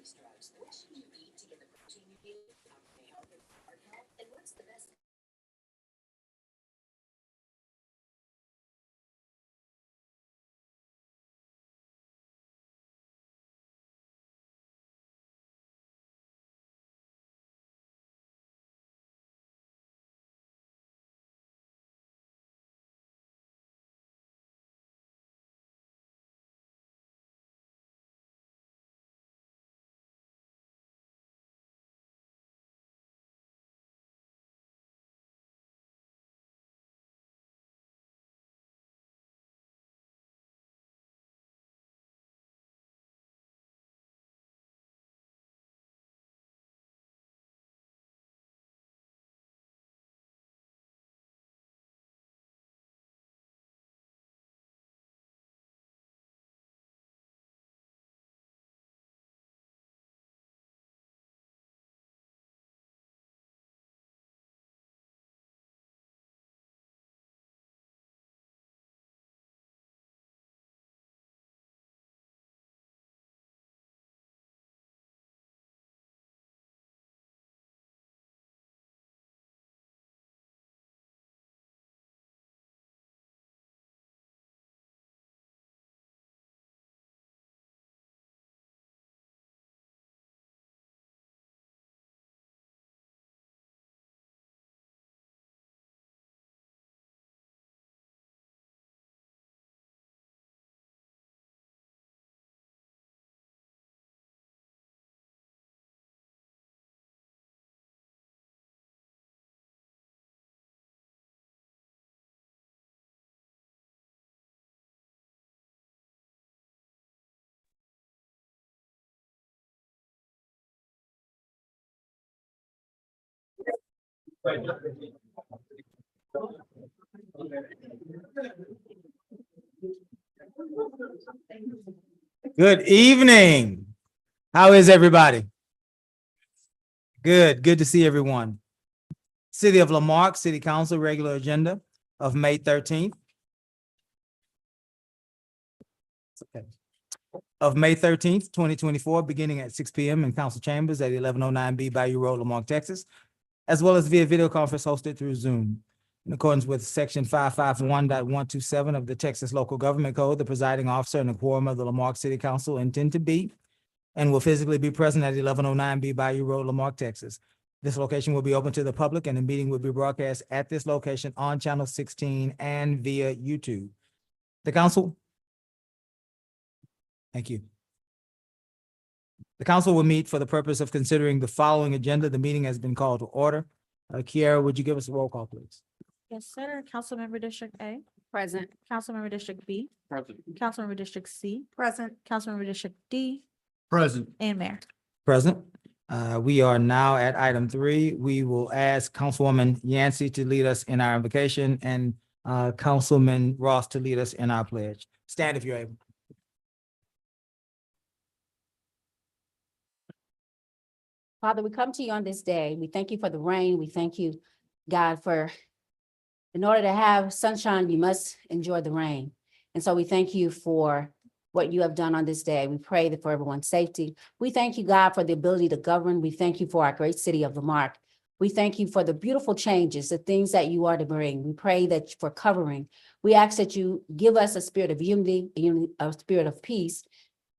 use drugs. What should you eat to get the protein you need? Health and heart health. And what's the best? Good evening. How is everybody? Good to see everyone. City of Lamarque City Council regular agenda of May 13th. Okay. Of May 13th, 2024, beginning at 6 p.m. in council chambers at 1109B Bayou Road, Lamarque, Texas, as well as via video conference hosted through Zoom. In accordance with section 551.127 of the Texas Local Government Code, the presiding officer and the quorum of the Lamarque City Council intend to be and will physically be present at 1109B Bayou Road, Lamarque, Texas. This location will be open to the public and the meeting will be broadcast at this location on channel 16 and via YouTube. The council. Thank you. The council will meet for the purpose of considering the following agenda. The meeting has been called to order. Kiara, would you give us a roll call, please? Yes, sir. Councilmember District A. Present. Councilmember District B. Present. Councilmember District C. Present. Councilmember District D. Present. And Mayor. Present. We are now at item 3. We will ask Councilwoman Yancey to lead us in our invocation and Councilman Ross to lead us in our pledge. Stand if you're able. Father, we come to you on this day. We thank you for the rain. We thank you, God, for in order to have sunshine, you must enjoy the rain. And so we thank you for what you have done on this day. We pray that for everyone's safety. We thank you, God, for the ability to govern. We thank you for our great city of Lamarque. We thank you for the beautiful changes, the things that you are to bring. We pray that for covering. We ask that you give us a spirit of unity, a spirit of peace,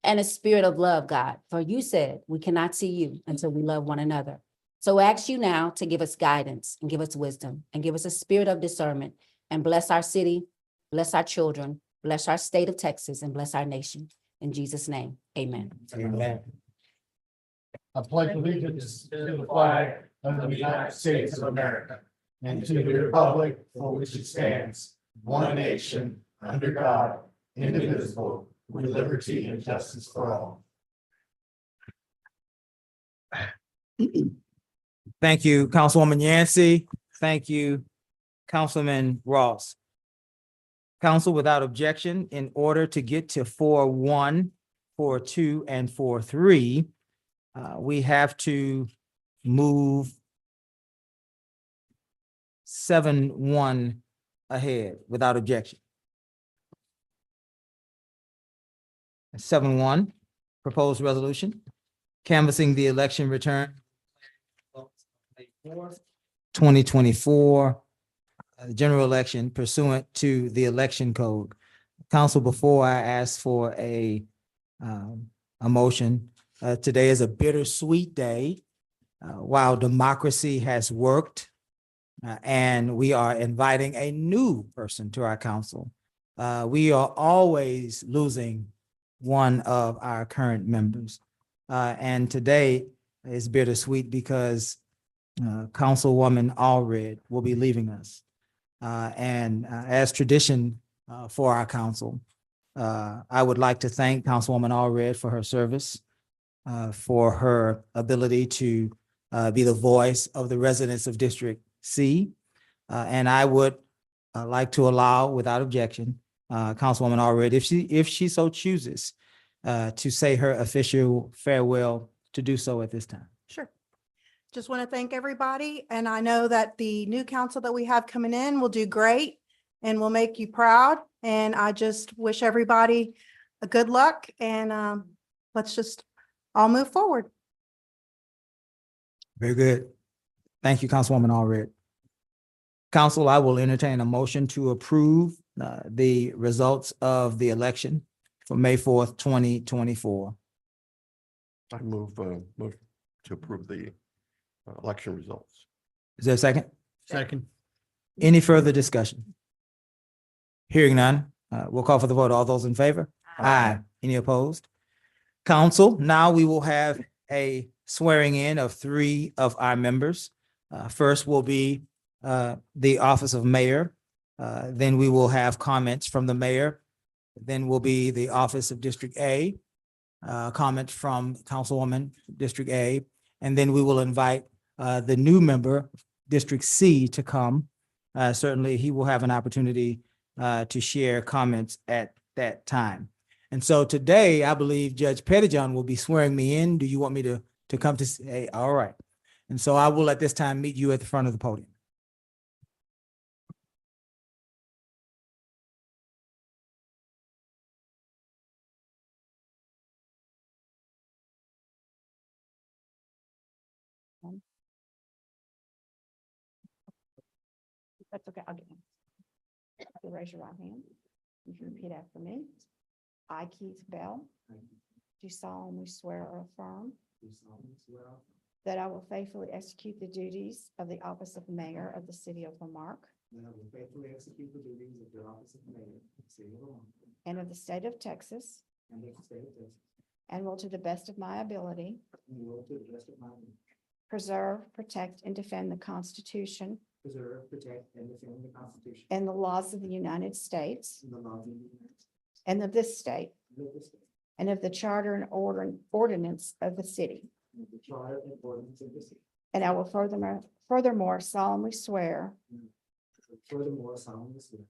and a spirit of love, God. For you said we cannot see you until we love one another. So I ask you now to give us guidance and give us wisdom and give us a spirit of discernment and bless our city, bless our children, bless our state of Texas, and bless our nation. In Jesus' name, amen. Amen. I pledge allegiance to the flag of the United States of America and to the republic for which it stands, one nation, under God, indivisible, with liberty and justice for all. Thank you, Councilwoman Yancey. Thank you, Councilman Ross. Council, without objection, in order to get to 4-1, 4-2, and 4-3, we have to move 7-1 ahead without objection. 7-1, proposed resolution. canvassing the election return. 2024, general election pursuant to the election code. Council, before I ask for a motion, today is a bittersweet day. While democracy has worked, and we are inviting a new person to our council, we are always losing one of our current members. And today is bittersweet because Councilwoman Allred will be leaving us. And as tradition for our council, I would like to thank Councilwoman Allred for her service, for her ability to be the voice of the residents of District C. And I would like to allow, without objection, Councilwoman Allred, if she so chooses, to say her official farewell, to do so at this time. Sure. Just want to thank everybody. And I know that the new council that we have coming in will do great and will make you proud. And I just wish everybody a good luck and let's just all move forward. Very good. Thank you, Councilwoman Allred. Council, I will entertain a motion to approve the results of the election for May 4th, 2024. I move to approve the election results. Is there a second? Second. Any further discussion? Hearing none, we'll call for the vote. All those in favor? Aye. Any opposed? Council, now we will have a swearing in of 3 of our members. First will be the office of mayor. Then we will have comments from the mayor. Then will be the office of District A, comment from Councilwoman District A. And then we will invite the new member, District C, to come. Certainly, he will have an opportunity to share comments at that time. And so today, I believe Judge Pettijohn will be swearing me in. Do you want me to come to say, all right. And so I will at this time meet you at the front of the podium. That's okay, I'll get him. You raise your right hand. You can repeat after me. I, Keith Bell, do solemnly swear or affirm that I will faithfully execute the duties of the office of mayor of the city of Lamarque And I will faithfully execute the duties of the office of mayor of the city of Lowry and of the state of Texas, and of the state of Texas, and will to the best of my ability and will to the best of my ability preserve, protect, and defend the Constitution preserve, protect, and defend the Constitution and the laws of the United States and the laws of the United States and of this state, and of the state, and of the charter and ordinance of the city. and of the charter and ordinance of the city. And I will furthermore solemnly swear Furthermore, solemnly swear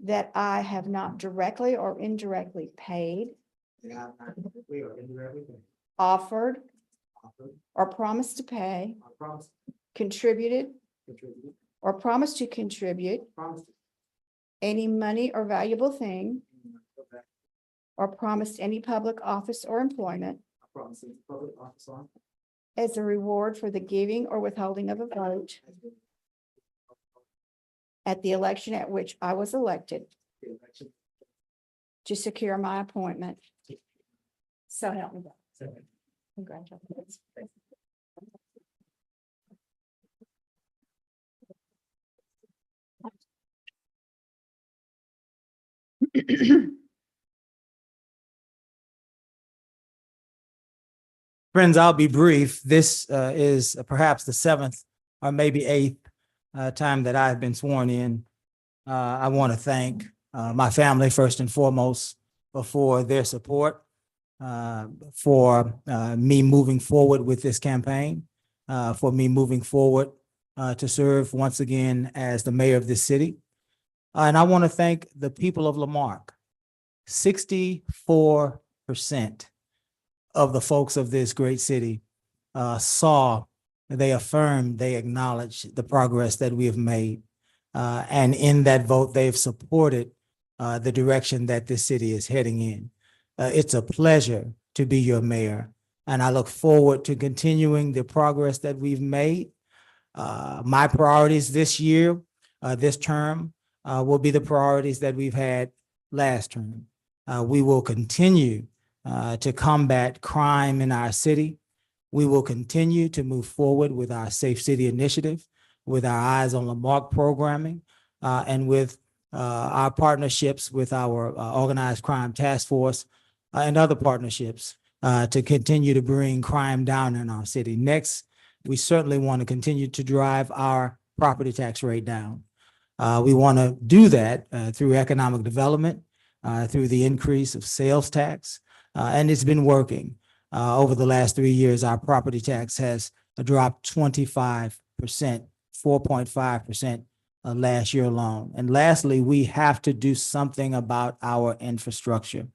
that I have not directly or indirectly paid, that I have not directly or indirectly paid, offered, offered, or promised to pay, or promised, contributed, contributed, or promised to contribute promised, any money or valuable thing, or promised any public office or employment promised in public office on as a reward for the giving or withholding of a vote at the election at which I was elected the election. to secure my appointment. So help me God. So, Congratulations. Friends, I'll be brief. This is perhaps the 7th or maybe 8th time that I've been sworn in. I want to thank my family first and foremost for their support, for me moving forward with this campaign, for me moving forward to serve once again as the mayor of this city. And I want to thank the people of Lamarque. 64% of the folks of this great city they affirmed, they acknowledged the progress that we have made. And in that vote, they've supported the direction that this city is heading in. It's a pleasure to be your mayor. and I look forward to continuing the progress that we've made. My priorities this year, this term, will be the priorities that we've had last term. We will continue to combat crime in our city. We will continue to move forward with our Safe City initiative, with our Eyes on Marque programming, and with our partnerships with our Organized Crime Task Force and other partnerships to continue to bring crime down in our city. Next, we certainly want to continue to drive our property tax rate down. We want to do that through economic development, through the increase of sales tax, and it's been working. Over the last 3 years, our property tax has dropped 25%, 4.5% last year alone. And lastly, we have to do something about our infrastructure.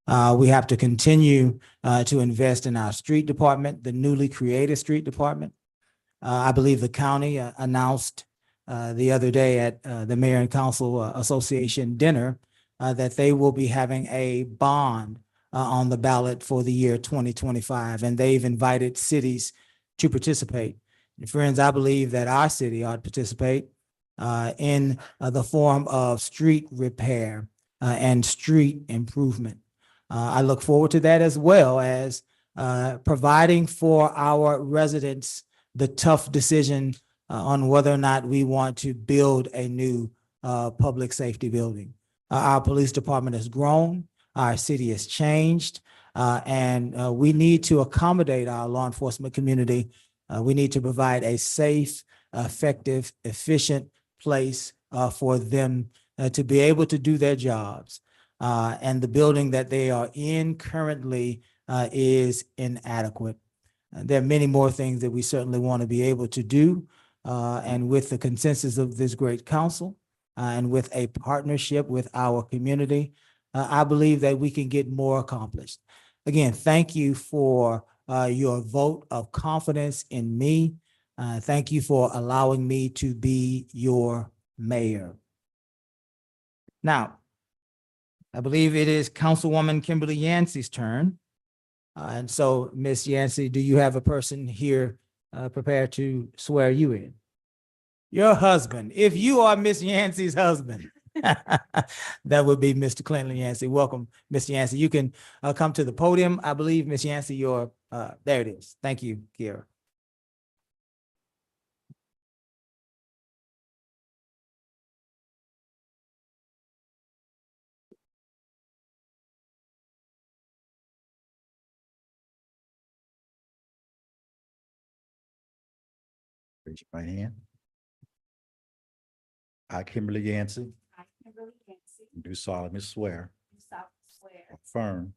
We have to continue to invest in our street department, the newly created street department. I believe the county announced the other day at the Mayor and Council Association dinner that they will be having a bond on the ballot for the year 2025, and they've invited cities to participate. And friends, I believe that our city ought to participate in the form of street repair and street improvement. I look forward to that, as well as providing for our residents the tough decision on whether or not we want to build a new public safety building. Our police department has grown, our city has changed, and we need to accommodate our law enforcement community. We need to provide a safe, effective, efficient place for them to be able to do their jobs. And the building that they are in currently is inadequate. There are many more things that we certainly want to be able to do. And with the consensus of this great council and with a partnership with our community, I believe that we can get more accomplished. Again, thank you for your vote of confidence in me. Thank you for allowing me to be your mayor. Now, I believe it is Councilwoman Kimberly Yancey's turn. And so, Ms. Yancey, do you have a person here prepared to swear you in? Your husband. If you are Ms. Yancey's husband, that would be Mr. Clinton Yancey. Welcome, Mr. Yancey. You can come to the podium. I believe, Ms. Yancey, you're, there it is. Thank you, Kiera. Raise your right hand. I, Kimberly Yancey, I, Kimberly Yancey, do solemnly swear, do solemnly swear affirm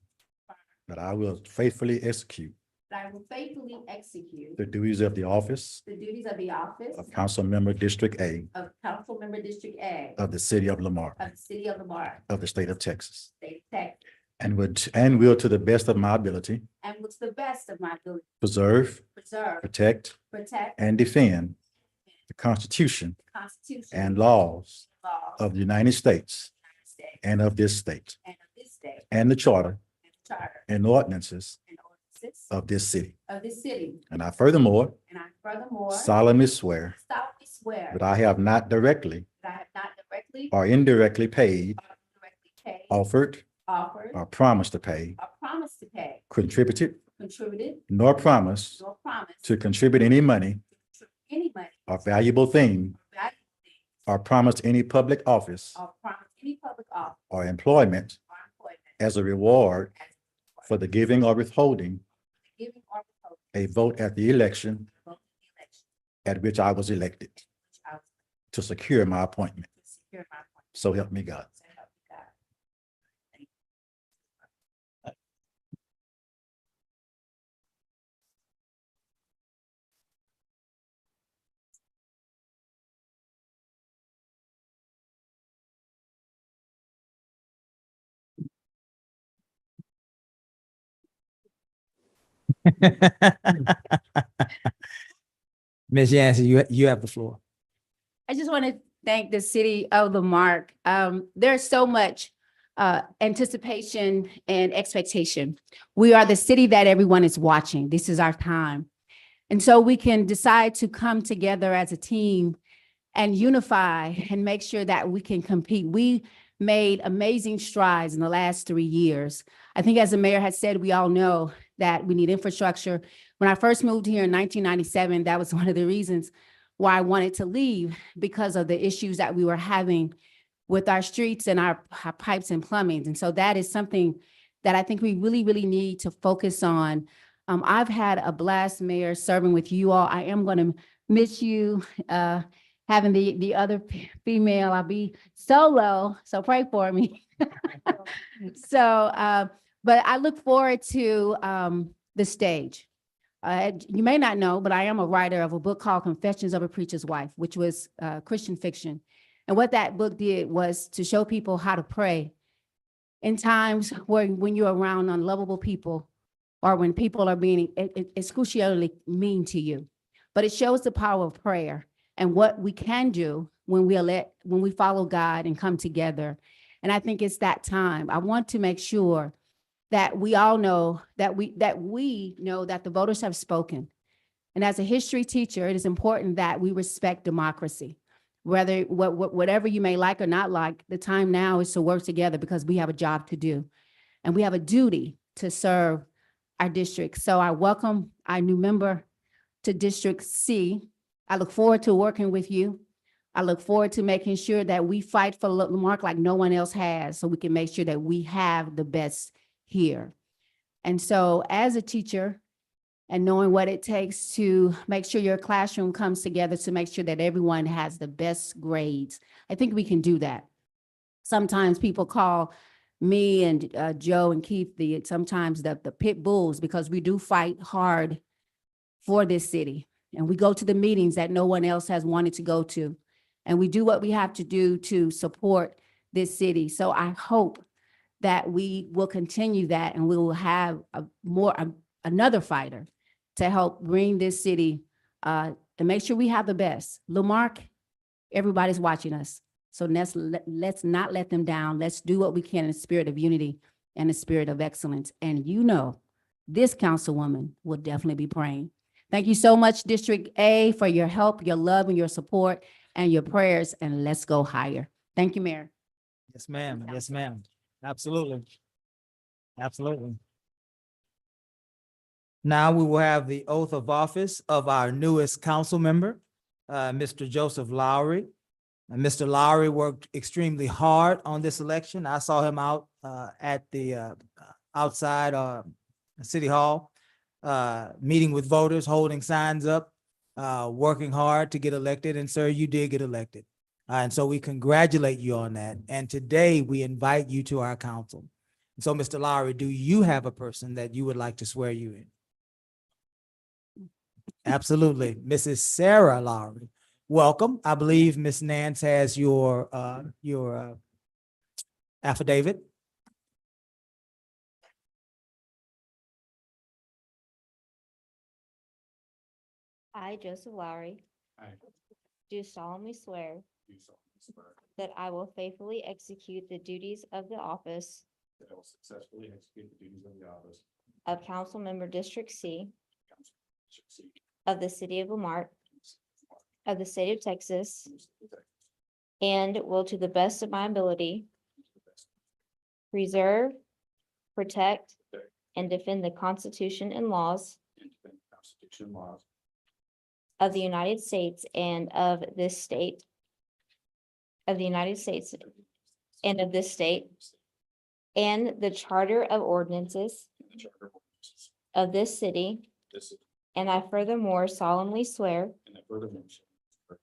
that I will faithfully execute that I will faithfully execute the duties of the office the duties of the office of Council Member District A of Council Member District A of the City of Lamar, of the City of Lamar, of the State of Texas, State of Texas, and will to the best of my ability and with the best of my ability preserve, preserve, protect, protect and defend the Constitution the Constitution and laws laws of the United States the United States and of this state, and of this state and the Charter and the Charter and ordinances and ordinances of this city. of this city. And I furthermore And I furthermore solemnly swear solemnly swear that I have not directly that I have not directly or indirectly paid, or indirectly paid, offered, offered, or promised to pay, or promised to pay, contributed, contributed, nor promised nor promised to contribute any money to any money or valuable thing, or valuable thing, or promised any public office or promised any public office or employment or employment as a reward as for the giving or withholding the giving or withholding a vote at the election of the election at which I was elected which I was to secure my appointment. to secure my appointment. So help me God. So help me God. Thank you. Ms. Yancey, you have the floor. I just want to thank the city of Marque. There's so much anticipation and expectation. We are the city that everyone is watching. This is our time. And so we can decide to come together as a team and unify and make sure that we can compete. We made amazing strides in the last 3 years. I think as the mayor has said, we all know that we need infrastructure. When I first moved here in 1997, that was one of the reasons why I wanted to leave, because of the issues that we were having with our streets and our pipes and plumbing. And so that is something that I think we really, really need to focus on. I've had a blast, Mayor, serving with you all. I am going to miss you, having the other female. I'll be solo, so pray for me. So, but I look forward to the stage. You may not know, but I am a writer of a book called Confessions of a Preacher's Wife, which was Christian fiction. And what that book did was to show people how to pray in times where when you're around unlovable people, or when people are being excruciatingly mean to you. But it shows the power of prayer and what we can do when we follow God and come together. And I think it's that time. I want to make sure that we all know that we know that the voters have spoken. And as a history teacher, it is important that we respect democracy. Whatever you may like or not like, the time now is to work together because we have a job to do. And we have a duty to serve our district. So I welcome our new member to District C. I look forward to working with you. I look forward to making sure that we fight for Marque like no one else has, so we can make sure that we have the best here. And so as a teacher, and knowing what it takes to make sure your classroom comes together to make sure that everyone has the best grades, I think we can do that. Sometimes people call me and Joe and Keith sometimes the pit bulls, because we do fight hard for this city. And we go to the meetings that no one else has wanted to go to. And we do what we have to do to support this city. So I hope that we will continue that, and we will have another fighter to help bring this city and make sure we have the best. Marque, everybody's watching us. So let's not let them down. Let's do what we can in the spirit of unity and the spirit of excellence. And you know, this councilwoman will definitely be praying. Thank you so much, District A, for your help, your love, and your support, and your prayers. And let's go higher. Thank you, Mayor. Yes, ma'am. Yes, ma'am. Absolutely. Absolutely. Now we will have the oath of office of our newest council member, Mr. Joseph Lowry. And Mr. Lowry worked extremely hard on this election. I saw him out at the outside City Hall, meeting with voters, holding signs up, working hard to get elected. And sir, you did get elected. And so we congratulate you on that. And today we invite you to our council. So Mr. Lowry, do you have a person that you would like to swear you in? Absolutely. Mrs. Sarah Lowry. Welcome. I believe Ms. Nance has your affidavit. I, Joseph Lowry, do solemnly swear that I will faithfully execute the duties of the office That I will successfully execute the duties of the office of Council Member District C of of the City of Marque of the State of Texas, and will to the best of my ability preserve, protect, and defend the Constitution and laws and defend the Constitution and laws of the United States and of this state, of the United States and of this state, and the Charter of Ordinances and the Charter of Ordinances of this city. of this city, And I furthermore solemnly swear and I furthermore swear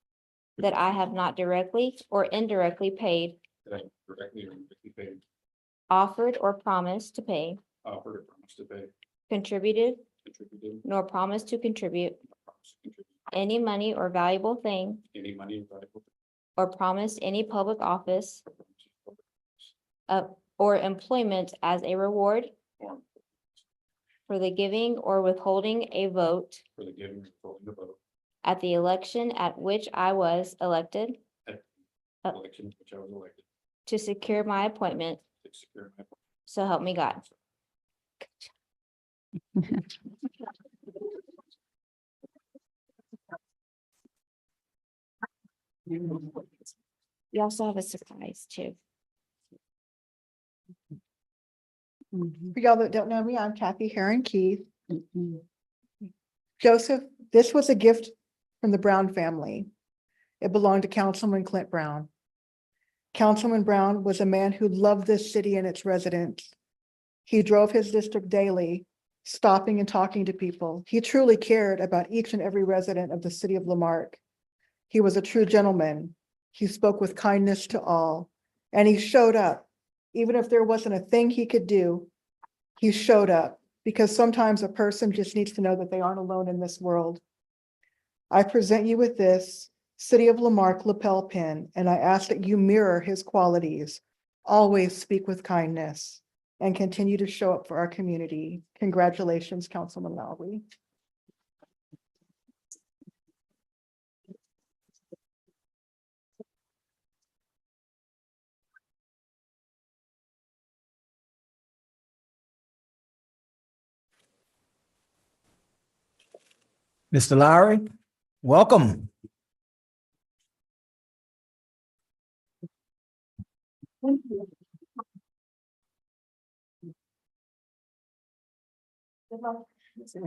that I have not directly or indirectly paid, that I directly or indirectly paid, offered or promised to pay, offered or promised to pay, contributed, contributed, nor promised to contribute or promised to contribute any money or valuable thing, any money or valuable or promised any public office or employment as a reward form for the giving or withholding a vote for the giving or withholding the vote at the election at which I was elected at Uh, the election which I was elected to secure my appointment So help me God. You also have a surprise too. For y'all that don't know me, I'm Kathy Heron Keith. Joseph, this was a gift from the Brown family. It belonged to Councilman Clint Brown. Councilman Brown was a man who loved this city and its residents. He drove his district daily, stopping and talking to people. He truly cared about each and every resident of the city of Lamarque. He was a true gentleman. He spoke with kindness to all, and he showed up. Even if there wasn't a thing he could do, he showed up, because sometimes a person just needs to know that they aren't alone in this world. I present you with this City of Lamarque lapel pin, and I ask that you mirror his qualities. Always speak with kindness and continue to show up for our community. Congratulations, Councilman Lowry. Mr. Lowry, welcome. Mr.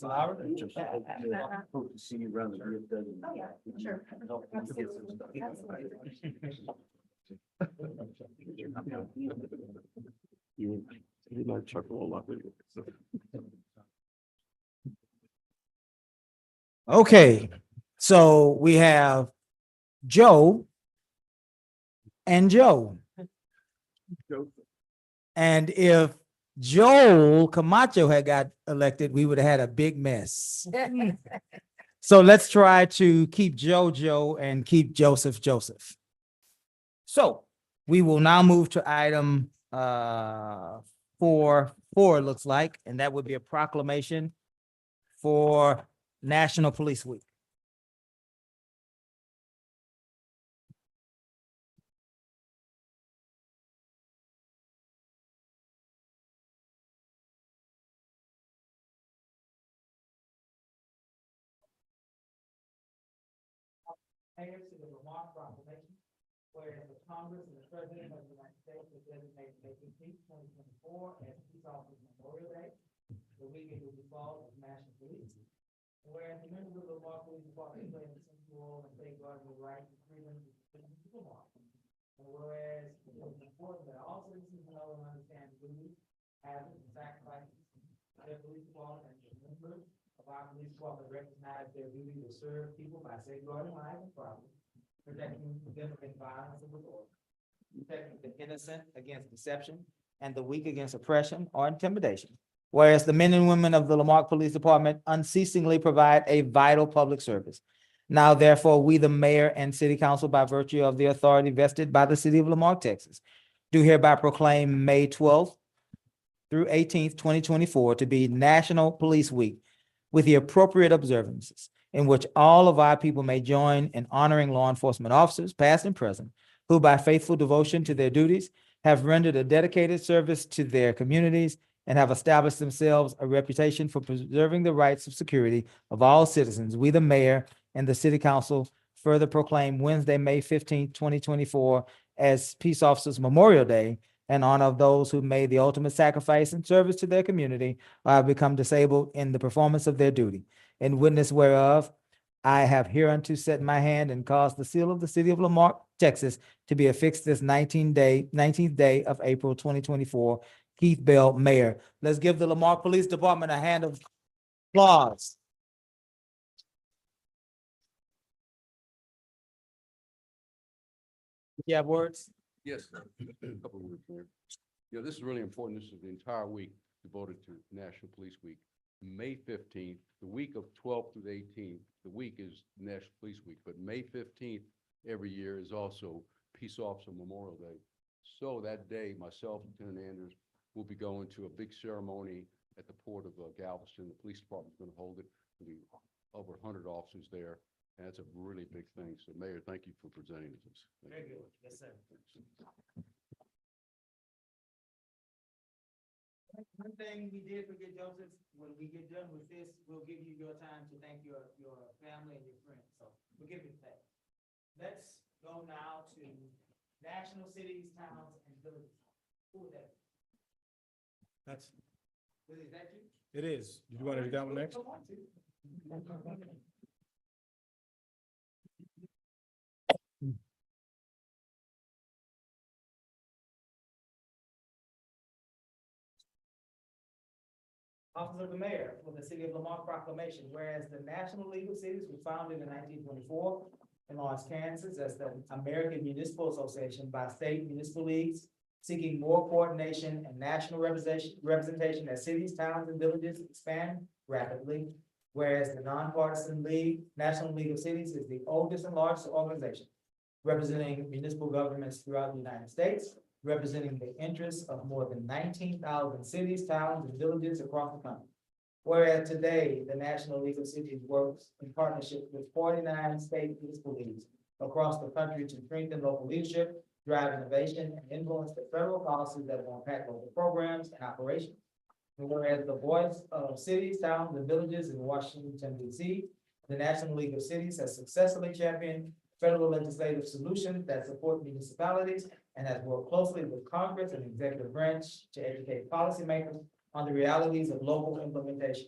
Lowry? Hope to see you around the VFW. Oh, yeah, sure. You might chuckle a lot. Okay, so we have Joe and Joe. And if Joel Camacho had got elected, we would have had a big mess. So let's try to keep Joe and keep Joseph. So we will now move to item 4 it looks like, and that would be a proclamation for National Police Week. Whereas the Congress and the President of the United States have designated May 15th, 2024 as Peace Officers Memorial Day, the weekend will be called as National Police. And whereas the members of the Marque Police Department play an essential role in safeguarding the rights and freedoms of the citizens of Lamarque. And whereas it is important that all citizens know and understand the duties, hazards, and sacrifices their police department and the members of our police department recognize their duty to serve people by safeguarding lives and property, protecting them against violence and disorder, protecting the innocent against deception, and the weak against oppression or intimidation. Whereas the men and women of the Lamarque Police Department unceasingly provide a vital public service. Now, therefore, we, the mayor and city council, by virtue of the authority vested by the city of Lamarque, Texas, do hereby proclaim May 12th through 18th, 2024 to be National Police Week with the appropriate observances, in which all of our people may join in honoring law enforcement officers, past and present, who by faithful devotion to their duties have rendered a dedicated service to their communities and have established themselves a reputation for preserving the rights of security of all citizens. We, the mayor and the city council, further proclaim Wednesday, May 15th, 2024 as Peace Officers Memorial Day in honor of those who made the ultimate sacrifice in service to their community or have become disabled in the performance of their duty. In witness whereof, I have hereunto set my hand and caused the seal of the city of Lamarque, Texas, to be affixed this 19th day of April 2024. Keith Bell, Mayor. Let's give the Lamarque Police Department a hand of applause. You have words? Yes, a couple of words there. Yeah, this is really important. This is the entire week devoted to National Police Week. May 15th, the week of 12th through the 18th, the week is National Police Week, but May 15th every year is also Peace Officer Memorial Day. So that day, myself, Lieutenant Anders, will be going to a big ceremony at the port of Galveston. The police department's going to hold it. It'll be over 100 officers there, and it's a really big thing. So Mayor, thank you for presenting this. Very good. Yes, sir. One thing we did forget, Joseph, when we get done with this, we'll give you your time to thank your family and your friends, so forgive me for that. Let's go now to national cities, towns, and villages. Who is that? That's, Is that you? it is. Did you want to do that one next? Office of the Mayor for the City of Lamar Proclamation, whereas the National League of Cities was founded in 1924 in Lawrence, Kansas, as the American Municipal Association by state municipal leagues, seeking more coordination and national representation as cities, towns, and villages expand rapidly. Whereas the nonpartisan league, National League of Cities, is the oldest and largest organization representing municipal governments throughout the United States, representing the interests of more than 19,000 cities, towns, and villages across the country. Whereas today, the National League of Cities works in partnership with 49 state municipal leagues across the country to strengthen local leadership, drive innovation, and influence the federal policies that will impact local programs and operations. And whereas the voice of cities, towns, and villages in Washington, D.C., the National League of Cities has successfully championed federal legislative solutions that support municipalities and has worked closely with Congress and executive branch to educate policymakers on the realities of local implementation.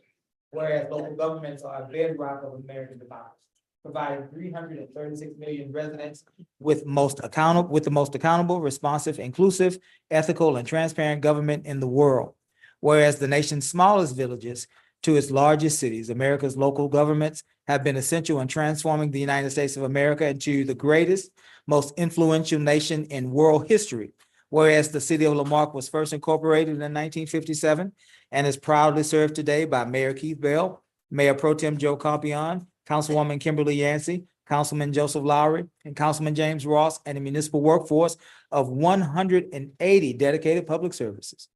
Whereas local governments are a bedrock of American democracy, providing 336 million residents with the most accountable, responsive, inclusive, ethical, and transparent government in the world. Whereas the nation's smallest villages to its largest cities, America's local governments have been essential in transforming the United States of America into the greatest, most influential nation in world history. Whereas the city of Lamarque was first incorporated in 1957 and is proudly served today by Mayor Keith Bell, Mayor Pro Tem Joe Compion, Councilwoman Kimberly Yancey, Councilman Joseph Lowry, and Councilman James Ross, and a municipal workforce of 180 dedicated public servants.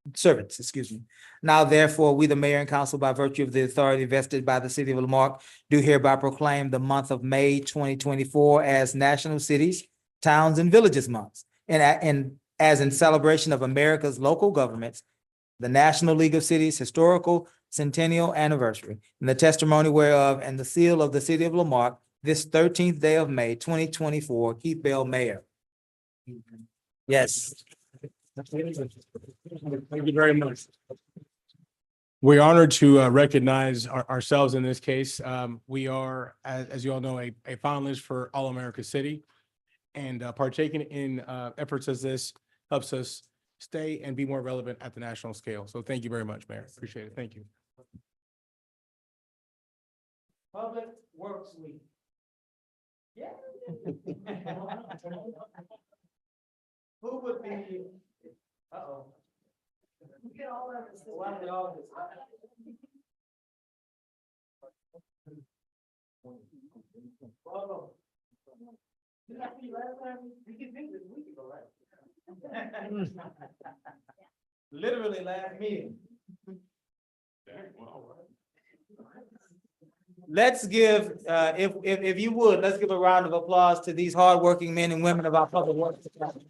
Now therefore, we, the mayor and council, by virtue of the authority vested by the city of Lamarque, do hereby proclaim the month of May 2024 as National Cities, Towns, and Villages Month. And as in celebration of America's local governments, the National League of Cities historical centennial anniversary, and the testimony whereof and the seal of the city of Lamarque, this 13th day of May, 2024, Keith Bell, Mayor. Yes. Thank you very much. We're honored to recognize ourselves in this case. We are, as you all know, a finalist for All America City, and partaking in efforts as this helps us stay and be more relevant at the national scale. So thank you very much, Mayor. Appreciate it. Thank you. Public Works Week. Yeah. Who would be? Uh-oh. Get all of this. Why did all this? Did I see you last time? We did this week ago, right? Literally last meeting. Let's give, if you would, let's give a round of applause to these hardworking men and women of our public works department.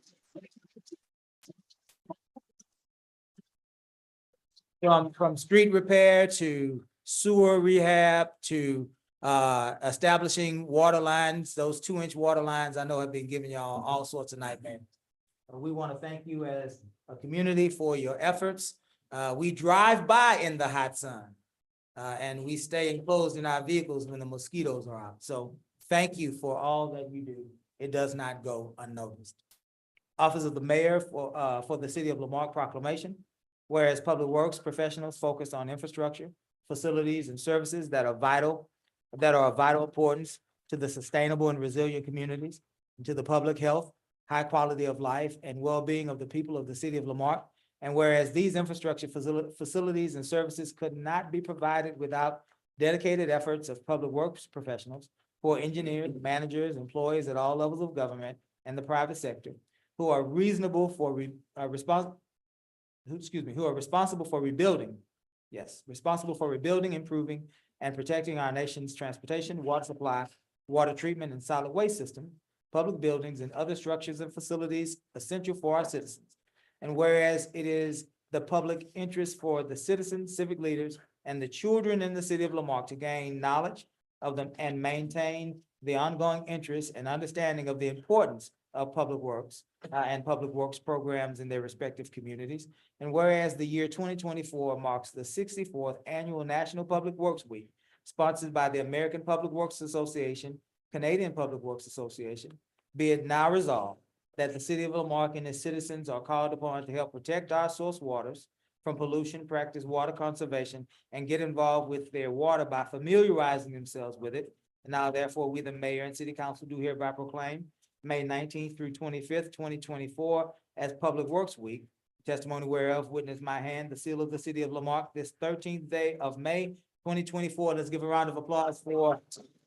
From street repair to sewer rehab to establishing water lines, those 2-inch water lines, I know have been giving y'all all sorts of nightmares. We want to thank you as a community for your efforts. We drive by in the hot sun. And we stay enclosed in our vehicles when the mosquitoes are out. So thank you for all that you do. It does not go unnoticed. Office of the Mayor for the City of Lamarque Proclamation. Whereas public works professionals focus on infrastructure, facilities, and services that are of vital importance to the sustainable and resilient communities, and to the public health, high quality of life, and well-being of the people of the City of Lamarque. And whereas these infrastructure facilities and services could not be provided without dedicated efforts of public works professionals, for engineers, managers, employees at all levels of government and the private sector, who are responsible for rebuilding, improving, and protecting our nation's transportation, water supply, water treatment, and solid waste system, public buildings, and other structures and facilities essential for our citizens. And whereas it is the public interest for the citizens, civic leaders, and the children in the city of Lamarck to gain knowledge of them and maintain the ongoing interest and understanding of the importance of public works and public works programs in their respective communities. And whereas the year 2024 marks the 64th Annual National Public Works Week, sponsored by the American Public Works Association, Canadian Public Works Association, be it now resolved that the city of Lamarck and its citizens are called upon to help protect our source waters from pollution, practice water conservation, and get involved with their water by familiarizing themselves with it. And now therefore, we, the mayor and city council, do hereby proclaim May 19th through 25th, 2024 as Public Works Week. Testimony whereof witness my hand, the seal of the city of Lamarck, this 13th day of May, 2024. Let's give a round of applause for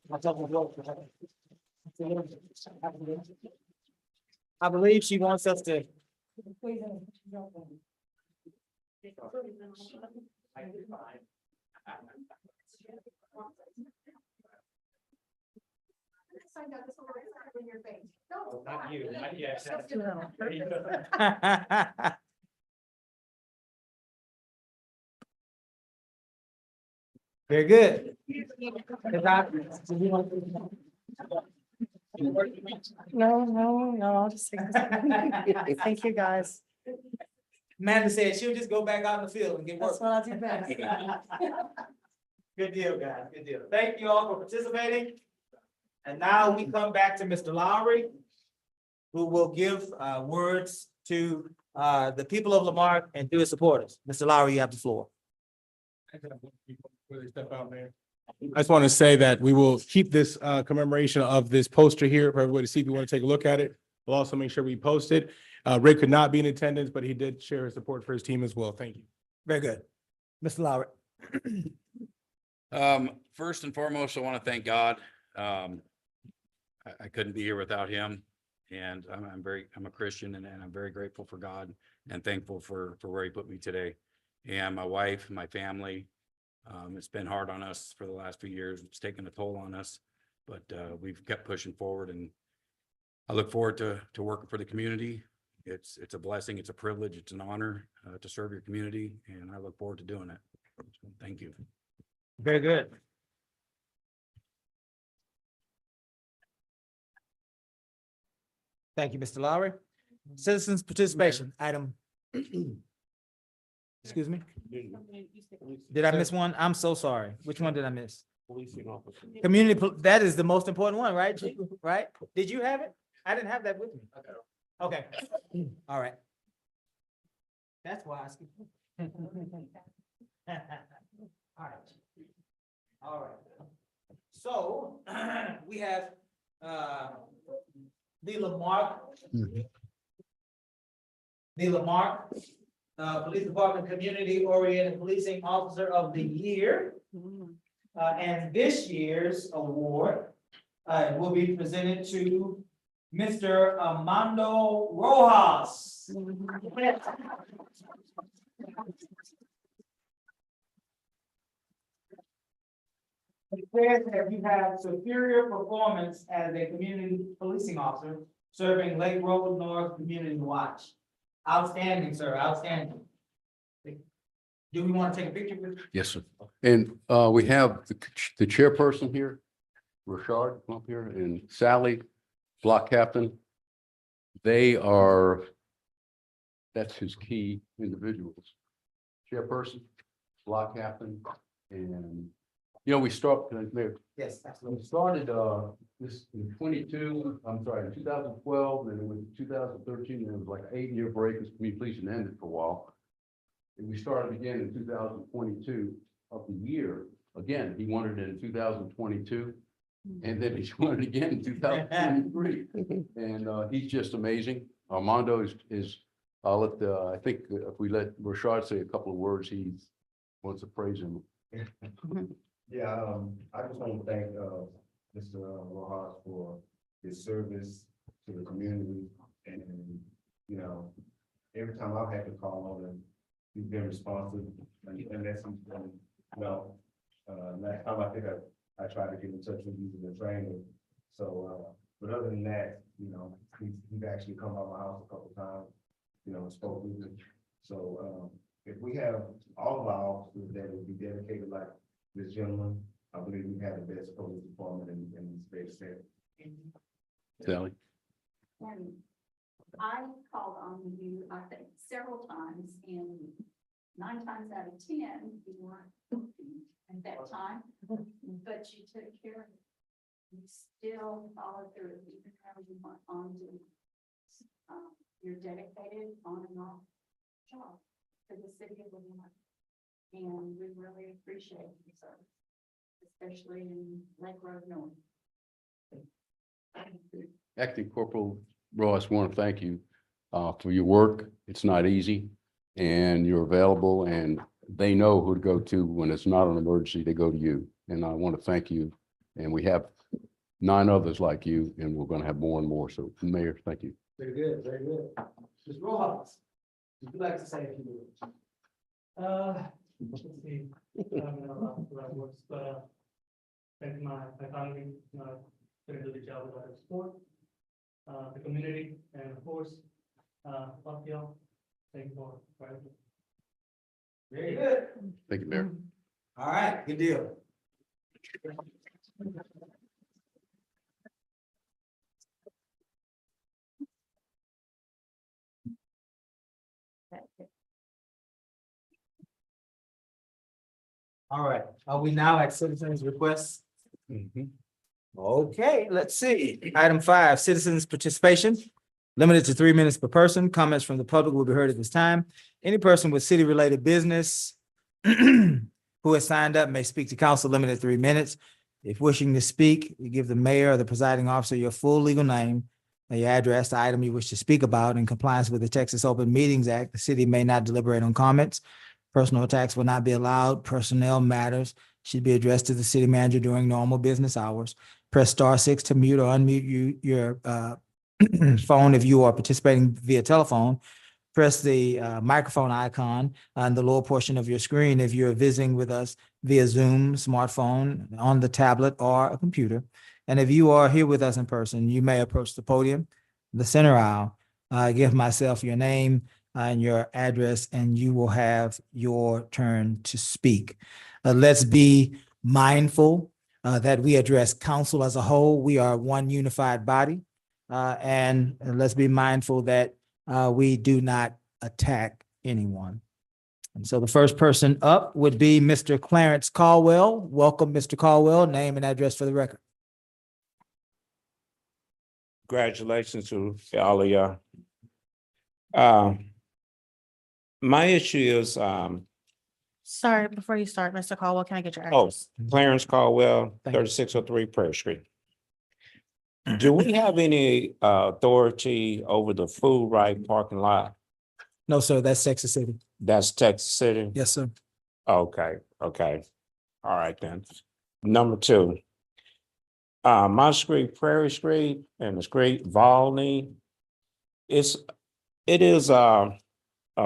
our Public Works. I believe she wants us to. Not you, not yet. Very good. No, just thank you, guys. Amanda said she'll just go back out in the field and get work. That's what I do best. Good deal, guys, good deal. Thank you all for participating. And now we come back to Mr. Lowry, who will give words to the people of Lamarck and to his supporters. Mr. Lowry, you have the floor. I just want to say that we will keep this commemoration of this poster here for everybody to see if you want to take a look at it. We'll also make sure we post it. Rick could not be in attendance, but he did share his support for his team as well. Thank you. Very good. Mr. Lowry. First and foremost, I want to thank God. I couldn't be here without him. And I'm a Christian and I'm very grateful for God and thankful for where he put me today. And my wife, my family, it's been hard on us for the last few years. It's taken a toll on us, but we've kept pushing forward, and I look forward to working for the community. It's a blessing. It's a privilege. It's an honor to serve your community, and I look forward to doing it. So, thank you. Very good. Thank you, Mr. Lowry. Citizens participation, item. Excuse me? Did I miss one? I'm so sorry. Which one did I miss? That is the most important one, right? Chief? Right? Did you have it? I didn't have that with me. Okay. All right. That's why I skipped. All right. All right. So we have the Lamarck. The Lamarck Police Department Community Oriented Policing Officer of the Year. And this year's award will be presented to Mr. Armando Rojas. It says that you have superior performance as a community policing officer serving Lake Road North Community Watch. Outstanding, sir, outstanding. Do we want to take a picture with? Yes, sir. And we have the chairperson here, Rashard, come up here, and Sally, block captain. They are, that's his key individuals. Chairperson, block captain, and, you know, we Yes, absolutely. we started this in 2012, and then it was 2013, and it was like an 8-year break because community policing ended for a while. And we started again in 2022 of the year. Again, he wanted it in 2022, and then he wanted it again in 2023. And he's just amazing. Armando is I'll let I think if we let Rashad say a couple of words, he wants to praise him. Yeah, I just want to thank Mr. Rojas for his service to the community, and you know, every time I've had to call on him, he's been responsive, and that's, you know, Last time I think I tried to get in touch with you in the training. So, but other than that, he's actually come by my house a couple times, and spoke with me. So, if we have all of our officers that will be dedicated like this gentleman, I believe we have the best police department in the state senate. Sally? And I called on you, I think, several times, and 9 times out of 10, you weren't working at that time, but you took care of it. You still followed through, even though you weren't on duty. You're dedicated on and off job to the city of Lebanon. And we really appreciate your service, especially in Lake Road North. Acting Corporal Ross, want to thank you for your work. It's not easy, and you're available, and they know who to go to when it's not an emergency. They go to you, and I want to thank you. And we have 9 others like you, and we're going to have more and more. So, Mayor, thank you. Very good, very good. Ms. Rojas, would you like to say a few words? Let's see, but thank my family, to do the job that I support, the community, and of course, fuck y'all. Thank you for everything. Very good. Thank you, Mayor. All right, good deal. All right, are we now at citizens' requests? Okay, let's see. Item 5, citizens' participation. Limited to 3 minutes per person. Comments from the public will be heard at this time. Any person with city-related business who has signed up may speak to council, limited to 3 minutes. If wishing to speak, you give the mayor or the presiding officer your full legal name, and your address, the item you wish to speak about. In compliance with the Texas Open Meetings Act, the city may not deliberate on comments. Personal attacks will not be allowed. Personnel matters should be addressed to the city manager during normal business hours. Press *6 to mute or unmute your phone if you are participating via telephone. Press the microphone icon on the lower portion of your screen if you're visiting with us via Zoom, smartphone, on the tablet, or a computer. And if you are here with us in person, you may approach the podium, the center aisle, give myself your name and your address, and you will have your turn to speak. Let's be mindful that we address council as a whole. We are one unified body. And let's be mindful that we do not attack anyone. And so the first person up would be Mr. Clarence Caldwell. Welcome, Mr. Caldwell. Name and address for the record. Congratulations to all of y'all. My issue is, Sorry, before you start, Mr. Caldwell, can I get your oh, address? Clarence Caldwell, Thank you. 3603 Prairie Street. Do we have any authority over the food right parking lot? No, sir, that's Texas City. That's Texas City? Yes, sir. Okay, okay. All right then. Number 2. My street, Prairie Street, and the street Volney, it is a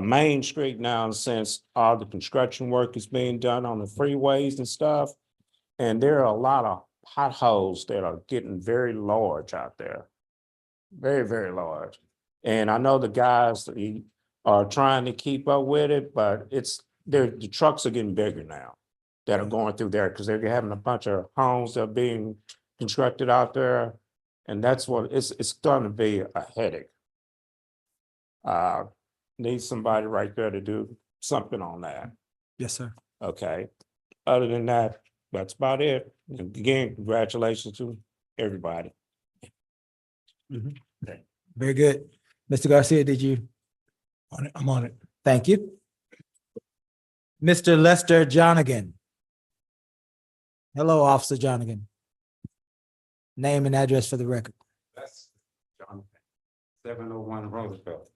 main street now since all the construction work is being done on the freeways and stuff. And there are a lot of potholes that are getting very large out there. Very, very large. And I know the guys are trying to keep up with it, but the trucks are getting bigger now that are going through there because they're having a bunch of homes that are being constructed out there. And that's what it's starting to be a headache. Need somebody right there to do something on that. Yes, sir. Okay. Other than that, that's about it. And again, congratulations to everybody. Very good. Mr. Garcia, did you? On it, I'm on it. Thank you. Mr. Lester Jonigan. Hello, Officer Jonigan. Name and address for the record. That's Jonathan, 701 Roosevelt.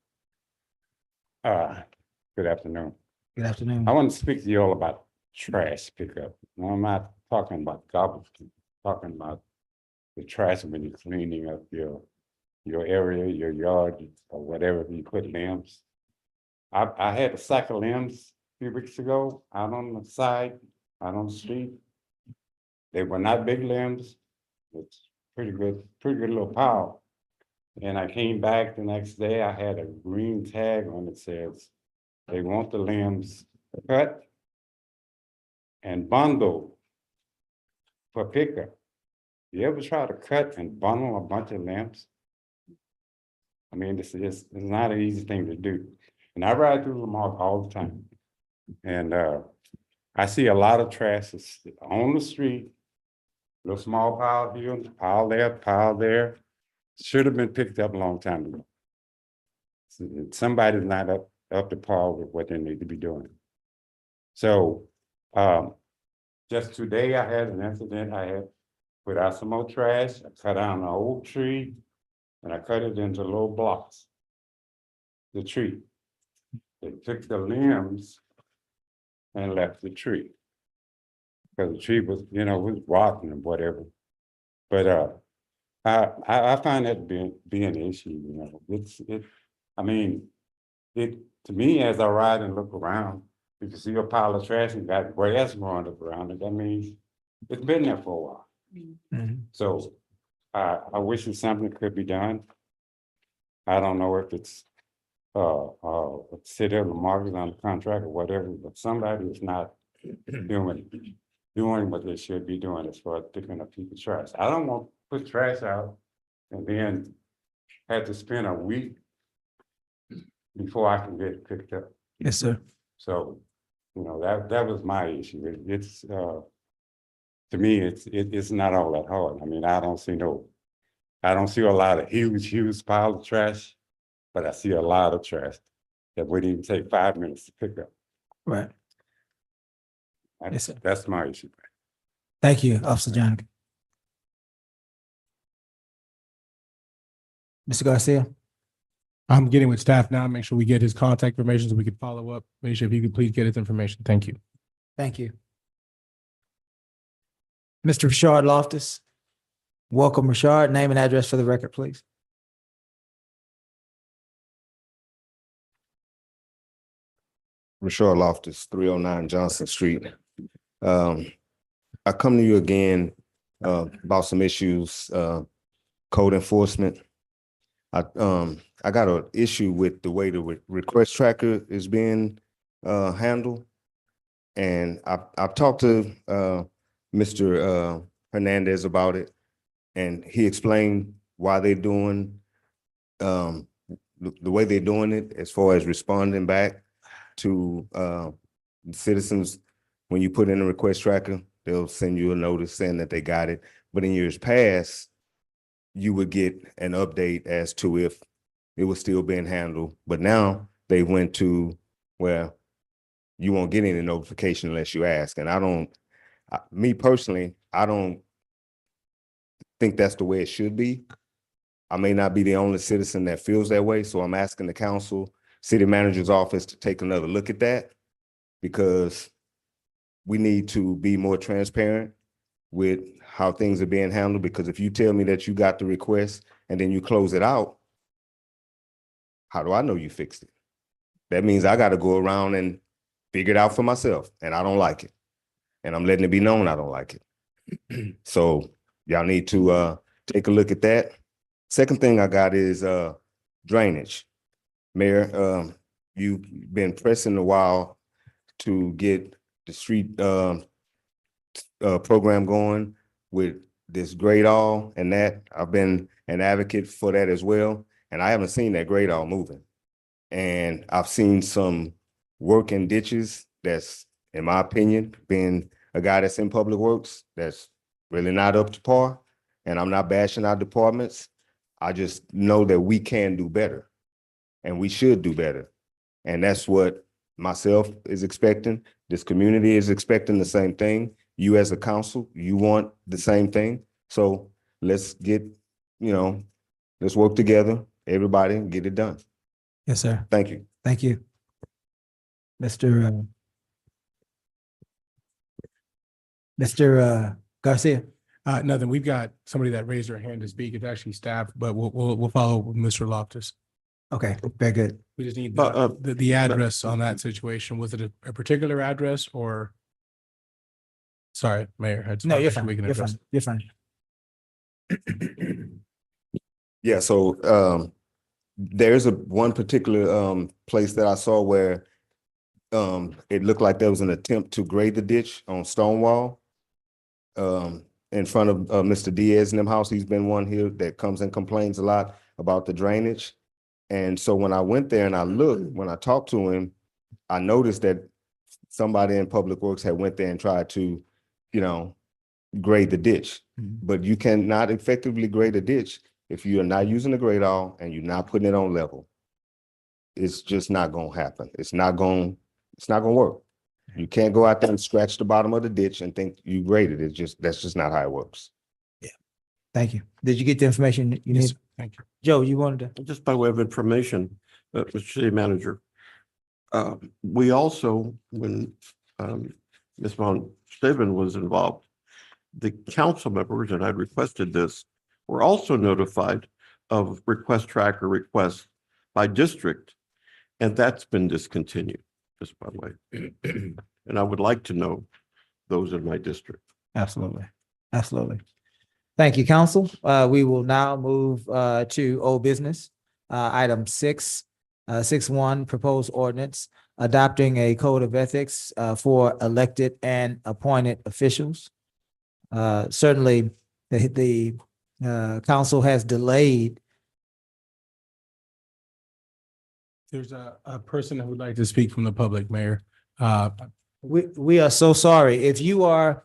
Good afternoon. Good afternoon. I want to speak to you all about trash pickup. No, I'm not talking about garbage, I'm talking about the trash when you're cleaning up your area, your yard, or whatever, you put limbs. I had a sack of limbs a few weeks ago out on the side, out on the street. They were not big limbs. It's pretty good little pile. And I came back the next day, I had a green tag on it says, they want the limbs cut and bundled for pickup. You ever try to cut and bundle a bunch of limbs? I mean, it's not an easy thing to do. And I ride through Lamarck all the time. And I see a lot of trash that's on the street, little small pile here, pile there. Should have been picked up a long time ago. Somebody's not up to par with what they need to be doing. So just today I had an incident. I had put out some more trash. I cut down an old tree and I cut it into little blocks. The tree. They took the limbs and left the tree. Because the tree was, was rotten and whatever. But I find that being an issue, to me, as I ride and look around, you can see a pile of trash and got grass growing up around it. That means it's been there for a while. Mhm. So I wish that something could be done. I don't know if it's city of Lamarck is on the contract or whatever, but somebody is not doing what they should be doing as far as picking up people's trash. I don't want to put trash out and then have to spend a week before I can get it picked up. Yes, sir. So, that was my issue. It's to me, it's not all that hard. I mean, I don't see a lot of huge pile of trash, but I see a lot of trash that wouldn't even take 5 minutes to pick up. Right. Yes, sir. That's my issue. Thank you, Officer John. Mr. Garcia? I'm getting with staff now, make sure we get his contact information so we can follow up. Make sure if you could please get his information. Thank you. Thank you. Mr. Rashard Loftus? Welcome, Rashard. Name and address for the record, please. Rashard Loftus, 309 Johnson Street. I come to you again about some issues, code enforcement. I got an issue with the way the request tracker is being handled. And I've talked to Mr. Hernandez about it, and he explained why they're doing the way they're doing it as far as responding back to citizens. When you put in a request tracker, they'll send you a notice saying that they got it. But in years past, you would get an update as to if it was still being handled. But now they went to where you won't get any notification unless you ask. And me personally, I don't think that's the way it should be. I may not be the only citizen that feels that way. So I'm asking the council, city manager's office to take another look at that, because we need to be more transparent with how things are being handled. Because if you tell me that you got the request and then you close it out, how do I know you fixed it? That means I got to go around and figure it out for myself, and I don't like it. And I'm letting it be known I don't like it. So y'all need to take a look at that. Second thing I got is drainage. Mayor, you've been pressing a while to get the street program going with this grade all and that. I've been an advocate for that as well. And I haven't seen that grade all moving. And I've seen some work in ditches that's, in my opinion, being a guy that's in public works, that's really not up to par. And I'm not bashing our departments. I just know that we can do better, and we should do better. And that's what myself is expecting. This community is expecting the same thing. You as a council, you want the same thing. So let's let's work together, everybody, and get it done. Yes, sir. Thank you. Thank you. Mr. Garcia? Nothing. We've got somebody that raised their hand to speak. It's actually staff, but we'll follow with Mr. Loftus. Okay, very good. We just need But, the address on that situation. Was it a particular address or? Sorry, Mayor. I just No, wanna you're make sure fine. we can You're address fine. You're fine. Yeah, so there's one particular place that I saw where it looked like there was an attempt to grade the ditch on Stonewall. In front of Mr. Diaz and them house. He's been one here that comes and complains a lot about the drainage. And so when I went there and I looked, when I talked to him, I noticed that somebody in Public Works had went there and tried to, you know, grade the ditch. Mhm. But you cannot effectively grade a ditch if you are not using the grade all and you're not putting it on level. It's just not gonna happen. It's not gonna work. You can't go out there and scratch the bottom of the ditch and think you graded it. That's just not how it works. Thank you. Did you get the information you Yes, need? thank you. Joe, you wanted to? Just by way of information, Mr. City Manager. We also, when Ms. Von Steven was involved, the council members, and I requested this, were also notified of request tracker requests by district, and that's been discontinued, just by the way. And I would like to know those in my district. Absolutely. Absolutely. Thank you, council. We will now move to old business. Item 6.1, proposed ordinance adopting a code of ethics for elected and appointed officials. Certainly, the council has delayed. There's a person that would like to speak from the public, Mayor. We are so sorry. If you are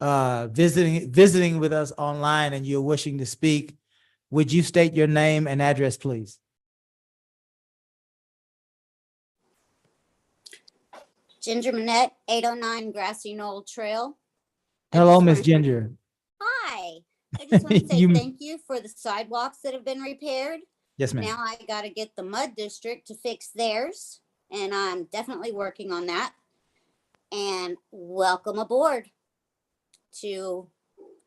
visiting with us online and you're wishing to speak, would you state your name and address, please? Ginger Manette, 809 Grassy Knoll Trail. Hello, Miss wanna- Ginger. Hi, I just want to say You- thank you for the sidewalks that have been repaired. Yes, ma'am. Now I gotta get the mud district to fix theirs, and I'm definitely working on that. And welcome aboard to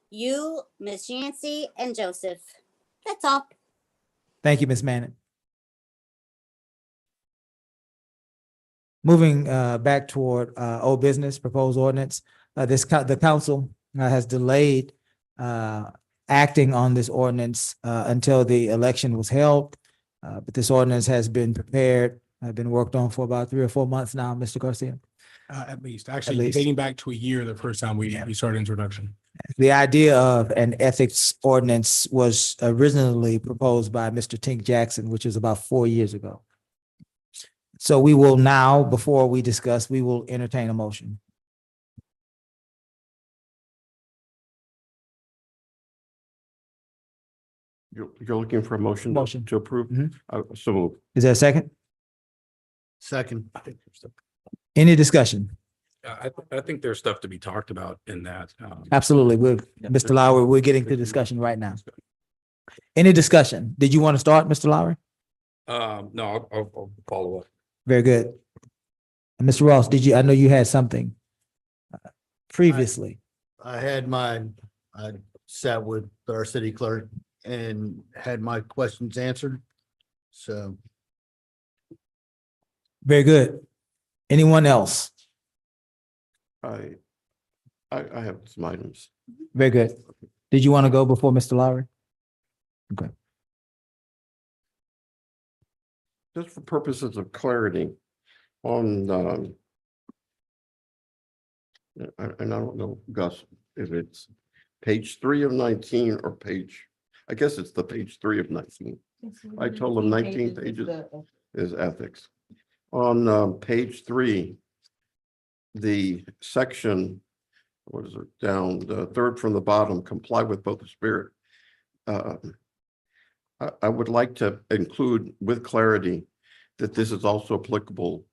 you, Miss Yancey, and Joseph. That's all. Thank you, Ms. Manning. Moving back toward old business, proposed ordinance, the council has delayed acting on this ordinance until the election was held. But this ordinance has been prepared, been worked on for about 3 or 4 months now, Mr. Garcia. At least, actually least. dating back to a year, the first time we started introduction. The idea of an ethics ordinance was originally proposed by Mr. Tink Jackson, which is about 4 years ago. So we will now, before we discuss, we will entertain a motion. You're looking for a motion? Motion. To approve? Mhm. So move. Is there a second? Second. Any discussion? I think there's stuff to be talked about in that. Absolutely. Mr. Lowry, we're getting to discussion right now. Any discussion? Did you want to start, Mr. Lowry? No, I'll follow up. Very good. And Mr. Ross, I know you had something previously. I sat with our city clerk and had my questions answered. So Very good. Anyone else? I have some items. Very good. Did you want to go before Mr. Lowry? Okay. Just for purposes of clarity on, and I don't know, Gus, if it's page 3 of 19 or I guess it's the page 3 of 19. I told them 19 pages is ethics. On page 3, the section, what is it, down the third from the bottom, comply with both the spirit. I would like to include with clarity that this is also applicable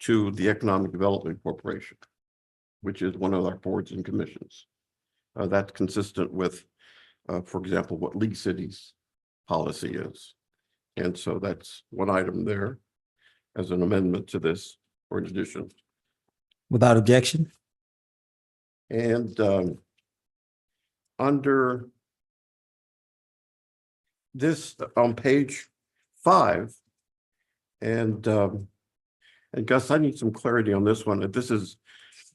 to the Economic Development Corporation, which is one of our boards and commissions. That's consistent with, for example, what League City's policy is. And so that's one item there as an amendment to this or in addition. Without objection? And under this, on page 5, and Gus, I need some clarity on this one. This is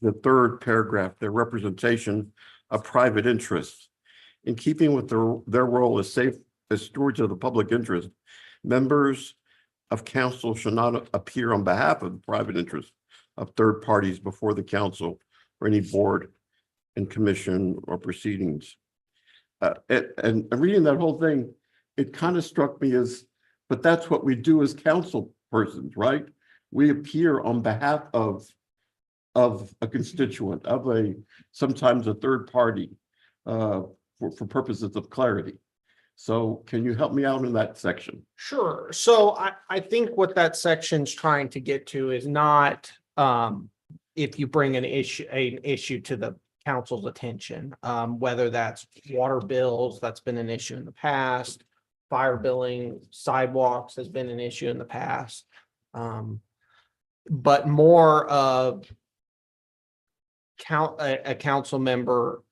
the third paragraph, their representation of private interests. In keeping with their role as stewards of the public interest, members of council shall not appear on behalf of the private interest of third parties before the council or any board and commission or proceedings. And reading that whole thing, it kind of struck me as, but that's what we do as council persons, right? We appear on behalf of a constituent, sometimes a third party, for purposes of clarity. So can you help me out in that section? Sure. So I think what that section's trying to get to is not if you bring an issue to the council's attention, whether that's water bills, that's been an issue in the past, fire billing, sidewalks has been an issue in the past. But more of a council member,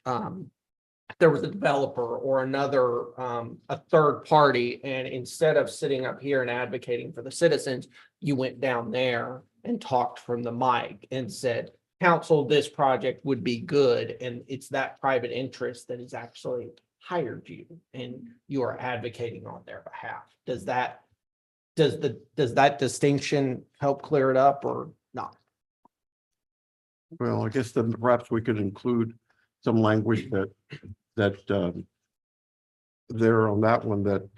there was a developer or another, a third party, and instead of sitting up here and advocating for the citizens, you went down there and talked from the mic and said, council, this project would be good. And it's that private interest that has actually hired you and you are advocating on their behalf. Does that distinction help clear it up or not? Well, I guess then perhaps we could include some language that there on that one, that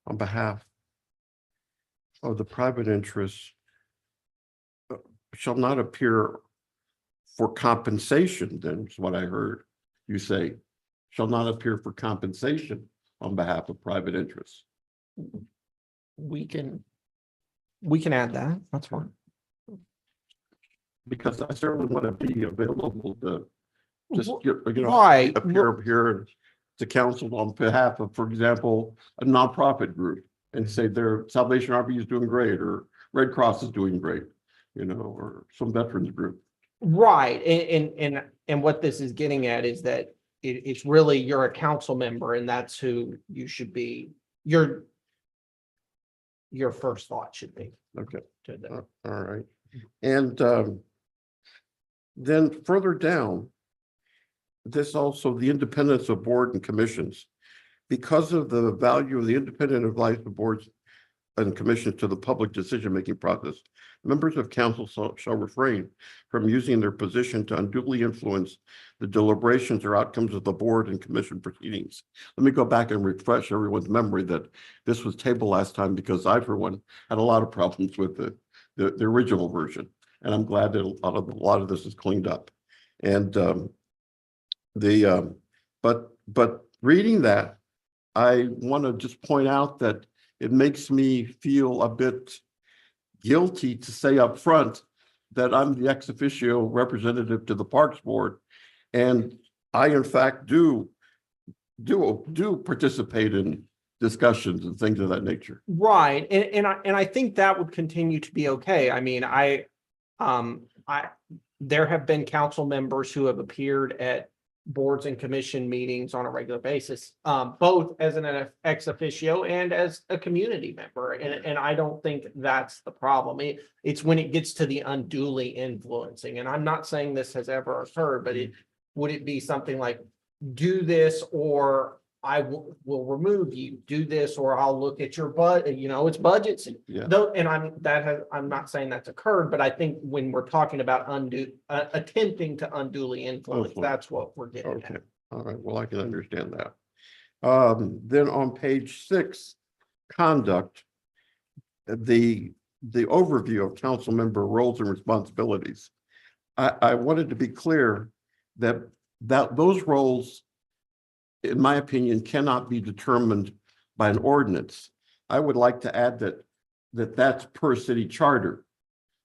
on behalf of the private interests shall not appear for compensation, then is what I heard you say, shall not appear for compensation on behalf of private interests. We can add that. That's fine. Because I certainly want to be available to just, Right. appear here to council on behalf of, for example, a nonprofit group and say their Salvation Army is doing great, or Red Cross is doing great, or some veterans group. Right. And what this is getting at is that it's really, you're a council member and that's who you should be. Your first thought should be. Okay. To them. All right. And then further down, this also, the independence of board and commissions. Because of the value of the independent advice of boards and commissions to the public decision-making process, members of council shall refrain from using their position to unduly influence the deliberations or outcomes of the board and commission proceedings. Let me go back and refresh everyone's memory that this was tabled last time, because I, for one, had a lot of problems with the original version. And I'm glad that a lot of this is cleaned up. And but reading that, I want to just point out that it makes me feel a bit guilty to say up front that I'm the ex officio representative to the Parks Board, and I in fact do participate in discussions and things of that nature. Right. And I think that would continue to be okay. I mean, there have been council members who have appeared at boards and commission meetings on a regular basis, both as an ex officio and as a community member. And I don't think that's the problem. It's when it gets to the unduly influencing. And I'm not saying this has ever occurred, but would it be something like, do this or I will remove you, do this, or I'll look at your budget, it's budgets. Yeah. And I'm not saying that's occurred, but I think when we're talking about attempting to unduly influence, that's what we're getting Okay. at. All right. Well, I can understand that. Then on page 6, conduct, the overview of council member roles and responsibilities. I wanted to be clear that those roles, in my opinion, cannot be determined by an ordinance. I would like to add that's per city charter,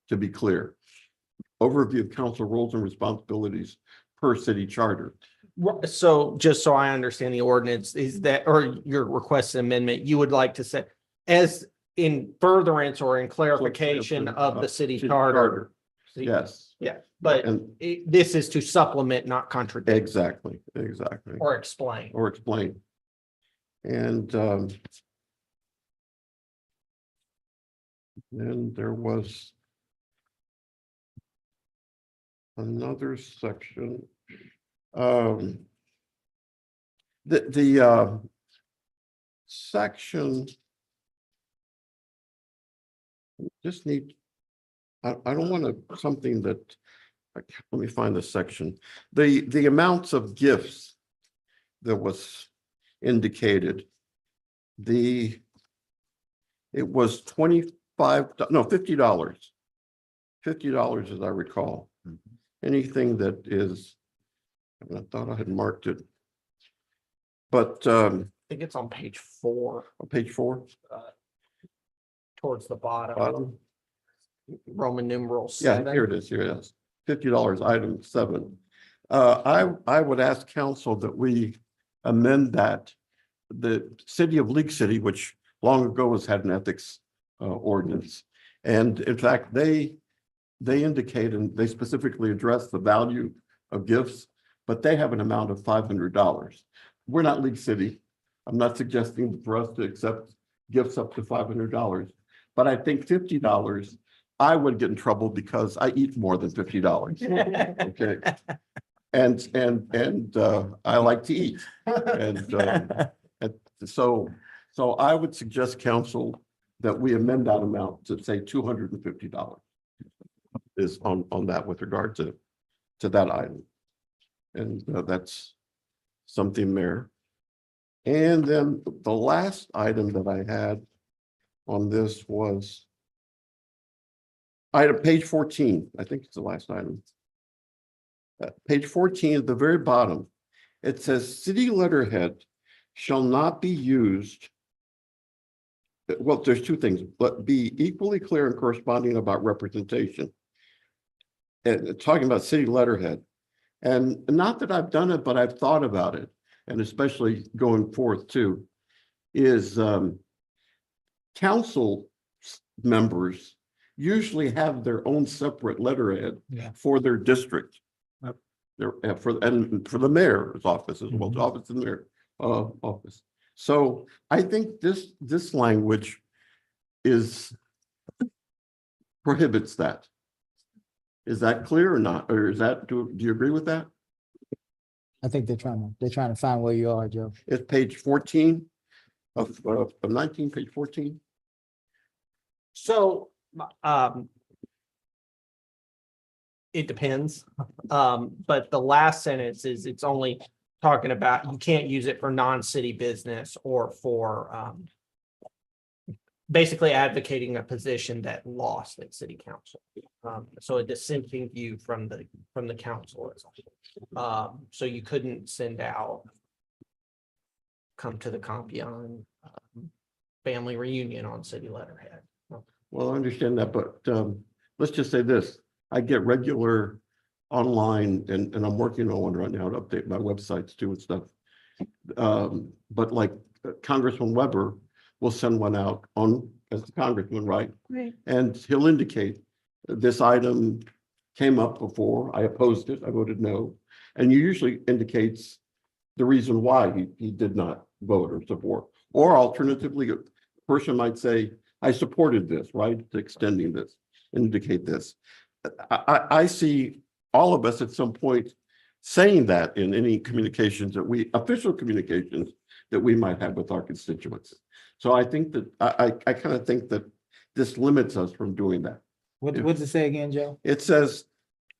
to be clear. Overview of council roles and responsibilities per city charter. So just so I understand the ordinance is that, or your requested amendment, you would like to say as in furtherance or in clarification of the city charter. Yes. Yeah, but this is to supplement, not contradict. Exactly. Or explain. And then there was another section. The section. Just need, I don't want to, something that, let me find the section. The amounts of gifts that was indicated. It was $50. $50 as I recall. Anything that is, I thought I had marked it. But I think it's on page 4, on page 4, towards the bottom, bottom. Roman numeral Yeah, 7. here it is, $50, item 7. I would ask council that we amend that. The city of League City, which long ago has had an ethics ordinance. And in fact, they indicate and they specifically address the value of gifts, but they have an amount of $500. We're not League City. I'm not suggesting for us to accept gifts up to $500, but I think $50, I would get in trouble because I eat more than $50. Okay. And I like to eat. And so I would suggest council that we amend that amount to say $250 is on that with regard to that item. And that's something there. And then the last item that I had on this was item page 14. I think it's the last item. Page 14 at the very bottom, it says city letterhead shall not be used. Well, there's two things, but be equally clear and corresponding about representation. And talking about city letterhead. And not that I've done it, but I've thought about it. And especially going forth too, is council members usually have their own separate letterhead for their district. For the mayor's office as well, the office of the mayor office. So I think this language prohibits that. Is that clear or not? Or is that, do you agree with that? I think they're trying to find where you are, Joe. It's page 14 of 19, page 14. So, it depends. But the last sentence is it's only talking about, you can't use it for non-city business or for, basically advocating a position that lost at city council. So a dissenting view from the council. So you couldn't send out, come to the Compion family reunion on city letterhead. Well, I understand that, but let's just say this. I get regular online and I'm working on one right now to update my websites too and stuff. But like Congressman Weber will send one out as the congressman, right? Right. And he'll indicate this item came up before, I opposed it, I voted no. And he usually indicates the reason why he did not vote or support. Or alternatively, a person might say, I supported this, right? Extending this, indicate this. I see all of us at some point saying that in any communications official communications that we might have with our constituents. So I think that, I kind of think that this limits us from doing that. What does it say again, Joe? It says,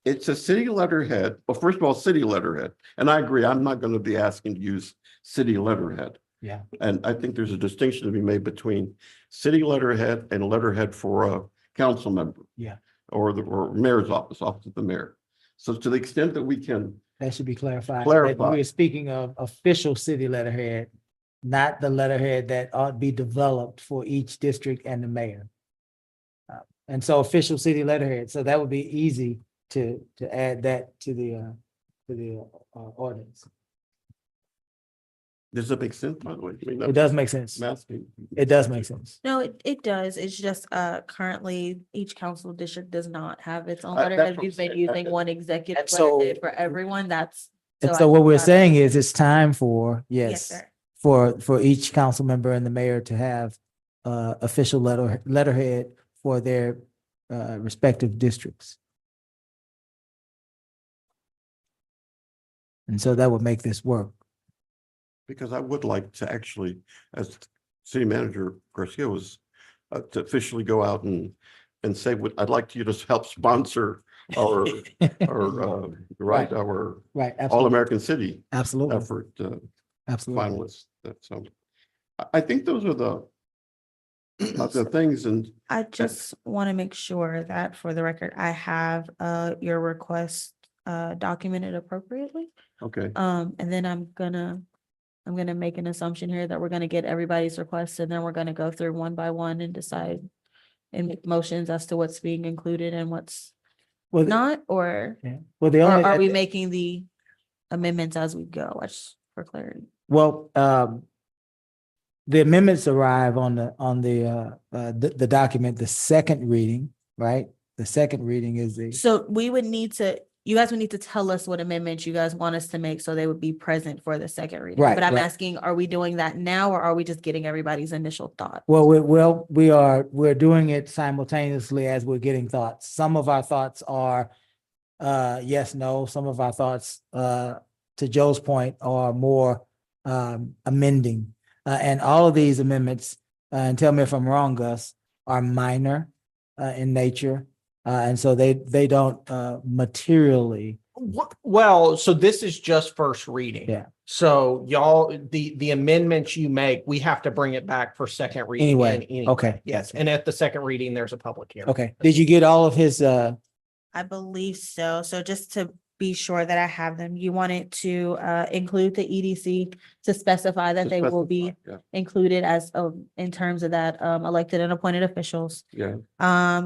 it's a city letterhead. Well, first of all, city letterhead. And I agree, I'm not going to be asking to use city letterhead. Yeah. And I think there's a distinction to be made between city letterhead and letterhead for a council member. Yeah. Or mayor's office of the mayor. So to the extent that we can. That should be clarified. Clarified. That we're speaking of official city letterhead, not the letterhead that ought to be developed for each district and the mayor. And so official city letterhead, so that would be easy to add that to the ordinance. Does that make sense, by the way? I mean, It does make sense. I'm asking. It does make sense. No, it does. It's just currently each council district does not have its own That's letterhead. what I'm We've been saying. using one executive And so- letterhead for everyone. That's. And I so what think we're that's- saying is it's time for, Yes, yes, sir. for each council member and the mayor to have official letterhead for their respective districts. And so that would make this work. Because I would like to actually, as city manager Garcia was, to officially go out and say, I'd like you to help sponsor our, Right. our Right, absolutely. All-American City Absolutely, effort absolutely. finalists. So I think those are the things, and I just want to make sure that for the record, I have your request documented appropriately. okay. And then I'm gonna make an assumption here that we're gonna get everybody's requests and then we're gonna go through one by one and decide and make motions as to what's being included and what's Well, not, or yeah. Well, the or only, are we making the amendments as we go? Just for clarity. well, the amendments arrive on the document, the second reading, right? The second reading is the, So you guys would need to tell us what amendments you guys want us to make so they would be present for the second reading. Right, But I'm right. asking, are we doing that now or are we just getting everybody's initial thought? well, we're doing it simultaneously as we're getting thoughts. Some of our thoughts are yes, no. Some of our thoughts, to Joe's point, are more amending. And all of these amendments, and tell me if I'm wrong, Gus, are minor in nature. And so they don't materially. Well, so this is just first reading. Yeah. So y'all, the amendments you make, we have to bring it back for second reading. Anyway, okay. Yes, and at the second reading, there's a public hearing. Okay. Did you get all of his I believe so. So just to be sure that I have them, you wanted to include the EDC to specify that they will be included as in terms of that elected and appointed officials. Yeah.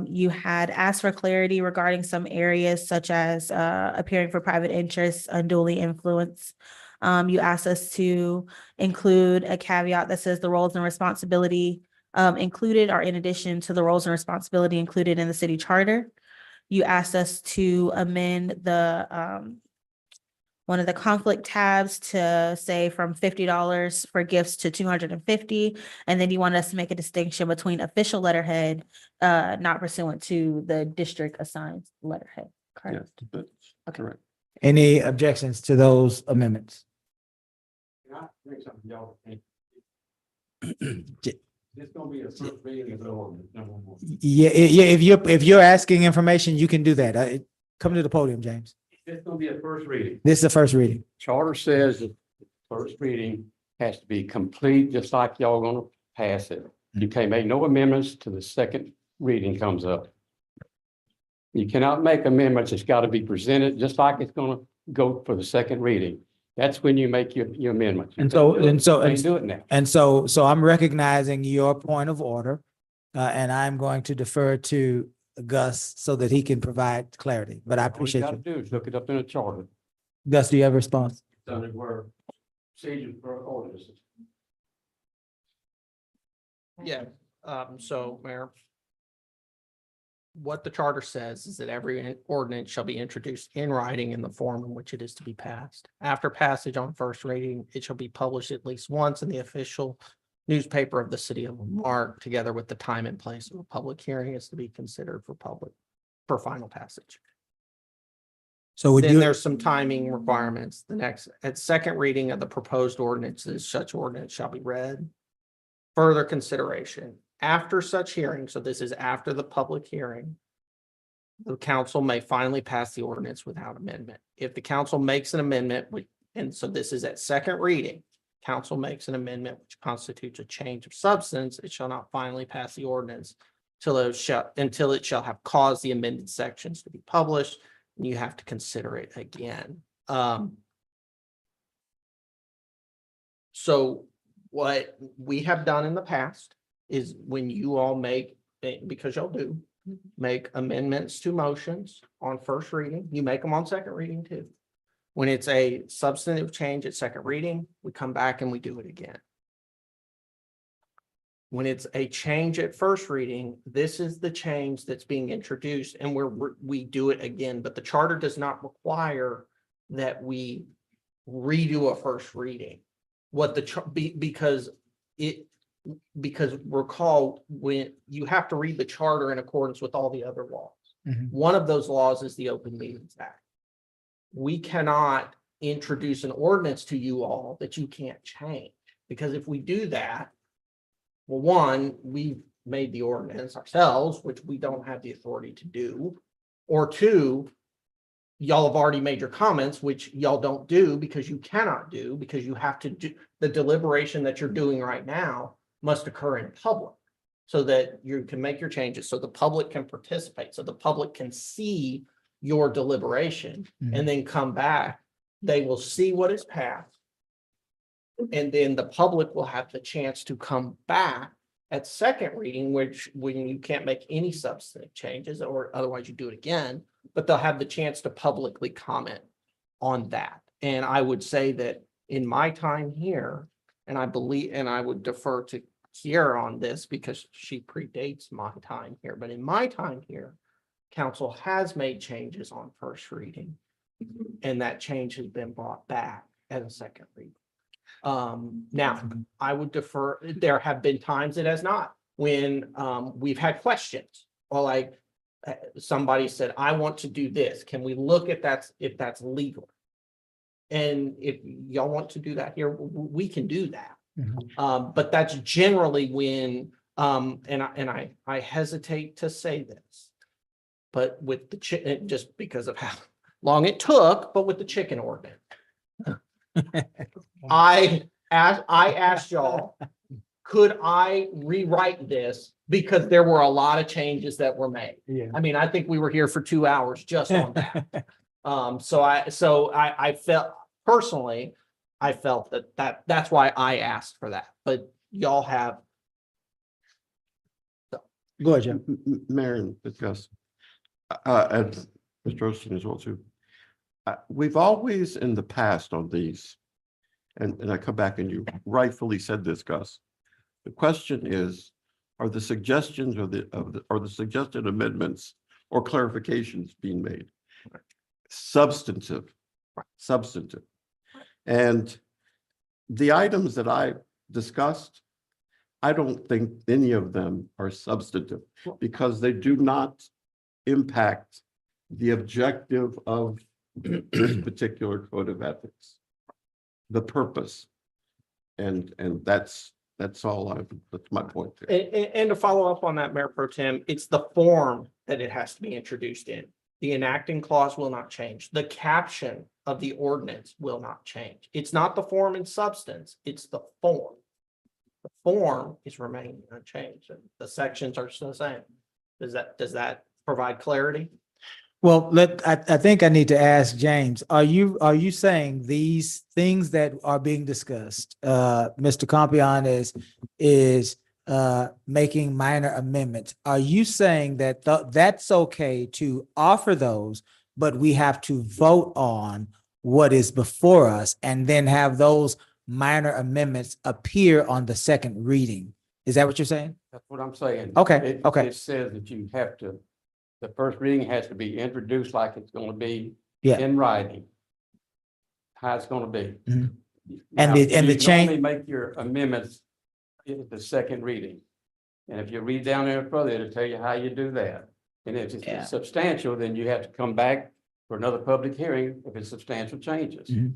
You had asked for clarity regarding some areas such as appearing for private interests, unduly influence. You asked us to include a caveat that says the roles and responsibility included are in addition to the roles and responsibility included in the city charter. You asked us to amend the one of the conflict tabs to say from $50 for gifts to $250. And then you wanted us to make a distinction between official letterhead, not pursuant to the district assigned letterhead. Correct? Yes, that's correct. any objections to those amendments? It's gonna be a first reading of the ordinance, number one. Yeah, if you're asking information, you can do that. Come to the podium, James. It's gonna be a first reading. This is the first reading. Charter says that the first reading has to be complete, just like y'all gonna pass it. You can't make no amendments till the second reading comes up. You cannot make amendments. It's got to be presented just like it's gonna go for the second reading. That's when you make your amendments. You And so, can't do it- and so, you can't do it now. and so I'm recognizing your point of order. And I'm going to defer to Gus so that he can provide clarity, but I All you appreciate gotta you. do is look it up in the charter. Gus, do you have a response? It's under where procedures for ordinances. Yeah, so Mayor. What the charter says is that every ordinance shall be introduced in writing in the form in which it is to be passed. After passage on first reading, it shall be published at least once in the official newspaper of the city of Marque, together with the time and place of a public hearing is to be considered for final passage. So would Then you, there's some timing requirements. At second reading of the proposed ordinances, such ordinance shall be read. Further consideration, after such hearing, so this is after the public hearing, the council may finally pass the ordinance without amendment. If the council makes an amendment, and so this is at second reading, council makes an amendment which constitutes a change of substance, it shall not finally pass the ordinance until it shall have caused the amended sections to be published, and you have to consider it again. So what we have done in the past is when you all make, because y'all do, make amendments to motions on first reading, you make them on second reading too. When it's a substantive change at second reading, we come back and we do it again. When it's a change at first reading, this is the change that's being introduced and we do it again, but the charter does not require that we redo a first reading. Because recall, when you have to read the charter in accordance with all the other laws. Mhm. One of those laws is the Open Meetings Act. We cannot introduce an ordinance to you all that you can't change. Because if we do that, well, one, we've made the ordinance ourselves, which we don't have the authority to do. Or two, y'all have already made your comments, which y'all don't do because you cannot do, because you have to do the deliberation that you're doing right now must occur in public so that you can make your changes, so the public can participate, so the public can see your deliberation and then come back. They will see what is passed. And then the public will have the chance to come back at second reading, which when you can't make any substantive changes, or otherwise you do it again, but they'll have the chance to publicly comment on that. And I would say that in my time here, and I believe, and I would defer to Kiera on this because she predates my time here, but in my time here, council has made changes on first reading. And that change has been brought back at a second reading. Now, I would defer, there have been times it has not, when we've had questions, or like somebody said, I want to do this. Can we look at that, if that's legal? And if y'all want to do that here, we can do that. But that's generally when, and I hesitate to say this, but with the just because of how long it took, but with the chicken ordinance. I asked y'all, could I rewrite this? Because there were a lot of changes that were made. Yeah. I mean, I think we were here for 2 hours just on that. So I felt personally, I felt that's why I asked for that, but y'all have. Go ahead, Jim. Mayor and Gus, and Mr. Osteen as well too. We've always in the past on these, and I come back and you rightfully said this, Gus. The question is, are the suggestions or the suggested amendments or clarifications being made substantive? Substantive. And the items that I discussed, I don't think any of them are substantive because they do not impact the objective of this particular code of ethics, the purpose. And that's all that's my point there. And to follow up on that, Mayor Pro Tem, it's the form that it has to be introduced in. The enacting clause will not change. The caption of the ordinance will not change. It's not the form and substance, it's the form. The form is remaining unchanged. The sections are still the same. Does that provide clarity? Well, I think I need to ask James, are you saying these things that are being discussed, Mr. Compion is making minor amendments? Are you saying that that's okay to offer those, but we have to vote on what is before us and then have those minor amendments appear on the second reading? Is that what you're saying? That's what I'm saying. Okay, okay. It says that you have to, the first reading has to be introduced like it's gonna be Yeah. in writing. How it's gonna be. Mhm. Now, the you can change- only make your amendments in the second reading. And if you read down there further, it'll tell you how you do that. And if Yeah. it's substantial, then you have to come back for another public hearing if it's substantial changes. Mhm.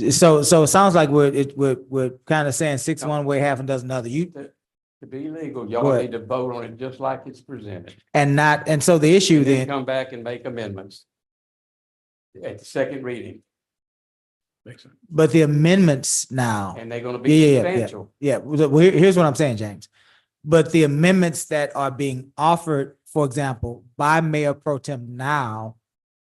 So it sounds like we're kind of saying six one way, half a dozen other. To be legal, Go y'all ahead. need to vote on it just like it's presented. And so the issue And then then, come back and make amendments at the second reading, but the amendments now. and they're gonna Yeah, be yeah, yeah, substantial. Yeah, well, here's what I'm saying, James. But the amendments that are being offered, for example, by Mayor Pro Tem now,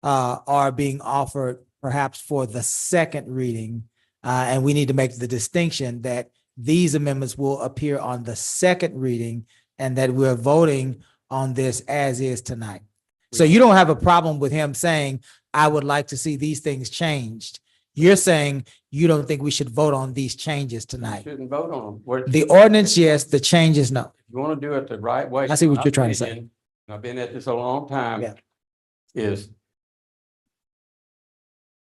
are being offered perhaps for the second reading. And we need to make the distinction that these amendments will appear on the second reading and that we're voting on this as is tonight. So you don't have a problem with him saying, I would like to see these things changed. You're saying you don't think we should vote on these changes You tonight. shouldn't vote on them. Where- The ordinance, yes, the changes, no. If you want to do it the right way. I see what my you're trying to say. opinion, I've been at this a long time. Yeah. Is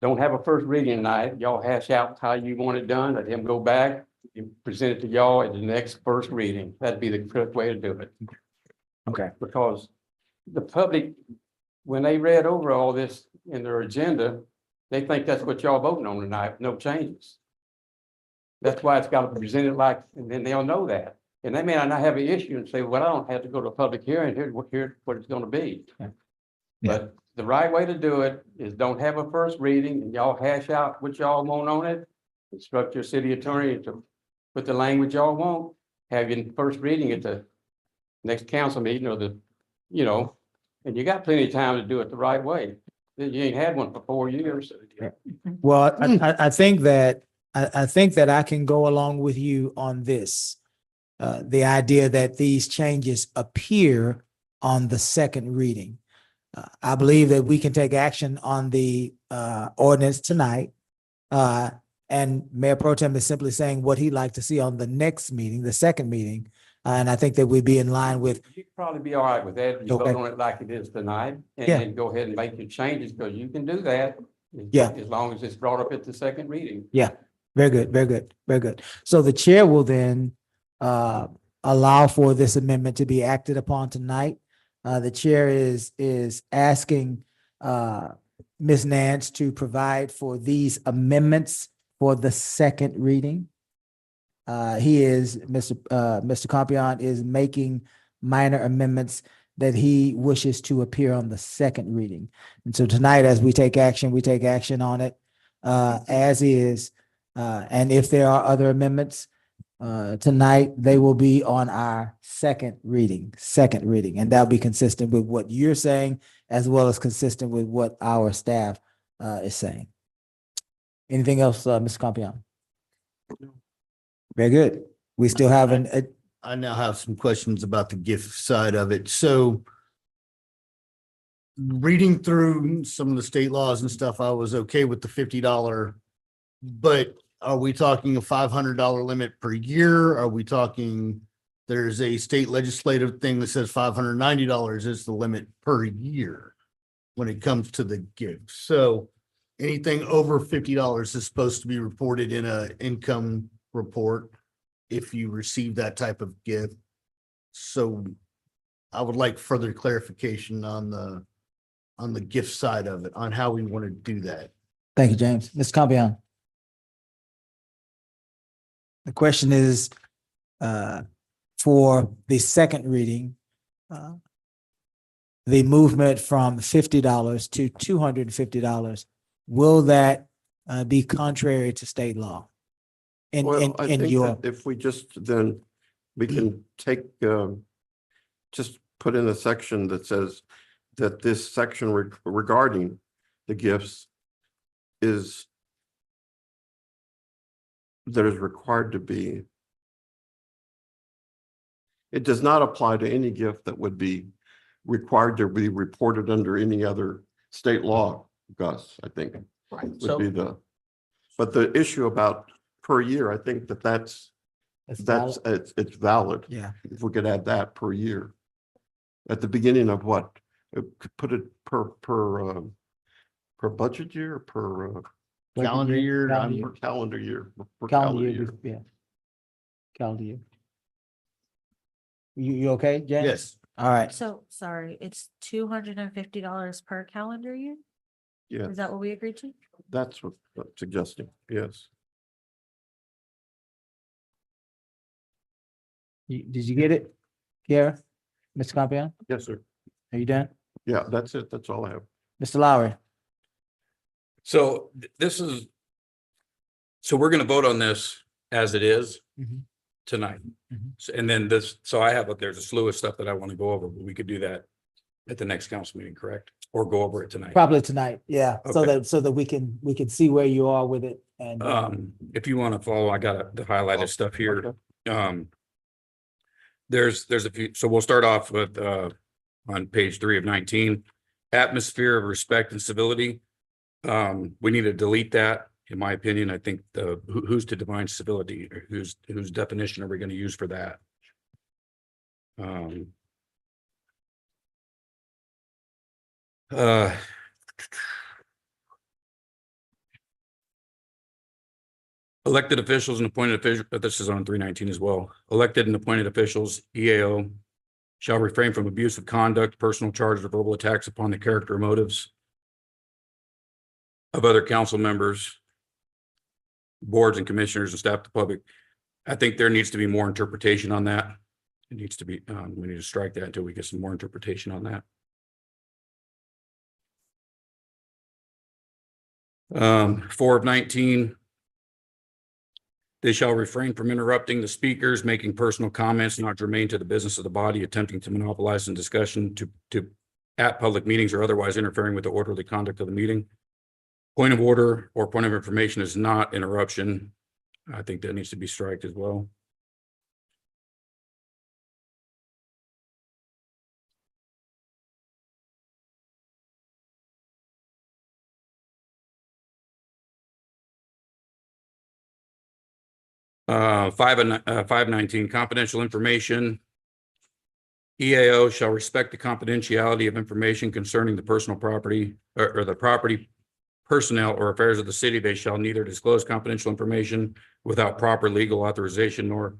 don't have a first reading tonight. Y'all hash out how you want it done. Let him go back and present it to y'all at the next first reading. That'd be the correct way to do it. Okay. Because the public, when they read over all this in their agenda, They think that's what y'all voting on tonight, no changes. That's why it's got to be presented like, and then they'll know that. And they may not have an issue and say, well, I don't have to go to a public hearing, here's what it's gonna be. Yeah. But the right way to do it is don't have a first reading and y'all hash out what y'all want on it. Instruct your city attorney to put the language y'all want, have your first reading at the next council meeting or and you got plenty of time to do it the right way. You ain't had one for 4 years. Well, I think that, I think that I can go along with you on this. The idea that these changes appear on the second reading. I believe that we can take action on the ordinance tonight. And Mayor Pro Tem is simply saying what he'd like to see on the next meeting, the second meeting. And I think that we'd be in line with, You'd probably be all right with that. You Okay. vote on it like it is tonight and Yeah. then go ahead and make your changes because you can do that. Yeah. As long as it's brought up at the second reading. very good, very good, very good. So the chair will then allow for this amendment to be acted upon tonight. The chair is asking Ms. Nance to provide for these amendments for the second reading. Mr. Compion is making minor amendments that he wishes to appear on the second reading. And so tonight, as we take action on it as is. And if there are other amendments tonight, they will be on our second reading, and that'll be consistent with what you're saying as well as consistent with what our staff is saying. Anything else, Mr. Compion? Very good. We still have I now have some questions about the gift side of it. So reading through some of the state laws and stuff, I was okay with the $50, but are we talking a $500 limit per year? Are we talking, there's a state legislative thing that says $590 is the limit per year when it comes to the gift. So anything over $50 is supposed to be reported in a income report if you receive that type of gift. So I would like further clarification on the gift side of it, on how we want to do that. Thank you, James. Mr. Compion. The question is, for the second reading, the movement from $50 to $250, will that be contrary to state law? Well, I In think your, that if we just, then we can take, just put in a section that says that this section regarding the gifts is that is required to be. It does not apply to any gift that would be required to be reported under any other state law, Gus, I think. Right. Would be but the issue about per year, I think that's it's valid. yeah, If we could add that per year. At the beginning of what? Could put it per budget year, per Calendar year, per calendar year. Per calendar year, yeah. Calendar year. You okay, James? Yes. All right. So, sorry, it's $250 per calendar year? Yeah, Is that what we agreed to? that's what I'm suggesting, yes. Did you get it, Kiara? Mr. Compion, Yes, sir. are you done? Yeah, that's it. That's all I have. Mr. Lowry? So so we're gonna vote on this as it is Mhm. tonight. Mhm. And then there's a slew of stuff that I want to go over, but we could do that at the next council meeting, correct? Or go over it tonight. Probably tonight, yeah, Okay. so that we can see where you are with it and. If you want to follow, I got the highlighted stuff here. Okay. There's a few, so we'll start off with, on page 3 of 19, atmosphere of respect and civility. We need to delete that, in my opinion. I think who's to define civility, or whose definition are we going to use for that? Elected officials and appointed officials, this is on 319 as well. Elected and appointed officials, EAO, shall refrain from abusive conduct, personal charges, or verbal attacks upon the character or motives of other council members, boards and commissioners and staff to public. I think there needs to be more interpretation on that. It needs to be, we need to strike that until we get some more interpretation on that. 4 of 19. They shall refrain from interrupting the speakers, making personal comments not germane to the business of the body, attempting to monopolize in discussion at public meetings or otherwise interfering with the orderly conduct of the meeting. Point of order or point of information is not interruption. I think that needs to be striked as well. Uh, 519, confidential information. EAO shall respect the confidentiality of information concerning the personal property or the property, personnel, or affairs of the city. They shall neither disclose confidential information without proper legal authorization nor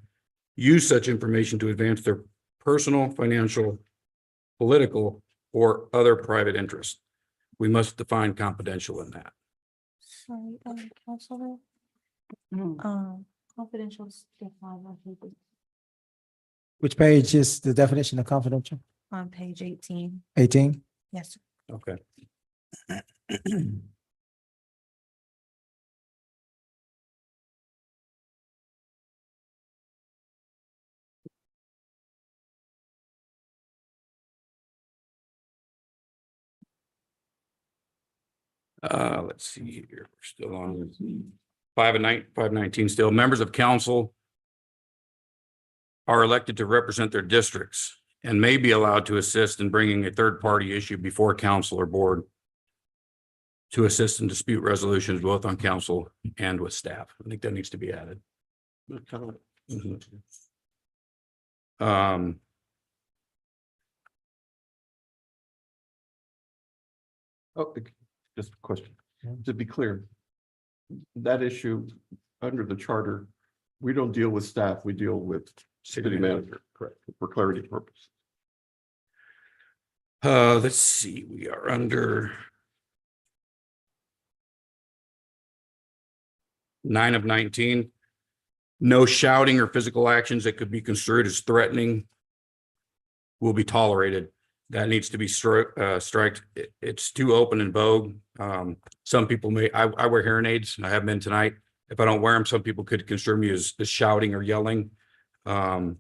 use such information to advance their personal, financial, political, or other private interests. We must define confidential in that. Sorry, Counselor. Confidential. Which page is the definition of confidential? On page 18. 18? Yes, sir. Okay. Let's see here. We're still on 519 still. Members of council are elected to represent their districts and may be allowed to assist in bringing a third-party issue before council or board to assist in dispute resolutions both on council and with staff. I think that needs to be added. Oh, just a question. To be clear, that issue under the charter, we don't deal with staff, we deal with city manager, correct, for clarity purposes. Let's see, we are under 9 of 19. No shouting or physical actions that could be construed as threatening will be tolerated. That needs to be striked. It's too open and vogue. Some people may, I wear hearing aids. I have been tonight. If I don't wear them, some people could construe me as shouting or yelling. And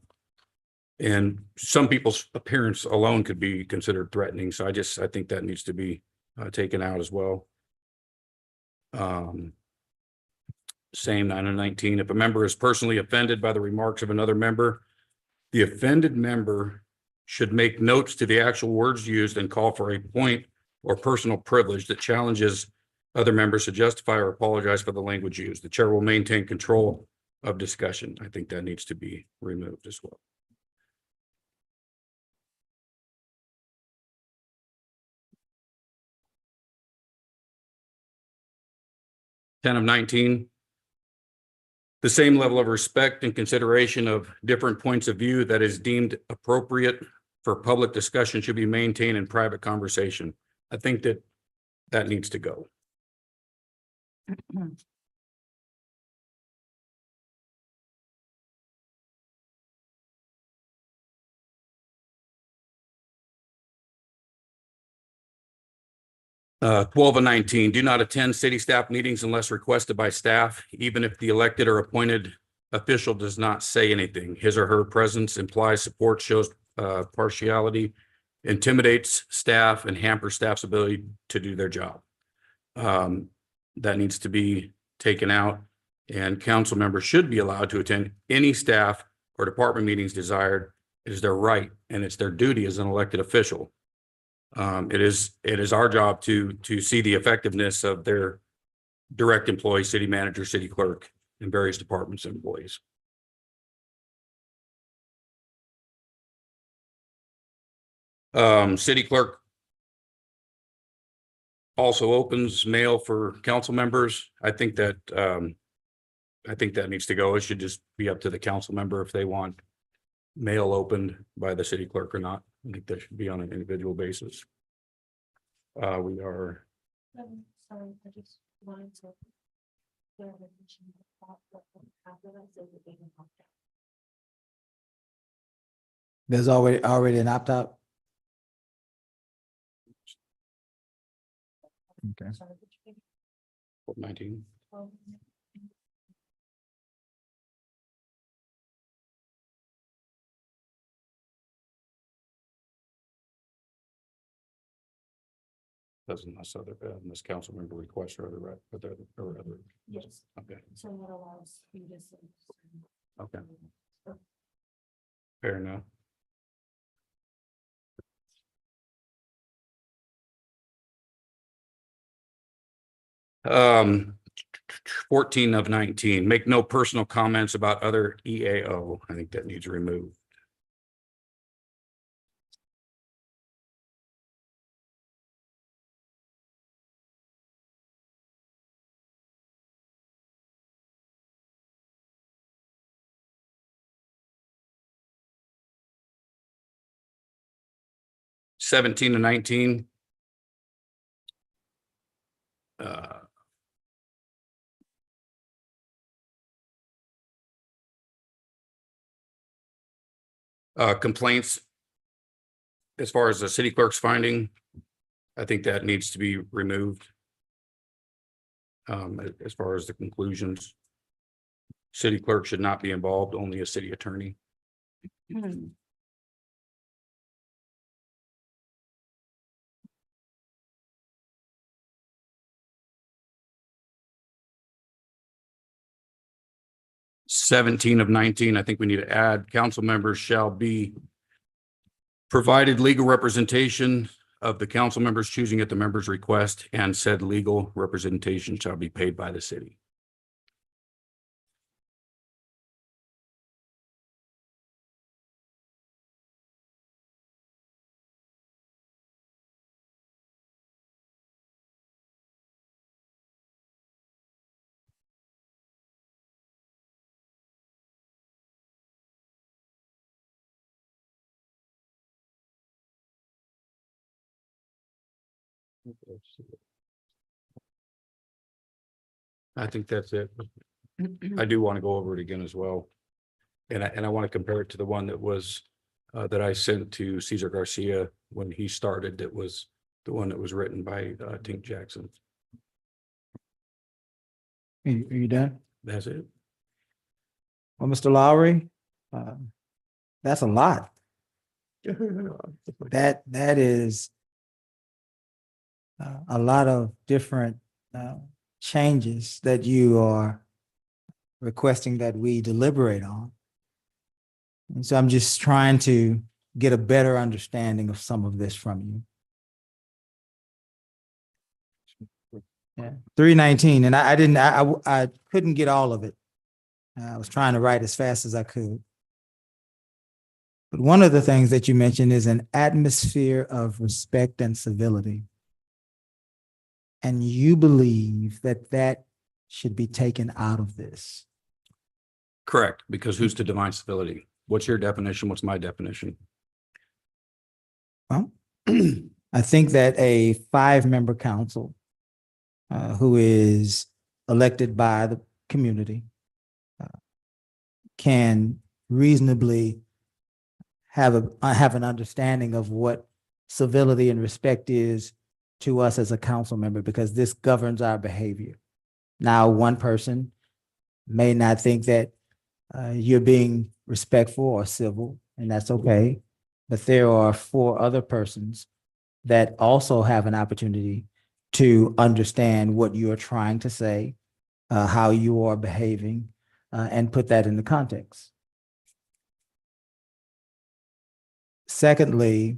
some people's appearance alone could be considered threatening. So I think that needs to be taken out as well. Same 9 of 19. If a member is personally offended by the remarks of another member, the offended member should make notes to the actual words used and call for a point or personal privilege that challenges other members to justify or apologize for the language used. The chair will maintain control of discussion. I think that needs to be removed as well. Ten of 19. The same level of respect and consideration of different points of view that is deemed appropriate for public discussion should be maintained in private conversation. I think that needs to go. 12 and 19, do not attend city staff meetings unless requested by staff, even if the elected or appointed official does not say anything. His or her presence implies support, shows partiality, intimidates staff, and hampers staff's ability to do their job. That needs to be taken out, and council members should be allowed to attend any staff or department meetings desired. It is their right, and it's their duty as an elected official. It is our job to see the effectiveness of their direct employees, city manager, city clerk, and various departments and employees. City clerk also opens mail for council members. I think that needs to go. It should just be up to the council member if they want mail opened by the city clerk or not. I think that should be on an individual basis. We are Sorry, I just wanted to. There's already an opt-out? Okay. 19. Doesn't this council member request or other? Yes. Okay, So what allows you to say. okay. Fair enough. Um, 14 of 19, make no personal comments about other EAO. I think that needs removed. Seventeen to 19. Complaints. As far as the city clerk's finding, I think that needs to be removed. As far as the conclusions. City clerk should not be involved, only a city attorney. 17 of 19, I think we need to add council members shall be provided legal representation of the council members choosing at the member's request, and said legal representation shall be paid by the city. I think that's it. I do want to go over it again as well. And I want to compare it to the one that was that I sent to Cesar Garcia when he started. That was the one that was written by Tink Jackson. Are you done? That's it. Well, Mr. Lowry, that's a lot. That is a lot of different changes that you are requesting that we deliberate on. And so I'm just trying to get a better understanding of some of this from you. Yeah, 319, and I couldn't get all of it. I was trying to write as fast as I could. But one of the things that you mentioned is an atmosphere of respect and civility. And you believe that that should be taken out of this. Correct, because who's to define civility? What's your definition? What's my definition? Well, I think that a 5-member council who is elected by the community can reasonably have an understanding of what civility and respect is to us as a council member, because this governs our behavior. Now, one person may not think that you're being respectful or civil, and that's okay. But there are 4 other persons that also have an opportunity to understand what you're trying to say, how you are behaving, and put that into context. Secondly,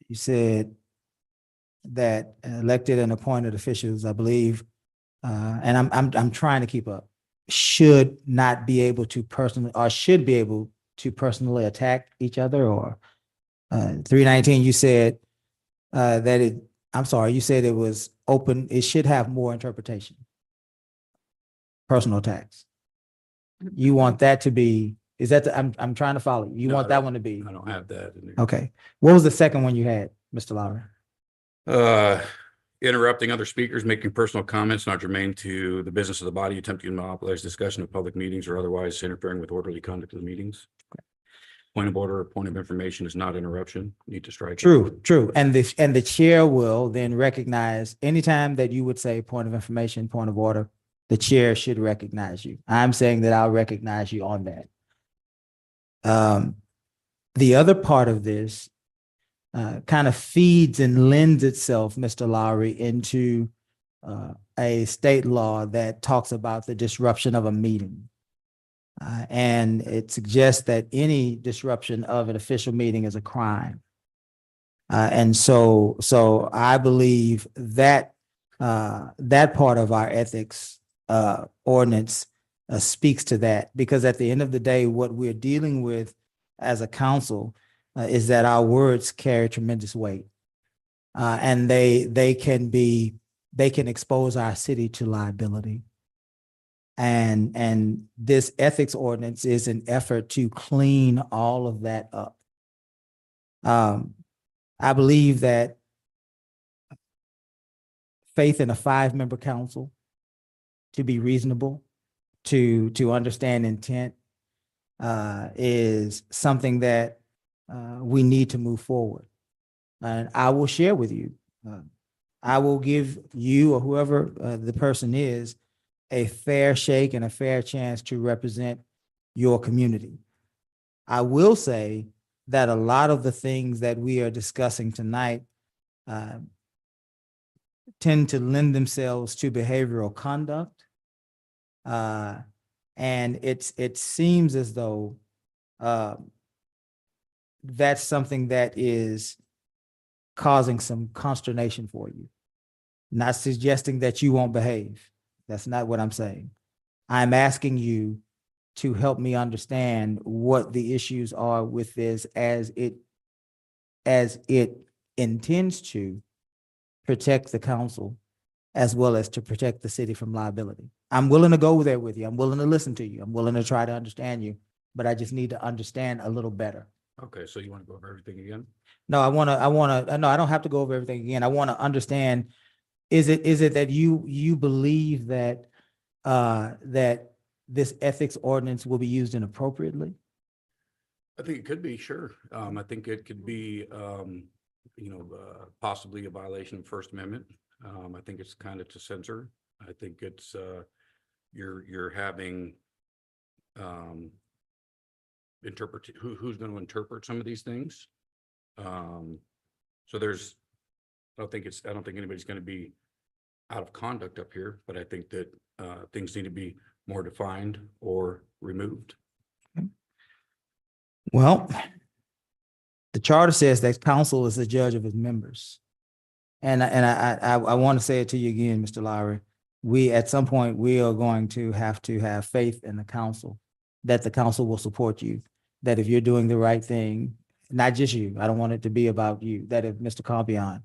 you said that elected and appointed officials, I believe, and I'm trying to keep up, should not be able to personally, or should be able to personally attack each other. Or 319, you said you said it was open, it should have more interpretation. Personal attacks. You want that to be, is that I'm trying to follow you. You No, want I that don't- one to be? I don't have that in there. Okay. What was the second one you had, Mr. Lowry? interrupting other speakers, making personal comments not germane to the business of the body, attempting to monopolize discussion of public meetings, or otherwise interfering with orderly conduct of the meetings. Point of order or point of information is not interruption. Need to strike it. True. And the chair will then recognize anytime that you would say point of information, point of order, the chair should recognize you. I'm saying that I'll recognize you on that. The other part of this kind of feeds and lends itself, Mr. Lowry, into a state law that talks about the disruption of a meeting. And it suggests that any disruption of an official meeting is a crime. And so I believe that that part of our ethics ordinance speaks to that, because at the end of the day, what we're dealing with as a council is that our words carry tremendous weight, and they can expose our city to liability. And this ethics ordinance is an effort to clean all of that up. I believe that faith in a 5-member council, to be reasonable, to understand intent, is something that we need to move forward. And I will share with you, I will give you or whoever the person is a fair shake and a fair chance to represent your community. I will say that a lot of the things that we are discussing tonight tend to lend themselves to behavioral conduct. And it seems as though that's something that is causing some consternation for you. Not suggesting that you won't behave. That's not what I'm saying. I'm asking you to help me understand what the issues are with this as it intends to protect the council as well as to protect the city from liability. I'm willing to go there with you. I'm willing to listen to you. I'm willing to try to understand you, but I just need to understand a little better. Okay, so you want to go over everything again? No, no, I don't have to go over everything again. I want to understand, is it that you believe that that this ethics ordinance will be used inappropriately? I think it could be, sure. I think it could be, possibly a violation of First Amendment. I think it's kind of to censor. I think it's, you're having, who's going to interpret some of these things. So I don't think anybody's going to be out of conduct up here, but I think that things need to be more defined or removed. Well, the charter says that council is the judge of its members. And I want to say it to you again, Mr. Lowry. At some point, we are going to have faith in the council, that the council will support you, that if you're doing the right thing, not just you, I don't want it to be about you, that if Mr. Compion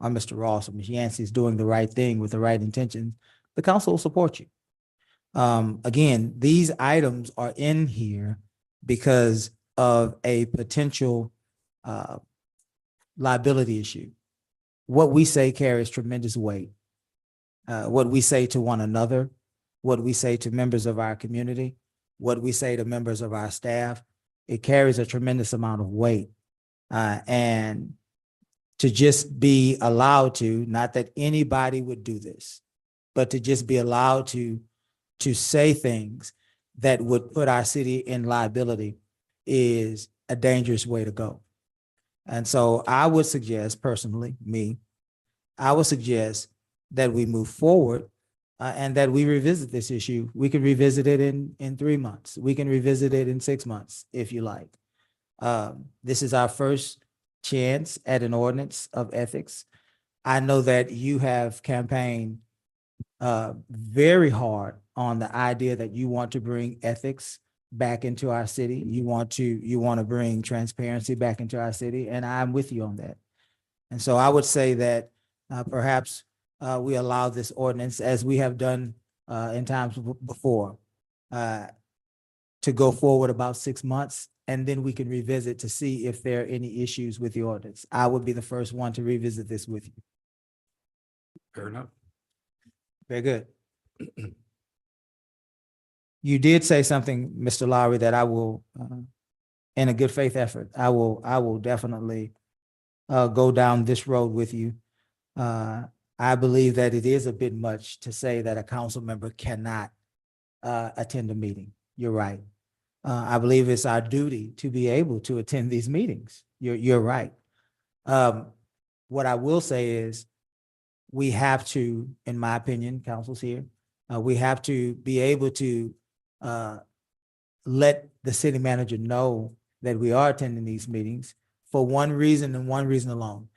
or Mr. Ross or Ms. Yancey is doing the right thing with the right intentions, the council will support you. Again, these items are in here because of a potential liability issue. What we say carries tremendous weight. What we say to one another, what we say to members of our community, what we say to members of our staff, it carries a tremendous amount of weight. And to just be allowed to, not that anybody would do this, but to just be allowed to say things that would put our city in liability is a dangerous way to go. And so I would suggest personally, I would suggest that we move forward and that we revisit this issue. We can revisit it in 3 months. We can revisit it in 6 months, if you like. This is our first chance at an ordinance of ethics. I know that you have campaigned very hard on the idea that you want to bring ethics back into our city. You want to bring transparency back into our city, and I'm with you on that. And so I would say that perhaps we allow this ordinance, as we have done in times before, to go forward about 6 months, and then we can revisit to see if there are any issues with the ordinance. I would be the first one to revisit this with you. Fair enough. Very good. You did say something, Mr. Lowry, that I will, in a good faith effort, I will definitely go down this road with you. I believe that it is a bit much to say that a council member cannot attend a meeting. You're right. I believe it's our duty to be able to attend these meetings. You're right. What I will say is we have to, in my opinion, council's here, we have to be able to let the city manager know that we are attending these meetings for one reason and one reason alone.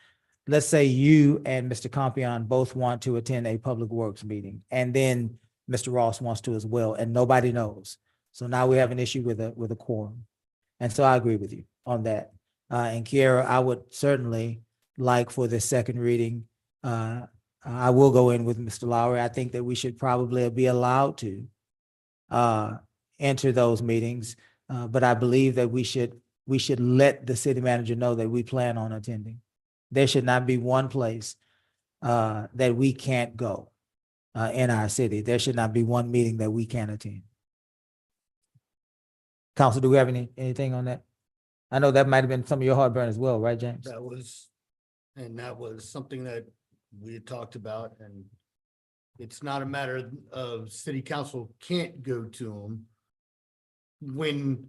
Let's say you and Mr. Compion both want to attend a public works meeting, and then Mr. Ross wants to as well, and nobody knows. So now we have an issue with a quorum. And so I agree with you on that. And Kiara, I would certainly like for this second reading, I will go in with Mr. Lowry. I think that we should probably be allowed to enter those meetings. But I believe that we should let the city manager know that we plan on attending. There should not be one place that we can't go in our city. There should not be one meeting that we can't attend. Council, do we have anything on that? I know that might have been some of your heartburn as well, right, James? That was something that we had talked about, and it's not a matter of city council can't go to them. When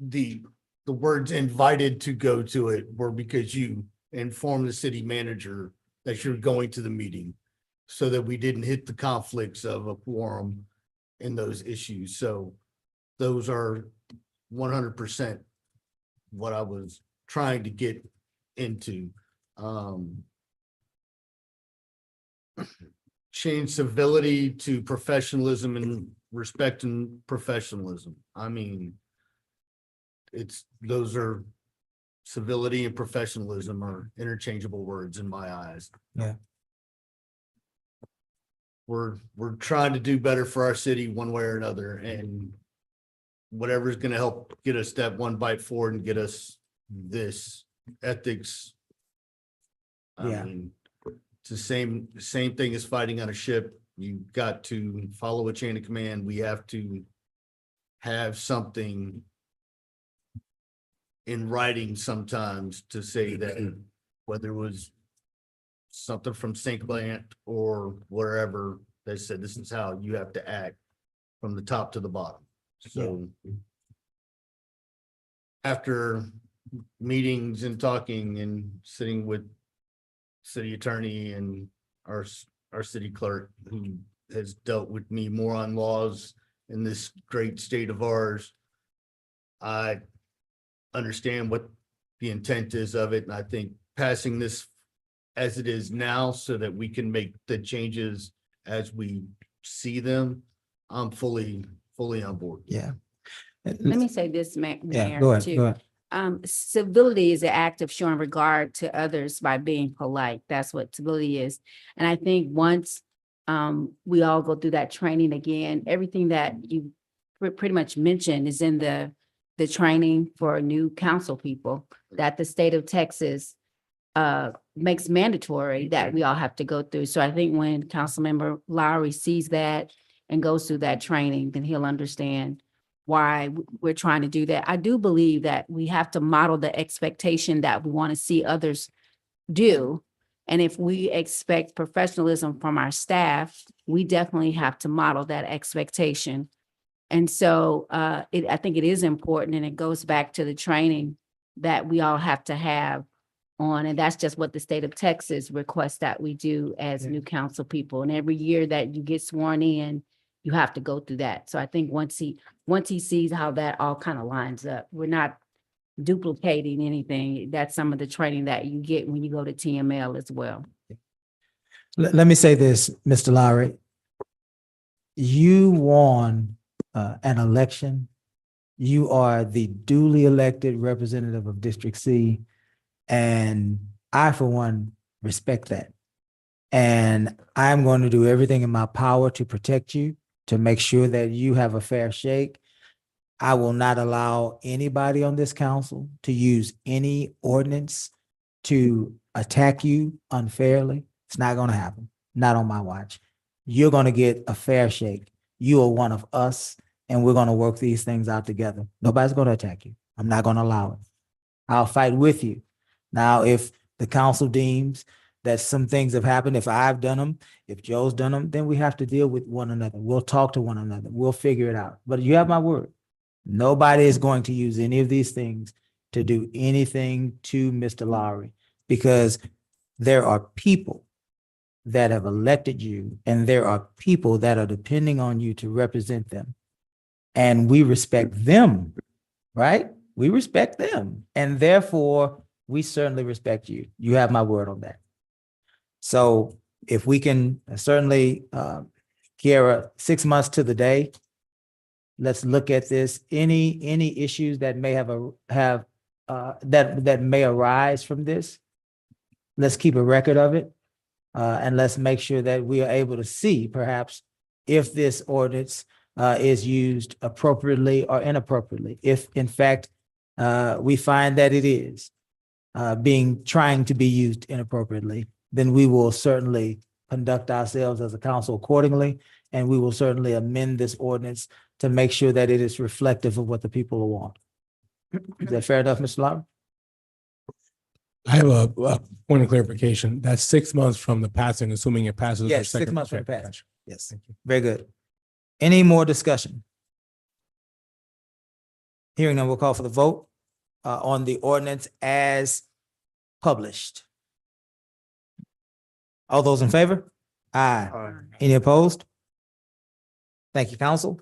the words invited to go to it were because you informed the city manager that you're going to the meeting, so that we didn't hit the conflicts of a quorum in those issues. So those are 100% what I was trying to get into. Change civility to professionalism and respect and professionalism. I mean, those are civility and professionalism are interchangeable words in my eyes. Yeah. We're trying to do better for our city one way or another, and whatever's going to help get us that one bite forward and get us this ethics. Yeah. I mean, it's the same thing as fighting on a ship. You've got to follow a chain of command. We have to have something in writing sometimes to say that, whether it was something from St. Blant or wherever, they said this is how you have to act from the top to the bottom. So after meetings and talking and sitting with city attorney and our city clerk, who has dealt with me more on laws in this great state of ours, I understand what the intent is of it. And I think passing this as it is now so that we can make the changes as we see them, I'm fully on board. Yeah. Let me say this, Yeah, Mayor, go ahead, too. go ahead. Civility is an act of showing regard to others by being polite. That's what civility is. And I think once we all go through that training again, everything that you pretty much mentioned is in the training for new council people that the state of Texas makes mandatory that we all have to go through. So I think when Councilmember Lowry sees that and goes through that training, then he'll understand why we're trying to do that. I do believe that we have to model the expectation that we want to see others do. And if we expect professionalism from our staff, we definitely have to model that expectation. And so I think it is important, and it goes back to the training that we all have to have on, and that's just what the state of Texas requests that we do as new council people. And every year that you get sworn in, you have to go through that. So I think once he sees how that all kind of lines up, we're not duplicating anything. That's some of the training that you get when you go to TML as well. Let me say this, Mr. Lowry. You won an election. You are the duly elected representative of District C. And I, for one, respect that. And I'm going to do everything in my power to protect you, to make sure that you have a fair shake. I will not allow anybody on this council to use any ordinance to attack you unfairly. It's not going to happen. not on my watch. You're gonna get a fair shake. You are one of us, and we're gonna work these things out together. Nobody's gonna attack you. I'm not gonna allow it. I'll fight with you. Now, if the council deems that some things have happened, if I've done them, if Joe's done them, then we have to deal with one another. We'll talk to one another. We'll figure it out. But you have my word. Nobody is going to use any of these things to do anything to Mr. Lowry, because there are people that have elected you, and there are people that are depending on you to represent them. And we respect them, right? We respect them. And therefore, we certainly respect you. You have my word on that. So if we can certainly, Kiara, 6 months to the day, let's look at this. Any issues that may that may arise from this, let's keep a record of it. And let's make sure that we are able to see perhaps if this ordinance is used appropriately or inappropriately. If in fact we find that it is trying to be used inappropriately, then we will certainly conduct ourselves as a council accordingly, and we will certainly amend this ordinance to make sure that it is reflective of what the people want. Is that fair enough, Mr. Lowry? I have a point of clarification. That's 6 months from the passing, assuming it passes. Yes, 6 months from the passing. Yes, very good. Any more discussion? Hearing none, we'll call for the vote on the ordinance as published. All those in favor? Aye. Any opposed? Thank you, council.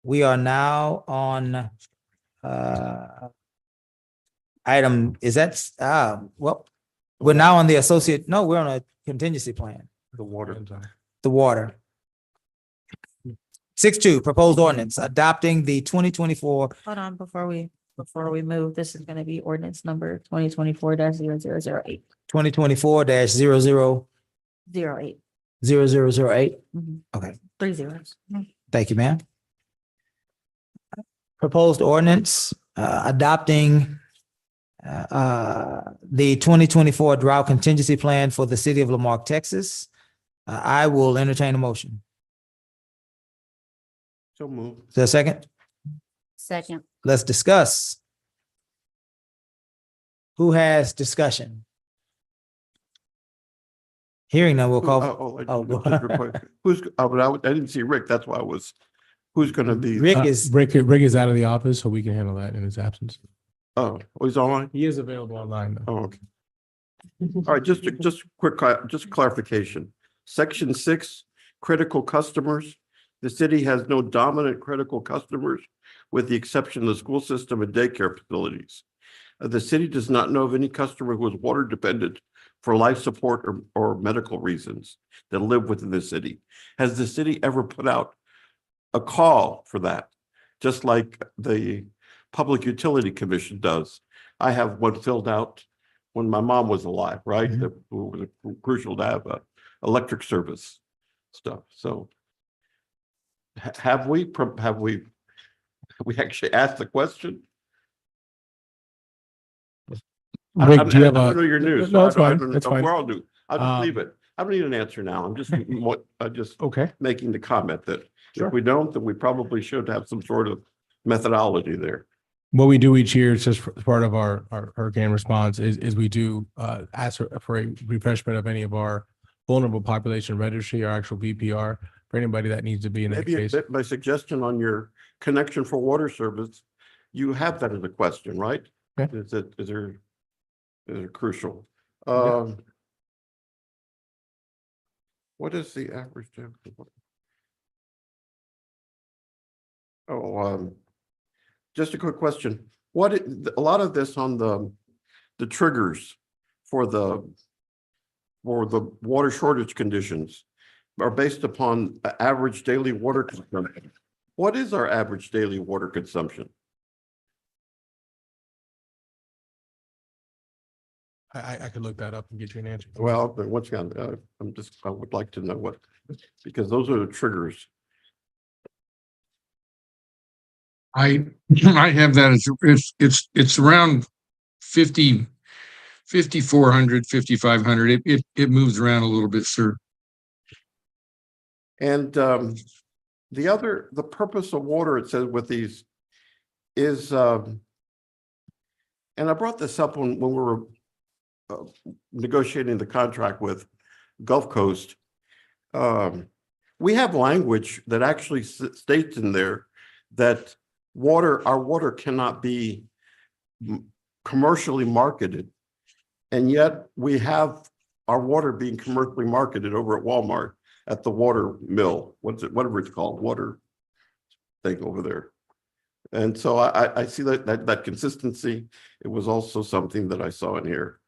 We are now on item, is that, well, we're now on the we're on a contingency plan. The water. The water. 6.2, proposed ordinance adopting the 2024. Hold on, before we move, this is gonna be ordinance number 2024-0008. 2024-0008. 08. 0008. Okay, 3 zeros. thank you, ma'am. Proposed ordinance adopting the 2024 drought contingency plan for the city of Lamarque, Texas. I will entertain a motion. So move. Is there a second? Second. Let's discuss. Who has discussion? Hearing none, we'll call. Who's, I didn't see Rick, that's why who's gonna be? Rick is. Rick is out of the office, so we can handle that in his absence. Oh, he's online? He is available online, though. Oh, okay. All right, just quick, just clarification. Section 6, critical customers. The city has no dominant critical customers with the exception of the school system and daycare facilities. The city does not know of any customer who is water dependent for life support or medical reasons that live within the city. Has the city ever put out a call for that? Just like the Public Utility Commission does. I have one filled out when my mom was alive, right? That was crucial to have electric service stuff. So have we actually asked the question? Rick, do you have I don't know your news. No, that's so I fine. don't- That's fine. We're all new. I'll just leave it. I don't need an answer now. I'm just, Okay. making the comment that Sure. if we don't, then we probably should have some sort of methodology there. What we do each year, it's just part of our hurricane response is we do ask for a refreshment of any of our vulnerable population registry, our actual VPR, for anybody that needs to be in that Maybe case. my suggestion on your connection for water service, you have that as a question, right? Okay. Is there crucial? Yeah. What is the average temperature? Oh, just a quick question. A lot of this on the triggers for the water shortage conditions are based upon average daily water consumption. What is our average daily water consumption? I could look that up and get you an answer. Well, but once again, I would like to know what, because those are the triggers. I have that it's around 5,400, 5,500. It moves around a little bit, sir. And the purpose of water, it says with these is, and I brought this up when we were negotiating the contract with Gulf Coast. We have language that actually states in there that our water cannot be commercially marketed. And yet we have our water being commercially marketed over at Walmart at the water mill, whatever it's called, water thing over there. And so I see that consistency. It was also something that I saw in here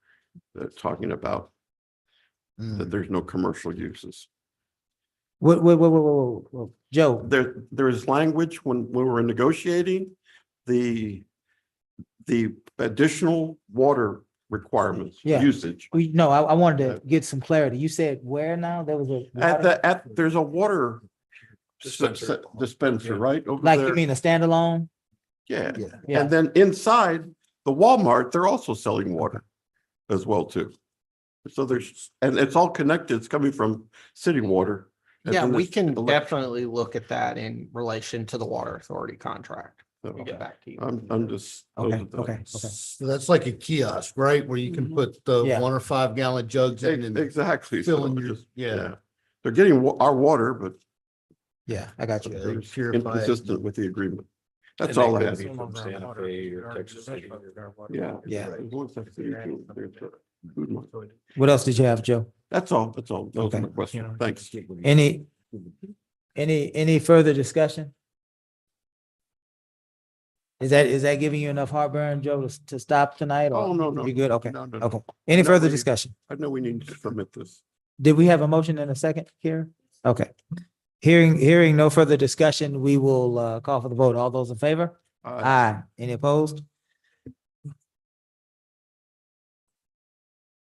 talking about that there's no commercial uses. Whoa, Joe, There's language when we were negotiating the additional water requirements, Yeah. usage. no, I wanted to get some clarity. You said where now? There was a. water- There's a water Dispenser. dispenser, right? Over Like there. you mean a standalone? Yeah. Yeah. And then inside the Walmart, they're also selling water as well too. So and it's all connected. It's coming from city water. And Yeah, then we there's can electric. definitely look at that in relation to the water authority contract. We'll get back to you. I'm just. those Okay, are the- okay. So that's like a kiosk, right? Where you can put the Yeah. 1 or 5 gallon jugs in and Exactly. filling So your, just- yeah. They're getting our water, but Yeah, I got you. They they're purify it. inconsistent with the agreement. That's And they all I could have. be from Santa Fe or Texas City. Yeah. Yeah. As long as that's the- there's a food market. What else did you have, Joe? That's all. That was Okay. my question. Thanks. Any further discussion? Is that giving you enough heartburn, Joe, to stop tonight? or Oh, no. You good? Okay, No, no, okay. no. Any No, further we- discussion? I know we need to submit this. Did we have a motion in a second here? Okay. Hearing no further discussion, we will call for the vote. All those in favor? Aye. Any opposed?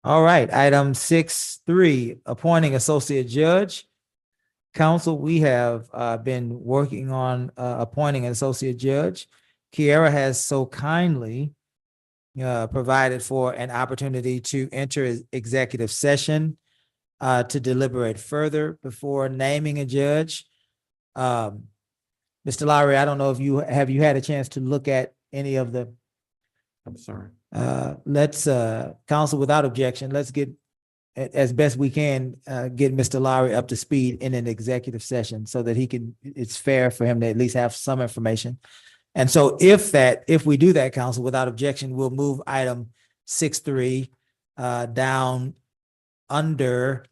All right, item 6.3, appointing associate judge. Council, we have been working on appointing an associate judge. Kiera has so kindly provided for an opportunity to enter executive session to deliberate further before naming a judge. Mr. Lowry, I don't know if you had a chance to look at any of the. I'm sorry. Let's council without objection, let's get as best we can get Mr. Lowry up to speed in an executive session so that it's fair for him to at least have some information. And so if we do that, council, without objection, we'll move item 6.3 down under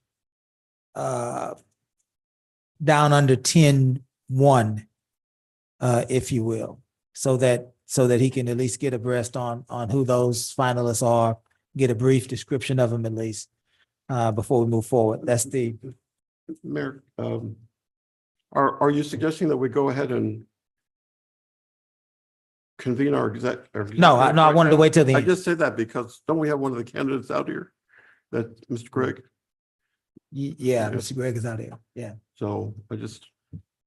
10.1, if you will, so that he can at least get abreast on who those finalists are, get a brief description of them at least before we move forward. That's the. Mayor, are you suggesting that we go ahead and convene our No, I wanted to wait till the I end. just say that because don't we have one of the candidates out here? That Mr. Gregg? Yeah, Mr. Gregg is out here. Yeah. So I just.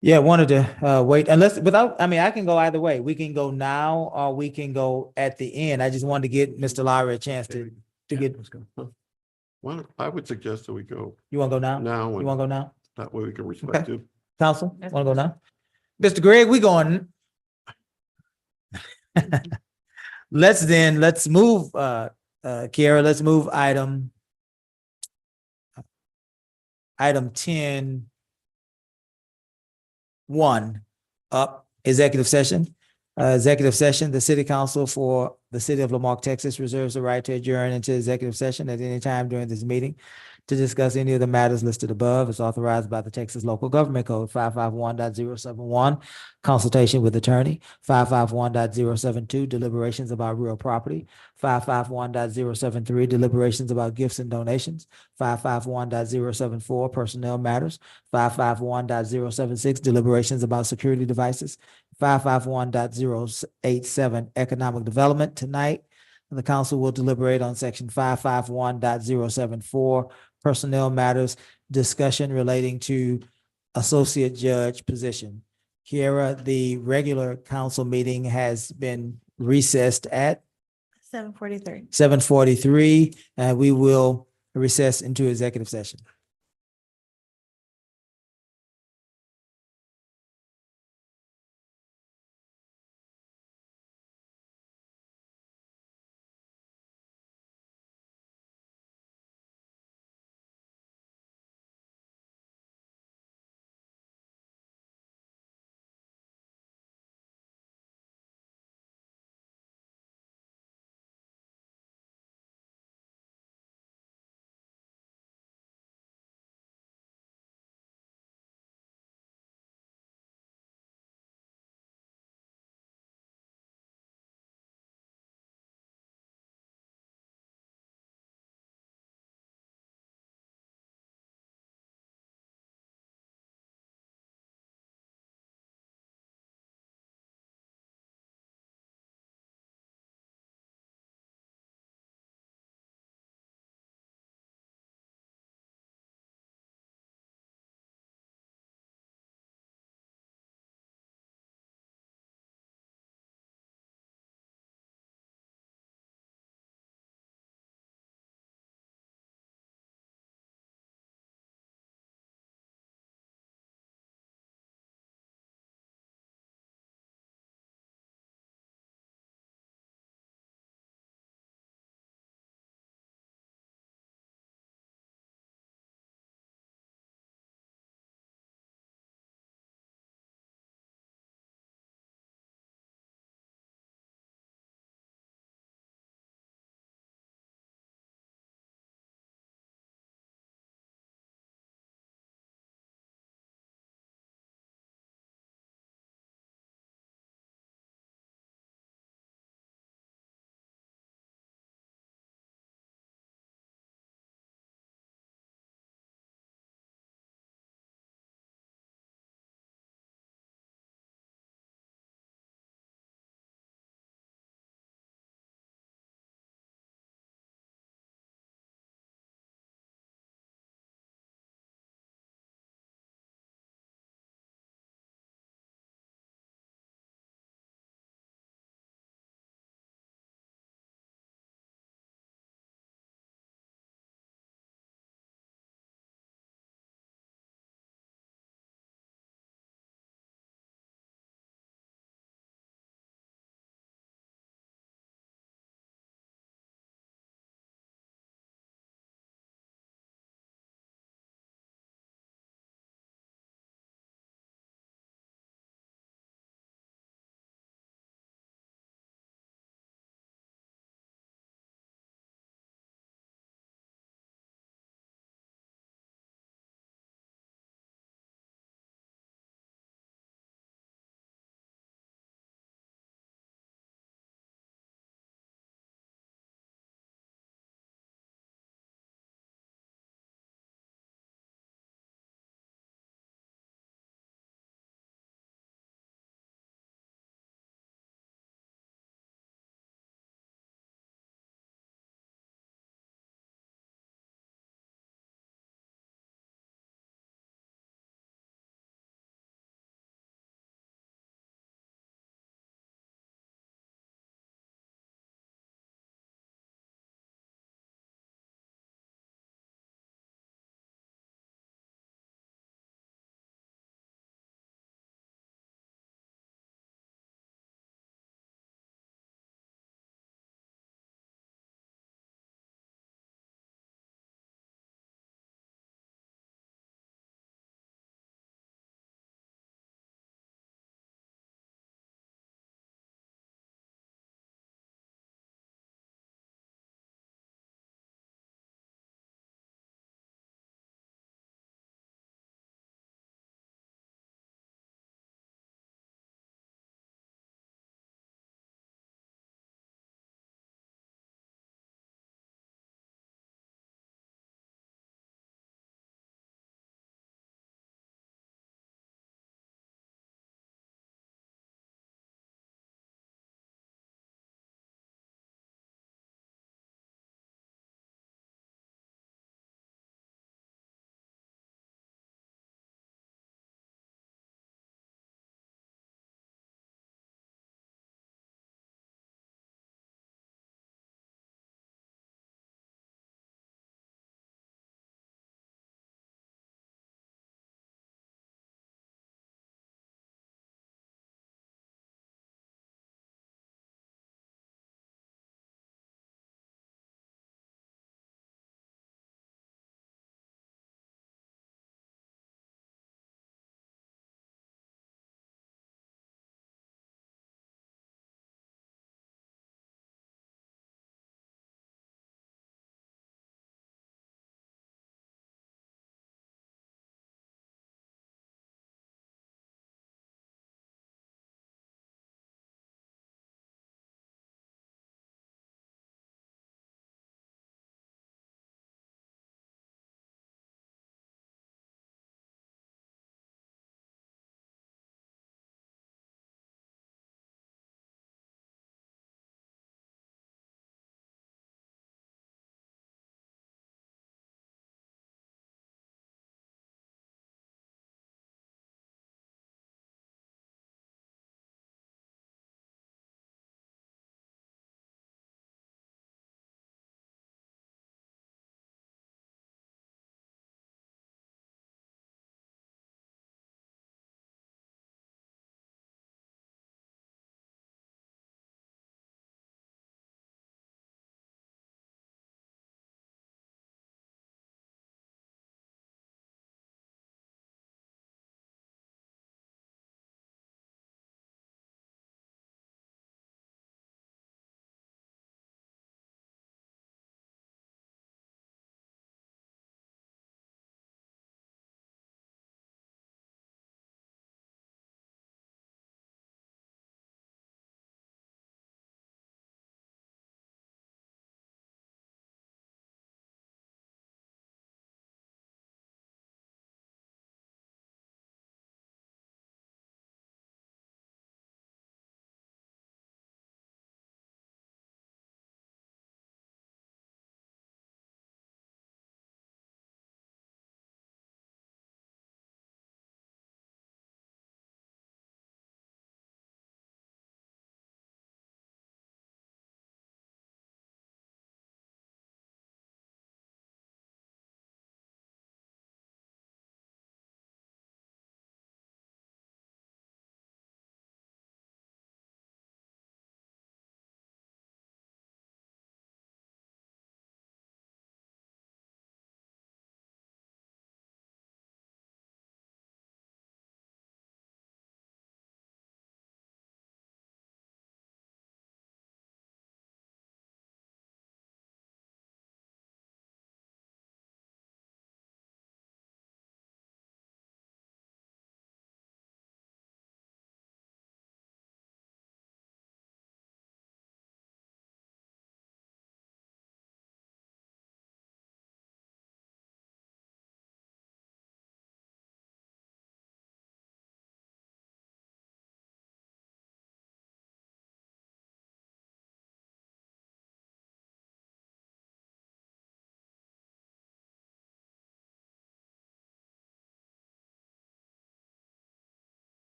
Yeah, wanted to wait I can go either way. We can go now or we can go at the end. I just wanted to get Mr. Lowry a chance to get. Well, I would suggest that we go You want to go now? now. You want to go now? That way we can respect Okay. you. Council, want to go now? Mr. Gregg, we going. Let's move, Kiara, let's move item 10.1 up, executive session. Executive session, the city council for the city of Lamarque, Texas reserves the right to adjourn into executive session at any time during this meeting to discuss any of the matters listed above. It's authorized by the Texas Local Government Code 551.071, consultation with attorney, 551.072, deliberations about real property, 551.073, deliberations about gifts and donations, 551.074, personnel matters, 551.076, deliberations about security devices, 551.087, economic development. Tonight, the council will deliberate on section 551.074, personnel matters, discussion relating to associate judge position. Kiera, the regular council meeting has been recessed at 7:43. 7:43, and we will recess into executive session.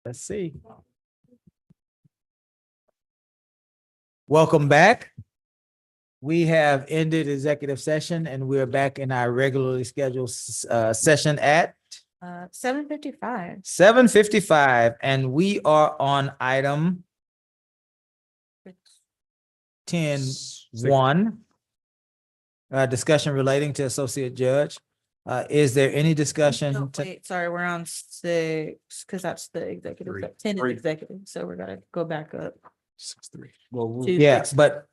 Let's see. Welcome back. We have ended executive session and we're back in our regularly scheduled session at 7:55. 7:55, and we are on item 10-1. Discussion relating to associate judge. Is there any discussion? No, wait, sorry, we're on 6, because that's the executive, 10 is executive, so we're gonna go back up. 6-3. to Yeah, 6. but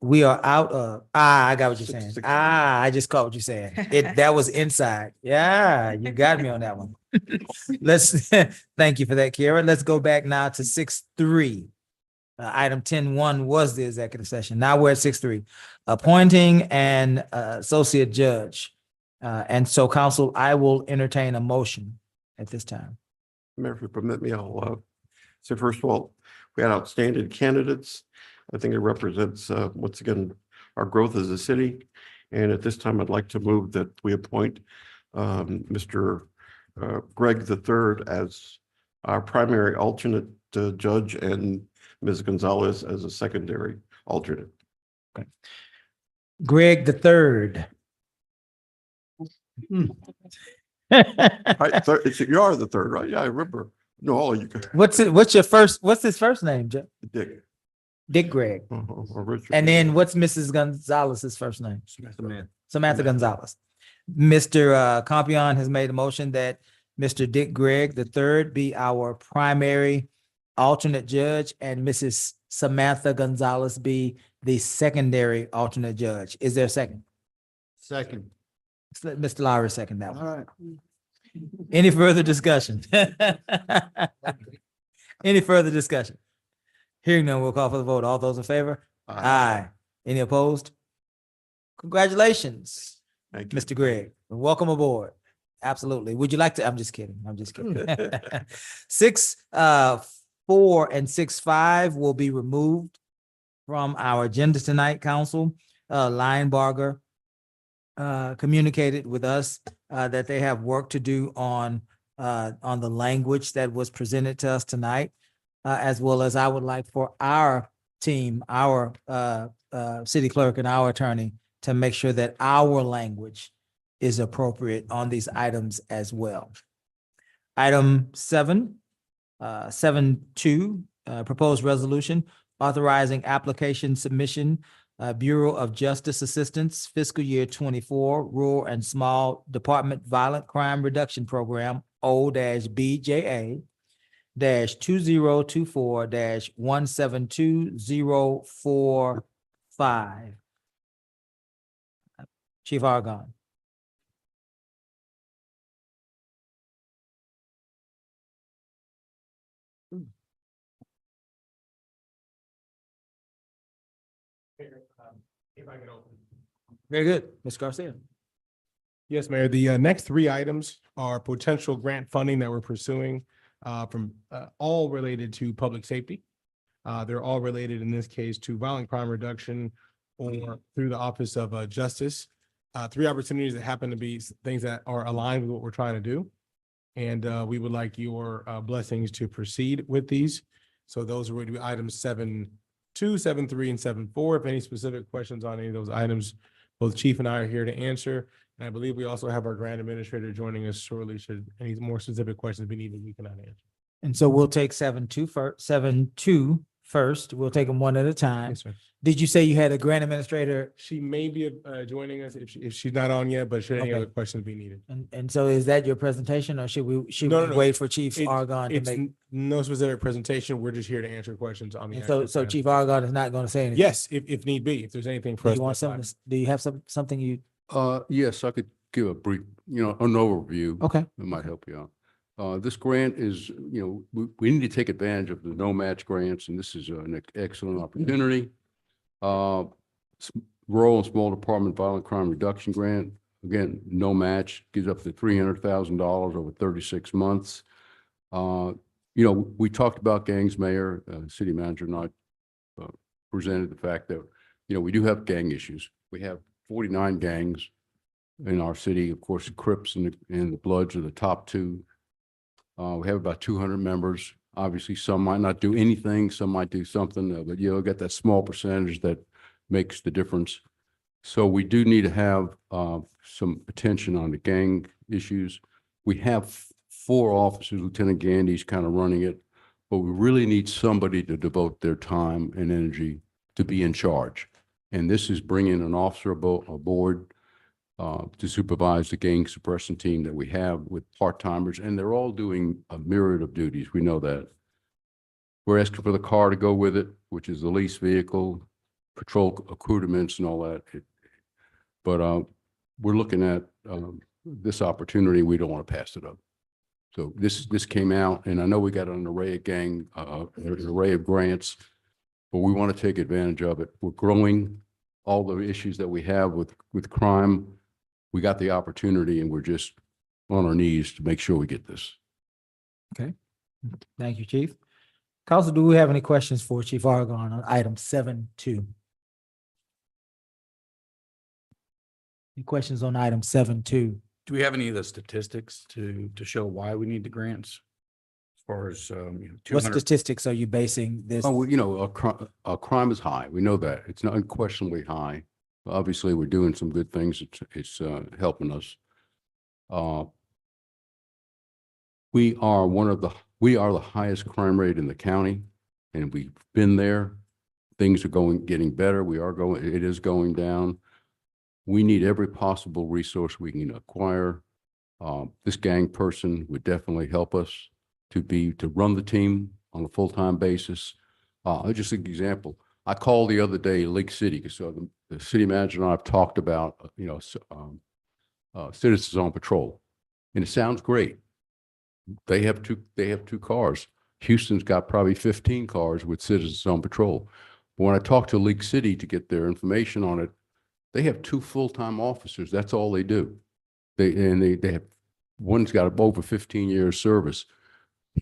we are out of, I got what you're saying. I just caught what you're saying. That was inside. Yeah, you got me on that one. Let's, thank you for that, Kara. Let's go back now to 6-3. Item 10-1 was the executive session. Now we're at 6-3. Appointing an associate judge. And so council, I will entertain a motion at this time. Mayor, if you permit me, I'll say first of all, we had outstanding candidates. I think it represents, once again, our growth as a city. And at this time, I'd like to move that we appoint Mr. Greg III as our primary alternate judge and Ms. Gonzalez as a secondary alternate. Okay. Greg III. Right, you are the third, right? Yeah, I remember. No, all of you. What's his first name, Jeff? Dick. Dick Greg. Or Richard. And then what's Mrs. Gonzalez's first name? Samantha Gonzalez. Mr. Compion has made a motion that Mr. Dick Gregg III be our primary alternate judge and Mrs. Samantha Gonzalez be the secondary alternate judge. Is there a second? Second. Let's let Mr. Lowry second that All one. right. Any further discussion? Any further discussion? Hearing none, we'll call for the vote. All those in favor? Aye. Any opposed? Congratulations, Thank you. Mr. Gregg. Welcome aboard. Absolutely. Would you like to? I'm just kidding. 6-4 and 6-5 will be removed from our agenda tonight, council. Linebarger communicated with us that they have work to do on the language that was presented to us tonight, as well as I would like for our team, our city clerk and our attorney to make sure that our language is appropriate on these items as well. Item 7.2, proposed resolution authorizing application submission, Bureau of Justice Assistance fiscal year 24 Rural and Small Department Violent Crime Reduction Program, O-BJA -2024-172045. Chief Argon. If I can open. Very good, Ms. Garcia. Yes, Mayor. The next 3 items are potential grant funding that we're pursuing from all related to public safety. They're all related in this case to violent crime reduction or through the Office of Justice. 3 opportunities that happen to be things that are aligned with what we're trying to do. And we would like your blessings to proceed with these. So those are going to be items 7.2, 7.3, and 7.4. If any specific questions on any of those items, both Chief and I are here to answer. And I believe we also have our grant administrator joining us shortly. Should any more specific questions be needed, we cannot answer. And so we'll take 7.2 first, 7.2 first. We'll take them one at a time. Yes, sir. Did you say you had a grant administrator? She may be joining us if she's not on yet, but should any Okay. other questions be needed? And so is that your presentation or should we No. wait for Chief It- Argon to It's make? no specific presentation. We're just here to answer questions on the. And so actual Chief plan. Argon is not going to say anything? Yes, if need be, if there's anything for Do us. you want to something, do you have something you? Yes, I could give a brief, an overview. Okay. That might help you out. This grant is, we need to take advantage of the no match grants, and this is an excellent opportunity. Rural and Small Department Violent Crime Reduction Grant, again, no match, gives up to $300,000 over 36 months. We talked about gangs, Mayor, City Manager, and I presented the fact that, we do have gang issues. We have 49 gangs in our city. Of course, the Crips and the Bloods are the top 2. We have about 200 members. Obviously, some might not do anything, some might do something, but you'll get that small percentage that makes the difference. So we do need to have some attention on the gang issues. We have 4 officers, Lieutenant Gandy's kind of running it, but we really need somebody to devote their time and energy to be in charge. And this is bringing an officer aboard to supervise the gang suppression team that we have with part-timers, and they're all doing a myriad of duties. We know that. We're asking for the car to go with it, which is the lease vehicle, patrol accoutrements and all that. But we're looking at this opportunity. We don't want to pass it up. So this came out, and I know we got an array of an array of grants, but we want to take advantage of it. We're growing all the issues that we have with crime. We got the opportunity, and we're just on our knees to make sure we get this. Okay. Thank you, Chief. Council, do we have any questions for Chief Argon on item 7.2? Any questions on item 7.2? Do we have any of the statistics to show why we need the grants? As far as, What 200 statistics are you basing this? Oh, our crime is high. We know that. It's not unquestionably high. Obviously, we're doing some good things. It's helping us. We are the highest crime rate in the county, and we've been there. Things are getting better. It is going down. We need every possible resource we can acquire. This gang person would definitely help us to run the team on a full-time basis. Just an example. I called the other day, Lake City, so the city manager and I have talked about, citizens on patrol, and it sounds great. They have two cars. Houston's got probably 15 cars with citizens on patrol. But when I talked to Lake City to get their information on it, they have 2 full-time officers. That's all they do. They have, one's got over 15 years service.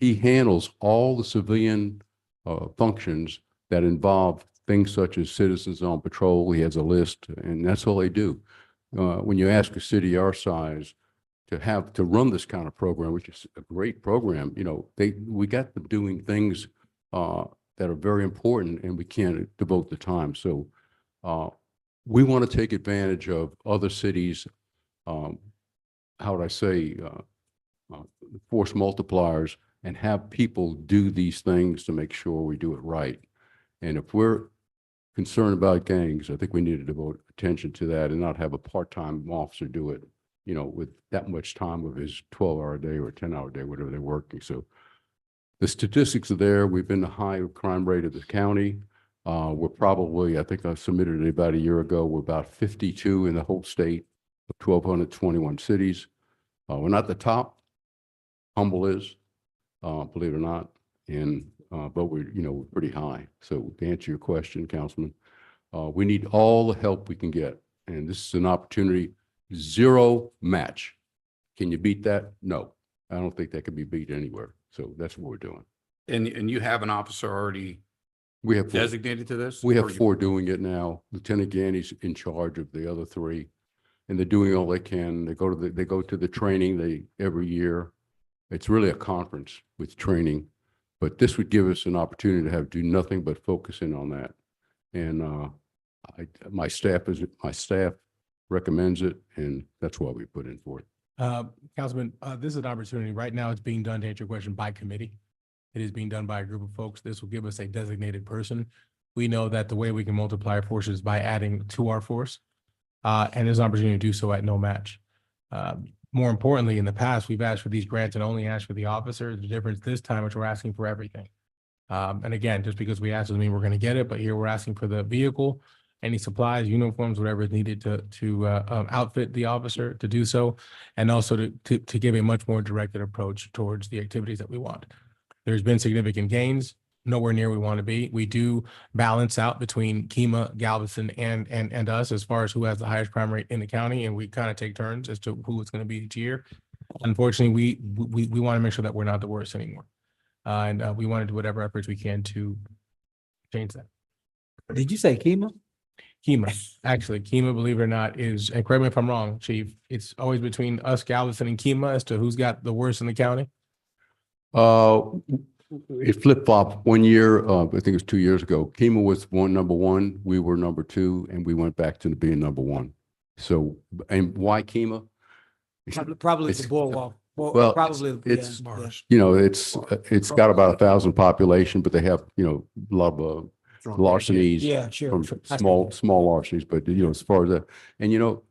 He handles all the civilian functions that involve things such as citizens on patrol. He has a list, and that's all they do. When you ask a city our size to run this kind of program, which is a great program, we got them doing things that are very important, and we can't devote the time. So we want to take advantage of other cities, how would I say, force multipliers, and have people do these things to make sure we do it right. And if we're concerned about gangs, I think we need to devote attention to that and not have a part-time officer do it, with that much time of his 12-hour day or 10-hour day, whatever they're working. So the statistics are there. We've been the high crime rate of the county. We're probably, I think I submitted it about a year ago, we're about 52 in the whole state of 1,221 cities. We're not the top. Humble is, believe it or not. But we're pretty high. So to answer your question, Councilman, we need all the help we can get. And this is an opportunity, 0 match. Can you beat that? No, I don't think that can be beat anywhere. So that's what we're doing. And you have an officer already We have 4. designated to this? We Or have you- 4 doing it now. Lieutenant Gandy's in charge of the other 3, and they're doing all they can. They go to the training every year. It's really a conference with training, but this would give us an opportunity to do nothing but focus in on that. And my staff recommends it, and that's why we put in for it. Councilman, this is an opportunity. Right now, it's being done, to answer your question, by committee. It is being done by a group of folks. This will give us a designated person. We know that the way we can multiply our forces is by adding to our force. And there's an opportunity to do so at no match. More importantly, in the past, we've asked for these grants and only asked for the officer. The difference this time is we're asking for everything. And again, just because we asked doesn't mean we're going to get it, but here we're asking for the vehicle, any supplies, uniforms, whatever is needed to outfit the officer to do so, and also to give a much more directed approach towards the activities that we want. There's been significant gains, nowhere near we want to be. We do balance out between Kemah, Galveston, and us as far as who has the highest crime rate in the county, and we kind of take turns as to who it's going to be each year. Unfortunately, we want to make sure that we're not the worst anymore. And we want to do whatever efforts we can to change that. Did you say Kemah? Kemah, actually, Kemah, believe it or not, is, and correct me if I'm wrong, Chief, it's always between us, Galveston, and Kemah as to who's got the worst in the county. it flip-flopped one year, I think it was 2 years ago. Kima was number one, we were number two, and we went back to being number one. So, and why Kima? Probably It's- the boardwalk. Well, Probably, it's, yeah, yeah. you know, it's got about 1,000 population, but they have, you know, a lot of larcenies. Yeah, sure. From sure. I see. small larcenies, but you know, as far as that, and you know,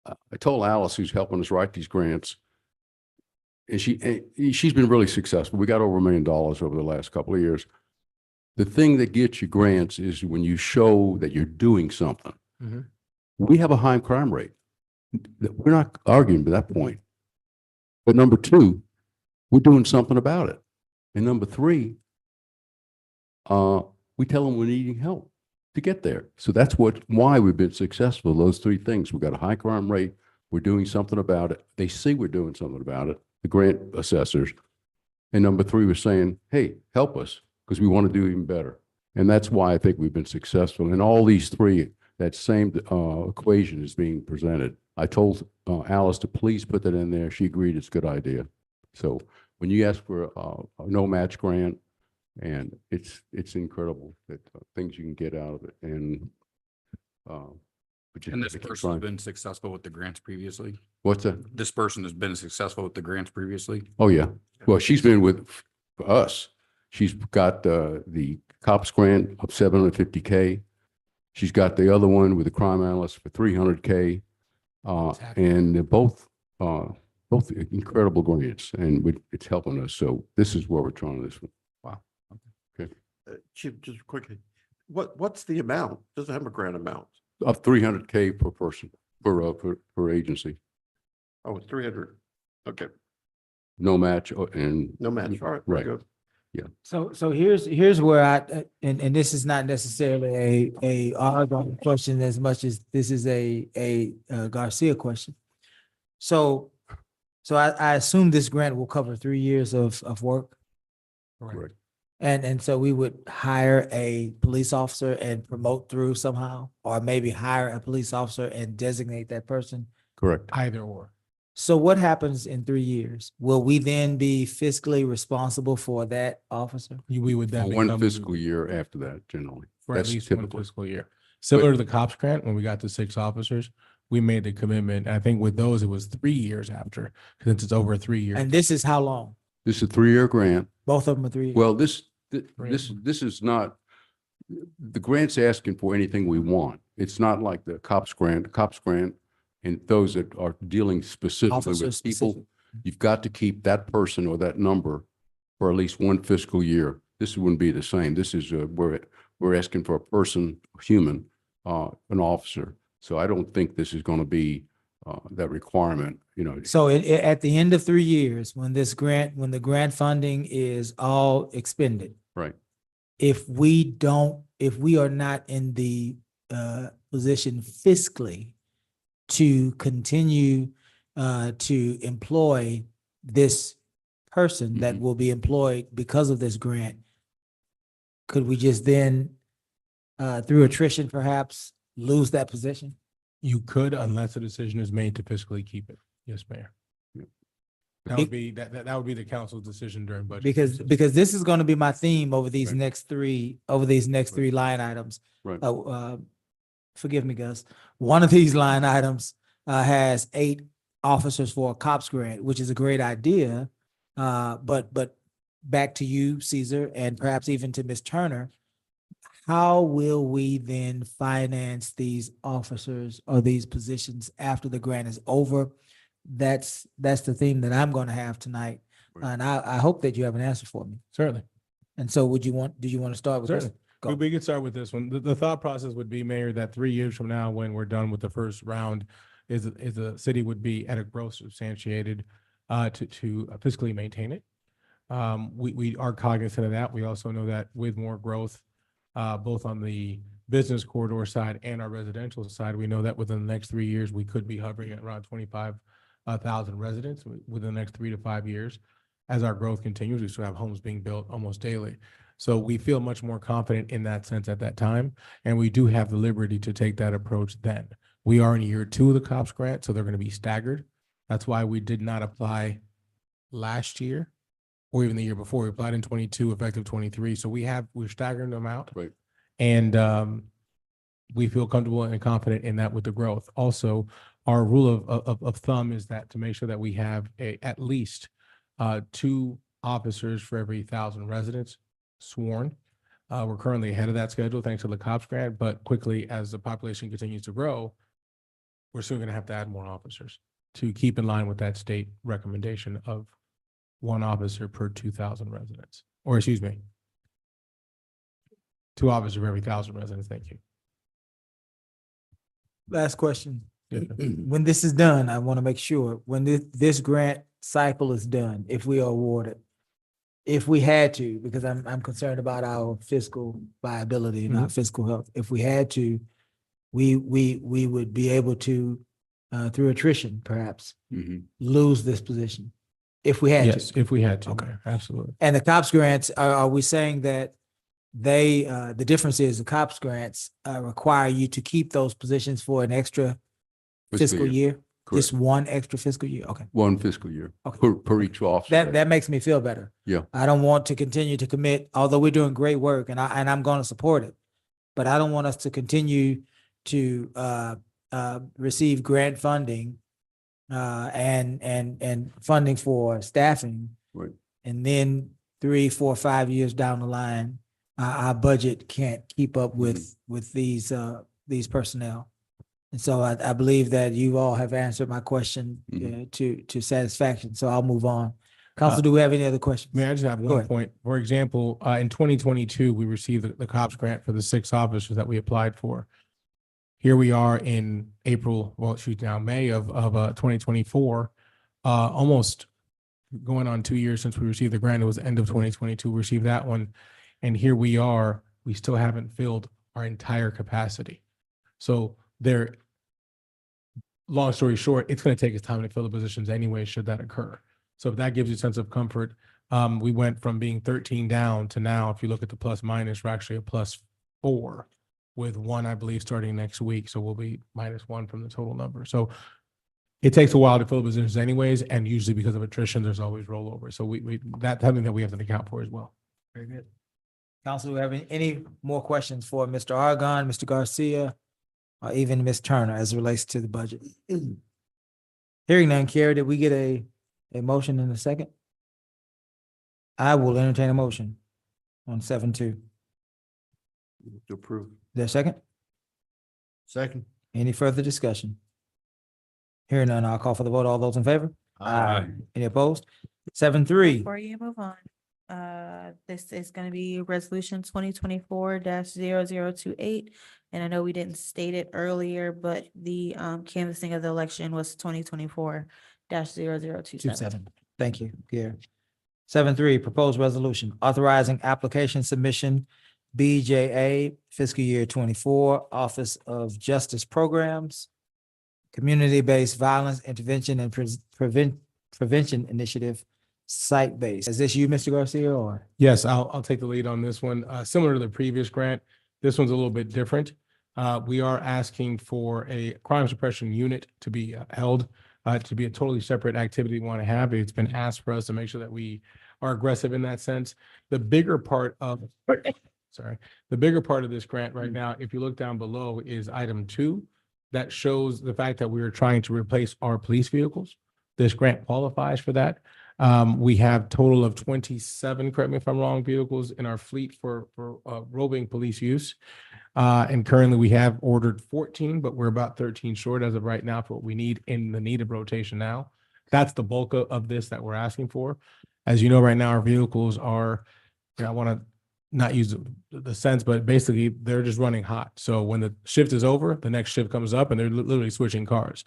I told Alice, who's helping us write these grants, and she's been really successful. We got over $1 million over the last couple of years. The thing that gets you grants is when you show that you're doing something. Mhm. We have a high crime rate. We're not arguing at that point. But number two, we're doing something about it. And number three, we tell them we're needing help to get there. So that's why we've been successful. Those three things. We've got a high crime rate. We're doing something about it. They see we're doing something about it, the grant assessors. And number three, we're saying, hey, help us because we want to do even better. And that's why I think we've been successful. And all these three, that same equation is being presented. I told Alice to please put that in there. She agreed it's a good idea. So when you ask for a no match grant, and it's incredible that things you can get out of it. And but you And have this to keep person has trying. been successful with the grants previously? What's that? This person has been successful with the grants previously? Oh, yeah. Well, she's been with us. She's got the COPS grant of $750K. She's got the other one with the crime analyst for $300K. And they're both incredible grants, and it's helping us. So this is where we're trying this one. Wow. Okay. Chief, just quickly, what's the amount? Doesn't have a grant amount. Of $300K per person, per agency. Oh, it's 300. Okay, No match and. no match. All right, Right. very good. So here's where and this is not necessarily a ongoing question as much as this is a Garcia question. So I assume this grant will cover 3 years of work. Correct. And so we would hire a police officer and promote through somehow, or maybe hire a police officer and designate that person. Correct. Either or. So what happens in 3 years? Will we then be fiscally responsible for that officer? We would then For one become- fiscal year after that, generally. For at That's least one typical. fiscal year. Similar to the cops grant, when we got to 6 officers, we made the commitment. I think with those, it was 3 years after, since it's over a 3 year. And this is how long? This is a 3-year grant. Both of them are 3 years? Well, this is not, the grant's asking for anything we want. It's not like the COPS grant. And those that are dealing specifically Officer with people, specific. you've got to keep that person or that number for at least one fiscal year. This wouldn't be the same. This is we're asking for a person, human, an officer. So I don't think this is going to be that requirement, you know. So at the end of 3 years, when the grant funding is all expended, Right. if we are not in the position fiscally to continue to employ this person that will be employed because of this grant, could we just then, through attrition perhaps, lose that position? You could, unless a decision is made to fiscally keep it. Yes, Mayor. That would be, that would be the council's decision during budget. Because this is going to be my theme over these next three line items. Right. Forgive me, Gus. One of these line items has 8 officers for a COPS grant, which is a great idea. But back to you, Caesar, and perhaps even to Ms. Turner, how will we then finance these officers or these positions after the grant is over? That's the theme that I'm going to have tonight. Right. And I hope that you have an answer for me. Certainly. And so do you want to start with this? Certainly. Go. We could start with this one. The thought process would be, Mayor, that 3 years from now, when we're done with the first round, is the city would be at a growth substantiated to fiscally maintain it. We are cognizant of that. We also know that with more growth, both on the business corridor side and our residential side, we know that within the next 3 years, we could be hovering at around 25,000 residents within the next 3 to 5 years. As our growth continues, we still have homes being built almost daily. So we feel much more confident in that sense at that time. And we do have the liberty to take that approach then. We are in year 2 of the COPS grant, so they're going to be staggered. That's why we did not apply last year or even the year before. We applied in 22, effective 23. So we're staggering them out. Right. And we feel comfortable and confident in that with the growth. Also, our rule of thumb is that to make sure that we have at least 2 officers for every 1,000 residents sworn. We're currently ahead of that schedule thanks to the COPS grant, but quickly as the population continues to grow, we're soon going to have to add more officers to keep in line with that state recommendation of 1 officer per 2,000 residents, or excuse me, 2 officers for every 1,000 residents. Thank you. Last question. Yeah. When this is done, I want to make sure, when this grant cycle is done, if we are awarded, if we had to, because I'm concerned about our fiscal viability and our fiscal health, if we had to, we would be able to, through attrition perhaps, lose this position. If we had to. Yes, if we had to. Okay. Absolutely. And the COPS grants, are we saying that they, the difference is the COPS grants require you to keep those positions for an extra fiscal year? Just Correct. 1 extra fiscal year? Okay. 1 fiscal year Okay. per each officer. That makes me feel better. Yeah. I don't want to continue to commit, although we're doing great work and I'm going to support it. But I don't want us to continue to receive grant funding and funding for staffing. Right. And then 3, 4, 5 years down the line, our budget can't keep up with these personnel. And so I believe that you all have answered my question to satisfaction. So I'll move on. Council, do we have any other questions? May I just have Go one ahead. point? For example, in 2022, we received the COPS grant for the 6 officers that we applied for. Here we are in April, well, shoot, now May of 2024, almost going on 2 years since we received the grant. It was end of 2022, we received that one. And here we are, we still haven't filled our entire capacity. So long story short, it's going to take us time to fill the positions anyway, should that occur. So if that gives you a sense of comfort, we went from being 13 down to now, if you look at the plus minus, we're actually a +4 with 1, I believe, starting next week. So we'll be -1 from the total number. So it takes a while to fill the positions anyways. And usually because of attrition, there's always rollover. So that's something that we have to account for as well. Very good. Council, do we have any more questions for Mr. Argon, Mr. Garcia, or even Ms. Turner as it relates to the budget? Hearing none, Carrie, did we get a motion in a second? I will entertain a motion on 7-2. To approve. Is there a second? Second. Any further discussion? Hearing none, I'll call for the vote. All those in favor? Any opposed? 7-3. Before you move on, this is going to be resolution 2024-0028. And I know we didn't state it earlier, but the canvassing of the election was 2024-0027. 27. Thank you, Pierre. 7-3, proposed resolution authorizing application submission BJA fiscal year 24, Office of Justice Programs, Community-Based Violence Intervention and Prevention Initiative, site-based. Is this you, Mr. Garcia, or? Yes, I'll take the lead on this one. Similar to the previous grant, this one's a little bit different. We are asking for a crime suppression unit to be held, to be a totally separate activity we want to have. It's been asked for us to make sure that we are aggressive in that sense. The bigger part of this grant right now, if you look down below, is item 2. That shows the fact that we are trying to replace our police vehicles. This grant qualifies for that. We have total of 27, correct me if I'm wrong, vehicles in our fleet for roving police use. And currently we have ordered 14, but we're about 13 short as of right now for what we need in the need of rotation now. That's the bulk of this that we're asking for. As you know, right now our vehicles are, I want to not use the sense, but basically they're just running hot. So when the shift is over, the next shift comes up and they're literally switching cars.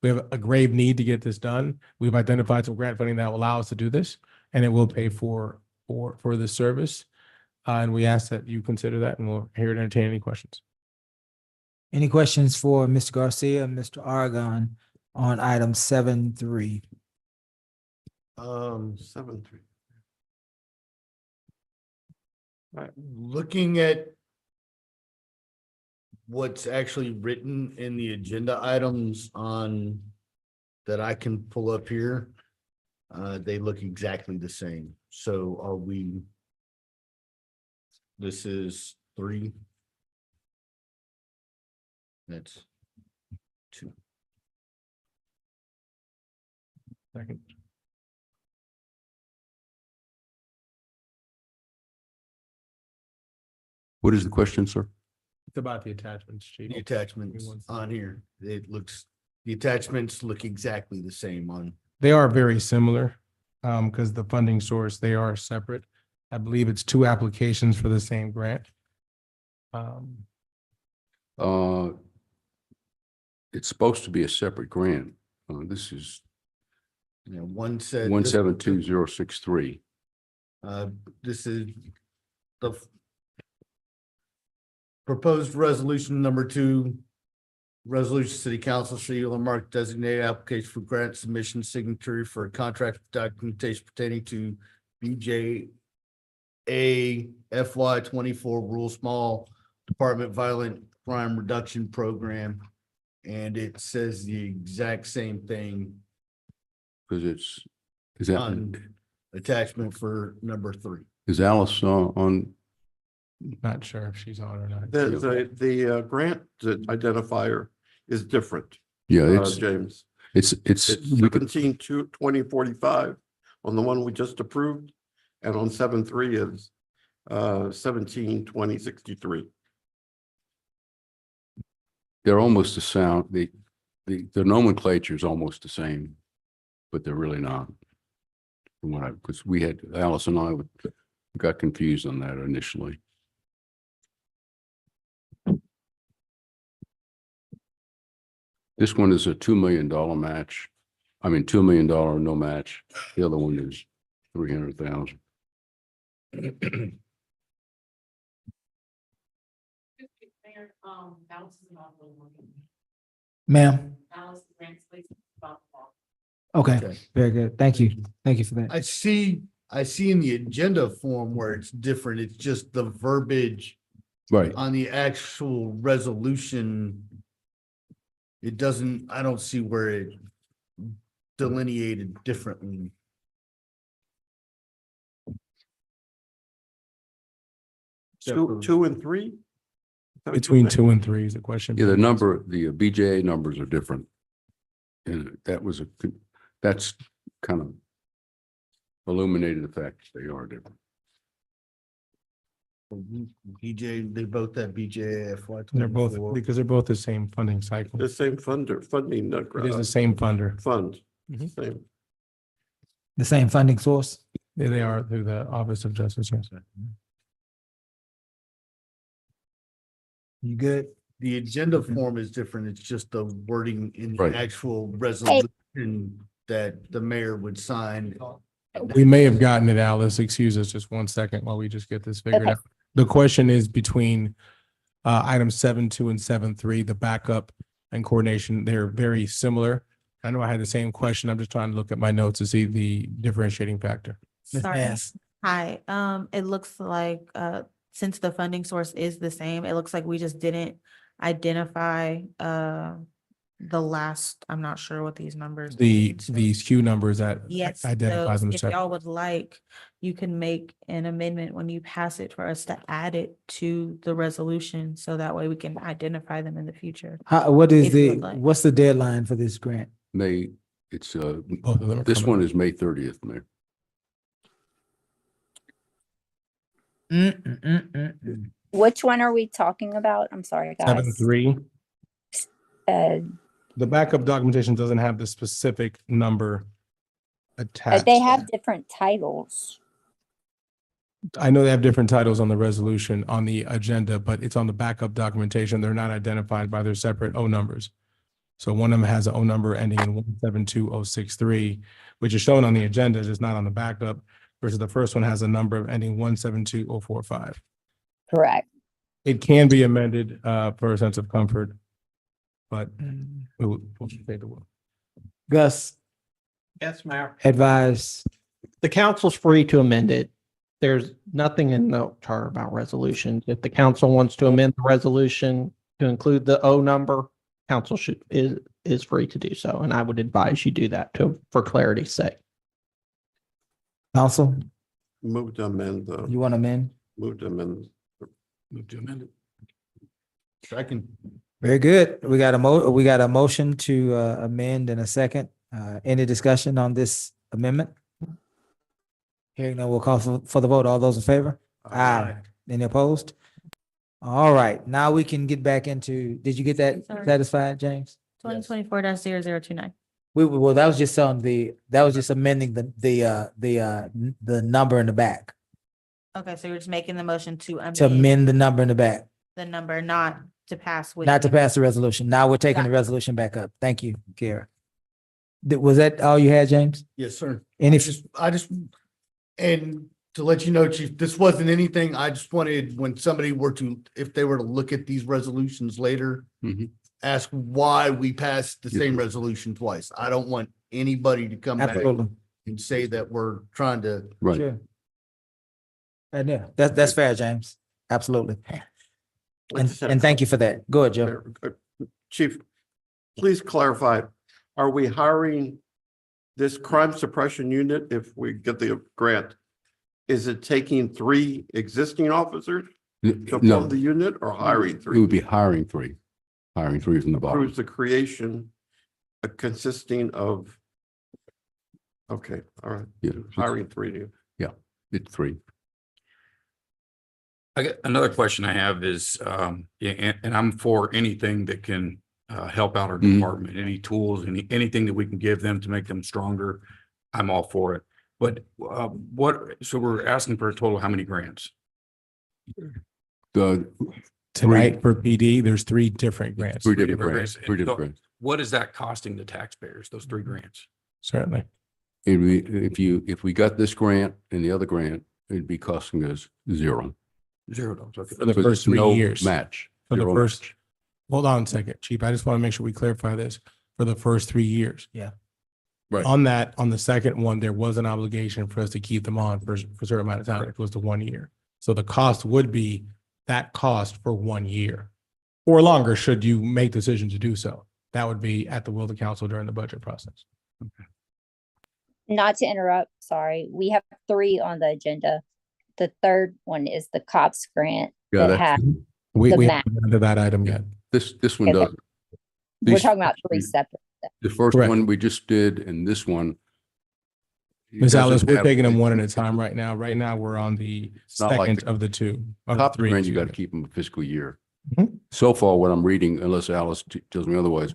We have a grave need to get this done. We've identified some grant funding that will allow us to do this, and it will pay for this service. And we ask that you consider that, and we'll here to entertain any questions. Any questions for Mr. Garcia and Mr. Aragon on item 7-3? 7-3. Looking at what's actually written in the agenda items on that I can pull up here. They look exactly the same. So are we? This is 3. That's 2. Second. What is the question, sir? It's about the attachments, chief. The attachments on here, the attachments look exactly the same on. They are very similar, because the funding source, they are separate. I believe it's 2 applications for the same grant. It's supposed to be a separate grant. This is One said. 172063. This is the proposed resolution number 2. Resolution City Council, City of Marque designated application for grant submission signatory for a contract documentation pertaining to BJA FY 24 Rural Small Department Violent Crime Reduction Program. And it says the exact same thing Because is that, on attachment for number 3. is Alice on? Not sure if she's on or not. The grant identifier is different. Yeah, James. it's, It's we could, 17-2045 on the one we just approved, and on 7-3 is 17-2063. they're almost the sound, the nomenclature is almost the same, but they're really not. From what because we had, Alice and I got confused on that initially. This one is a $2 million match. I mean, $2 million no match. The other one is 300,000. Ma'am? Okay, Okay. very good. Thank you. Thank you for that. I see in the agenda form where it's different. It's just the verbiage Right. on the actual resolution. It doesn't, I don't see where it delineated differently. Two and 3? Between 2 and 3 is a question. Yeah, the BJA numbers are different. And that's kind of illuminated the fact that they are different. BJ, they both have BJ FY. They're both, because they're both the same funding cycle. The same funding. It is the same funder. Fund. Mhm. Same. The same funding source? They are through the Office of Justice, yes. You good? The agenda form is different. It's just the wording in the Right. actual resolution that the mayor would sign. We may have gotten it, Alice. Excuse us just one second while we just get this figured Okay. out. The question is between items 7.2 and 7.3, the backup and coordination, they're very similar. I know I had the same question. I'm just trying to look at my notes to see the differentiating factor. Ms. Sorry. Bass? Hi, it looks like, since the funding source is the same, it looks like we just didn't identify, the last, I'm not sure what these numbers. These Q numbers that Yes, identify so them if separately. y'all would like, you can make an amendment when you pass it for us to add it to the resolution, so that way we can identify them in the future. What is If you the, would like. what's the deadline for this grant? It's Both of them are this coming one up. is May 30th, Mayor. Which one are we talking about? I'm sorry, guys. 7.3. Uh, The backup documentation doesn't have the specific number attached. they have different titles. I know they have different titles on the resolution on the agenda, but it's on the backup documentation. They're not identified by their separate O numbers. So one of them has an O number ending in 172063, which is shown on the agenda, just not on the backup, versus the first one has a number ending 172045. Correct. It can be amended for a sense of comfort, but we'll say the will. Gus, Yes, Mayor. advise. The council's free to amend it. There's nothing in the charter about resolutions. If the council wants to amend the resolution to include the O number, council is free to do so, and I would advise you do that for clarity's sake. Council, Move to amend the, you want to amend? move to amend. Move to amend it. Second. Very good. We got a motion to amend in a second. Any discussion on this amendment? Hearing none, we'll call for the vote. All those in favor? Aye. Any opposed? All right, now we can get back into, did you get that Sorry. satisfied, James? 2024-0029. Well, that was just amending the number in the back, Okay, so you're just making the motion to to amend the number in the back, the number, not to pass with. not to pass the resolution. Now we're taking the Got it. resolution back up. Thank you, Kara. Was that all you had, James? Yes, sir. Any, And to let you know, Chief, this wasn't anything. I just wanted, when somebody were to, if they were to look at these resolutions later, Mhm. ask why we passed the Yes, same sir. resolution twice. I don't want anybody to come back absolutely. and say that we're trying to. Right. Sure. And yeah, that's fair, James. Absolutely. And thank you for that. Go ahead, Joe. Chief, please clarify, are we hiring this crime suppression unit if we get the grant? Is it taking 3 existing officers to No, form the unit or hiring it 3? would be hiring 3 from the bottom. Approves the creation consisting of, okay, all right, Yeah, hiring 3 new. it's 3. I got another question I have is, and I'm for anything that can help out our Mhm. department, any tools, anything that we can give them to make them stronger. I'm all for it. But so we're asking for a total of how many grants? The Tonight for PD, there's 3 different grants. 3 different different grants, grants. 3 So- different grants. What is that costing the taxpayers, those 3 grants? Certainly. If we got this grant and the other grant, it'd be costing us $0. $0. Okay. For the So first there's 3 no years. Match. For the Zero first, match. hold on a second, Chief. I just want to make sure we clarify this. For the first 3 years. Yeah. Right. On the second one, there was an obligation for us to keep them on for a certain amount of time. It was the 1 year. So the cost would be that cost for 1 year or longer, should you make decision to do so. That would be at the will of the council during the budget process. Not to interrupt, sorry, we have 3 on the agenda. The third one is the COPS grant Yeah, that that's, has, We The haven't gotten to that item yet. this one Okay. doesn't. we're These- talking about 3 separate. The first Correct. one we just did and this one. it Ms. Alice, doesn't we're have- taking them one at a time right now. Right now, we're on the not like second the of the 2. of the Top 3, grant, you got to excuse me. keep them a fiscal year. Mhm. So far, what I'm reading, unless Alice tells me otherwise,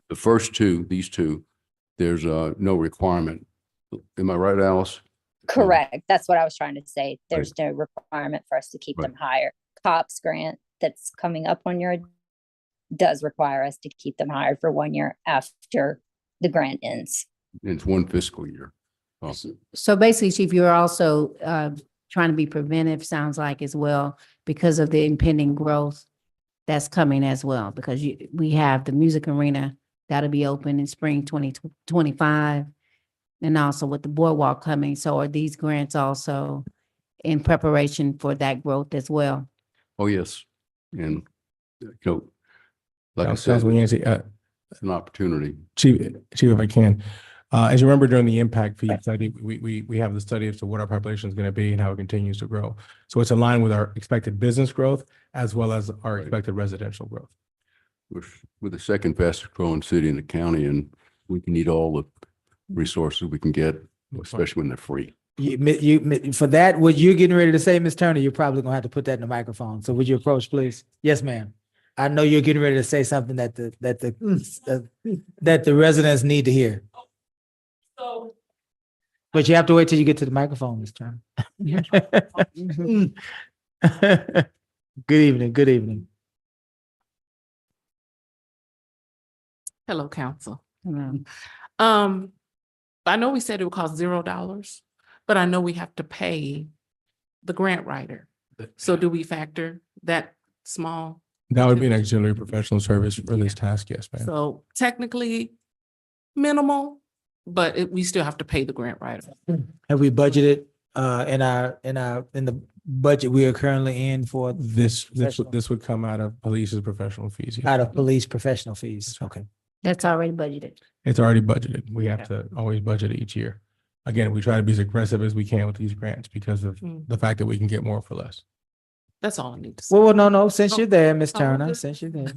the first 2, these 2, there's no requirement. Am I right, Alice? Correct, that's what I was trying to say. There's no requirement for us to keep Right. them higher. COPS grant that's coming up on your does require us to keep them hired for 1 year after the grant ends. And it's 1 fiscal year. Oh, So basically, Chief, you're also trying to be preventive, sounds like as well, because of the impending growth that's coming as well, because we have the music arena that'll be open in spring 2025. And also with the boardwalk coming. So are these grants also in preparation for that growth as well? Oh, yes. And, like I said, Councilman Yancey, it's an opportunity. Chief, if I can, as you remember during the impact fee study, we have the study as to what our population is going to be and how it continues to grow. So it's in line with our expected business growth as well as our expected residential growth. We're the second fastest growing city in the county and we can need all the resources we can get, especially when they're free. For that, what you're getting ready to say, Ms. Turner, you're probably gonna have to put that in the microphone. So would you approach, please? Yes, ma'am. I know you're getting ready to say something that the residents need to hear. But you have to wait till you get to the microphone, Ms. Turner. Good evening, good evening. Hello, council. Mm-hmm. I know we said it would cost $0, but I know we have to pay the grant writer. So do we factor that small? That would be an auxiliary professional service for this task, yes, ma'am. So technically minimal, but we still have to pay the grant writer. Have we budgeted in the budget we are currently in for This Professional. this would come out of police's professional fees. yes. out of police professional fees? Okay. That's already budgeted. It's already budgeted. We have to always budget each year. again, we try to be as aggressive as we can with these grants because of Mm. the fact that we can get more for less. That's all I need to say. Well, no, since Oh. you're there, Ms. Oh, Turner, good. since you're there.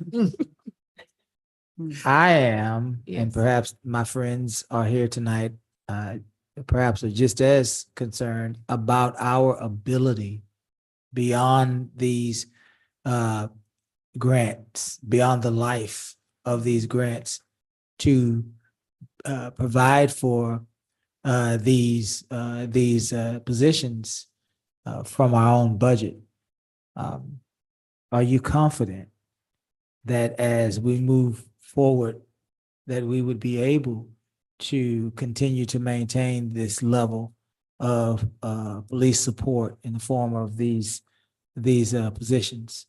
I am, and Yes. perhaps my friends are here tonight, perhaps are just as concerned about our ability beyond these grants, beyond the life of these grants, to provide for these positions from our own budget. Are you confident that as we move forward, that we would be able to continue to maintain this level of police support in the form of these positions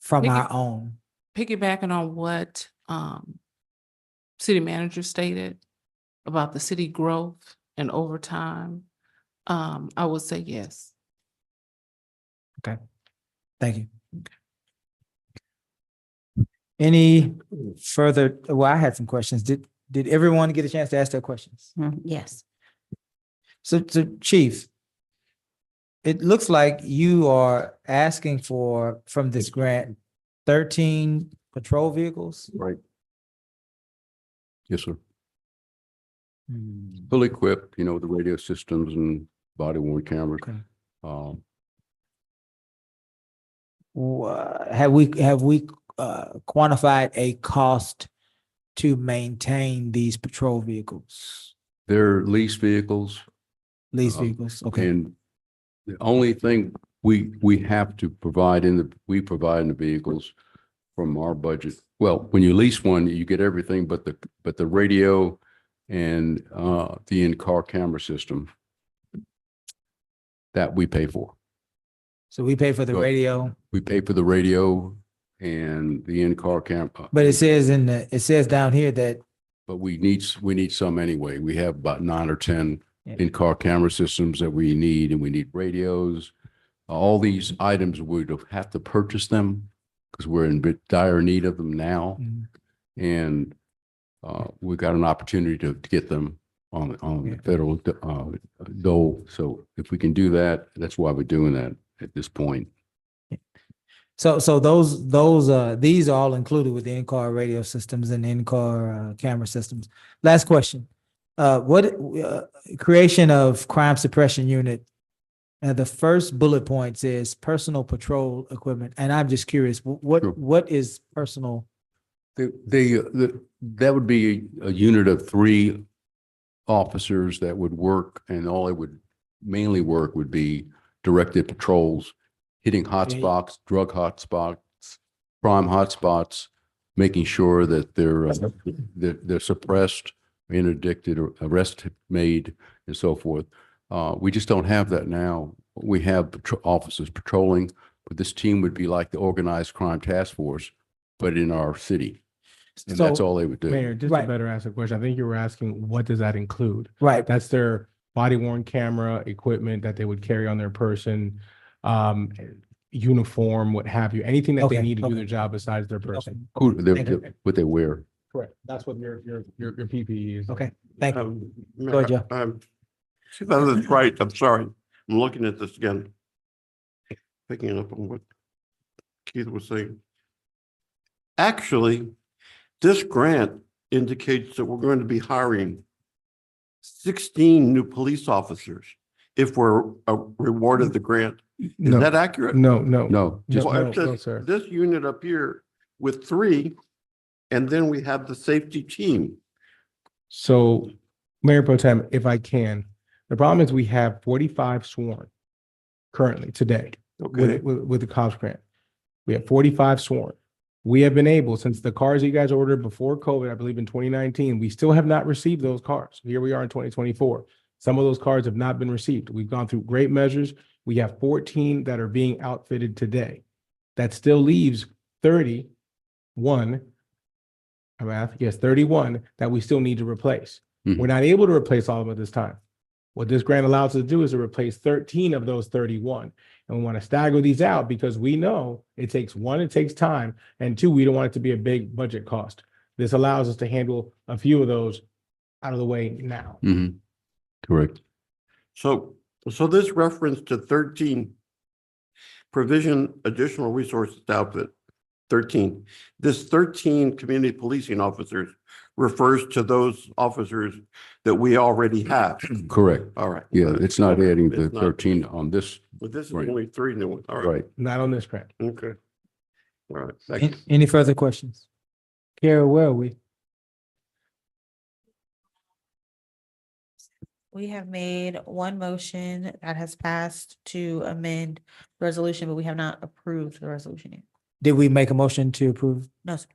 from our own? Piggybacking on what city manager stated about the city growth and overtime, I would say yes. Okay, thank you. Any further, well, I had some questions. Did everyone get a chance to ask their questions? Yes. So Chief, it looks like you are asking for, from this grant, 13 patrol vehicles? Right. Yes, sir. Hmm. Fully equipped, with the radio systems and body worn cameras. Okay. Um, Have we quantified a cost to maintain these patrol vehicles? They're lease vehicles. Lease vehicles, okay. And the only thing we have to provide we provide in the vehicles from our budget. Well, when you lease one, you get everything but the radio and the in-car camera system that we pay for. So we pay for the So- radio, We pay for the radio and the in-car camera. but it says down here that, But we need some anyway. We have about 9 or 10 Yeah. in-car camera systems that we need, and we need radios. All these items, we'd have to purchase them because we're in bit dire need of them now. Mhm. And we got an opportunity to get them on the federal dole. So if we can do that, that's why we're doing that at this point. so these are all included with the in-car radio systems and in-car camera systems. Last question. Creation of crime suppression unit. The first bullet point says personal patrol equipment, and I'm just curious, Sure. what is personal? That would be a unit of 3 officers that would work, and all it would mainly work would be directed patrols, hitting hotspots, drug hotspots, crime hotspots, making sure that they're suppressed, interdicted, or arrest made, and so forth. We just don't have that now. We have officers patrolling, but this team would be like the organized crime task force, but in our city. And that's So, all they would do. Mayor, just Right. to better ask the question, I think you were asking, what does that include? Right. That's their body worn camera equipment that they would carry on their person, uniform, what have you, anything that they Okay, need to do okay. their job besides their person. Thank you. What they wear. Correct. That's what your PPE is. Okay, thank you. Mayor, Go ahead, Joe. See, that is right. I'm sorry. I'm looking at this again. Picking up on what Keith was saying. Actually, this grant indicates that we're going to be hiring 16 new police officers if we're rewarded the grant. Is No, that accurate? no. No, just, Well, no, it says no, sir. this unit up here with 3, and then we have the safety team. So, Mayor Pro Tem, if I can, the problem is we have 45 sworn currently today Okay. with the cops grant. We have 45 sworn. We have been able, since the cars you guys ordered before COVID, I believe in 2019, we still have not received those cars. Here we are in 2024. Some of those cars have not been received. We've gone through great measures. We have 14 that are being outfitted today. That still leaves 31, math, yes, 31 that we still need to replace. Mhm. We're not able to replace all of them at this time. What this grant allows us to do is to replace 13 of those 31. And we want to stagger these out because we know it takes, 1, it takes time, and 2, we don't want it to be a big budget cost. This allows us to handle a few of those out of the way now. correct. So this reference to 13 provision additional resources to outfit 13. This 13 community policing officers refers to those officers that we already have. Correct. All right. Yeah, it's not adding the It's not- 13 on this. But this is Right. only 3 new ones. All right. Right. Not on this grant. Okay. All right. Thank you. Any further questions? Kara, where are we? We have made one motion that has passed to amend the resolution, but we have not approved the resolution yet. Did we make a motion to approve? No, sir.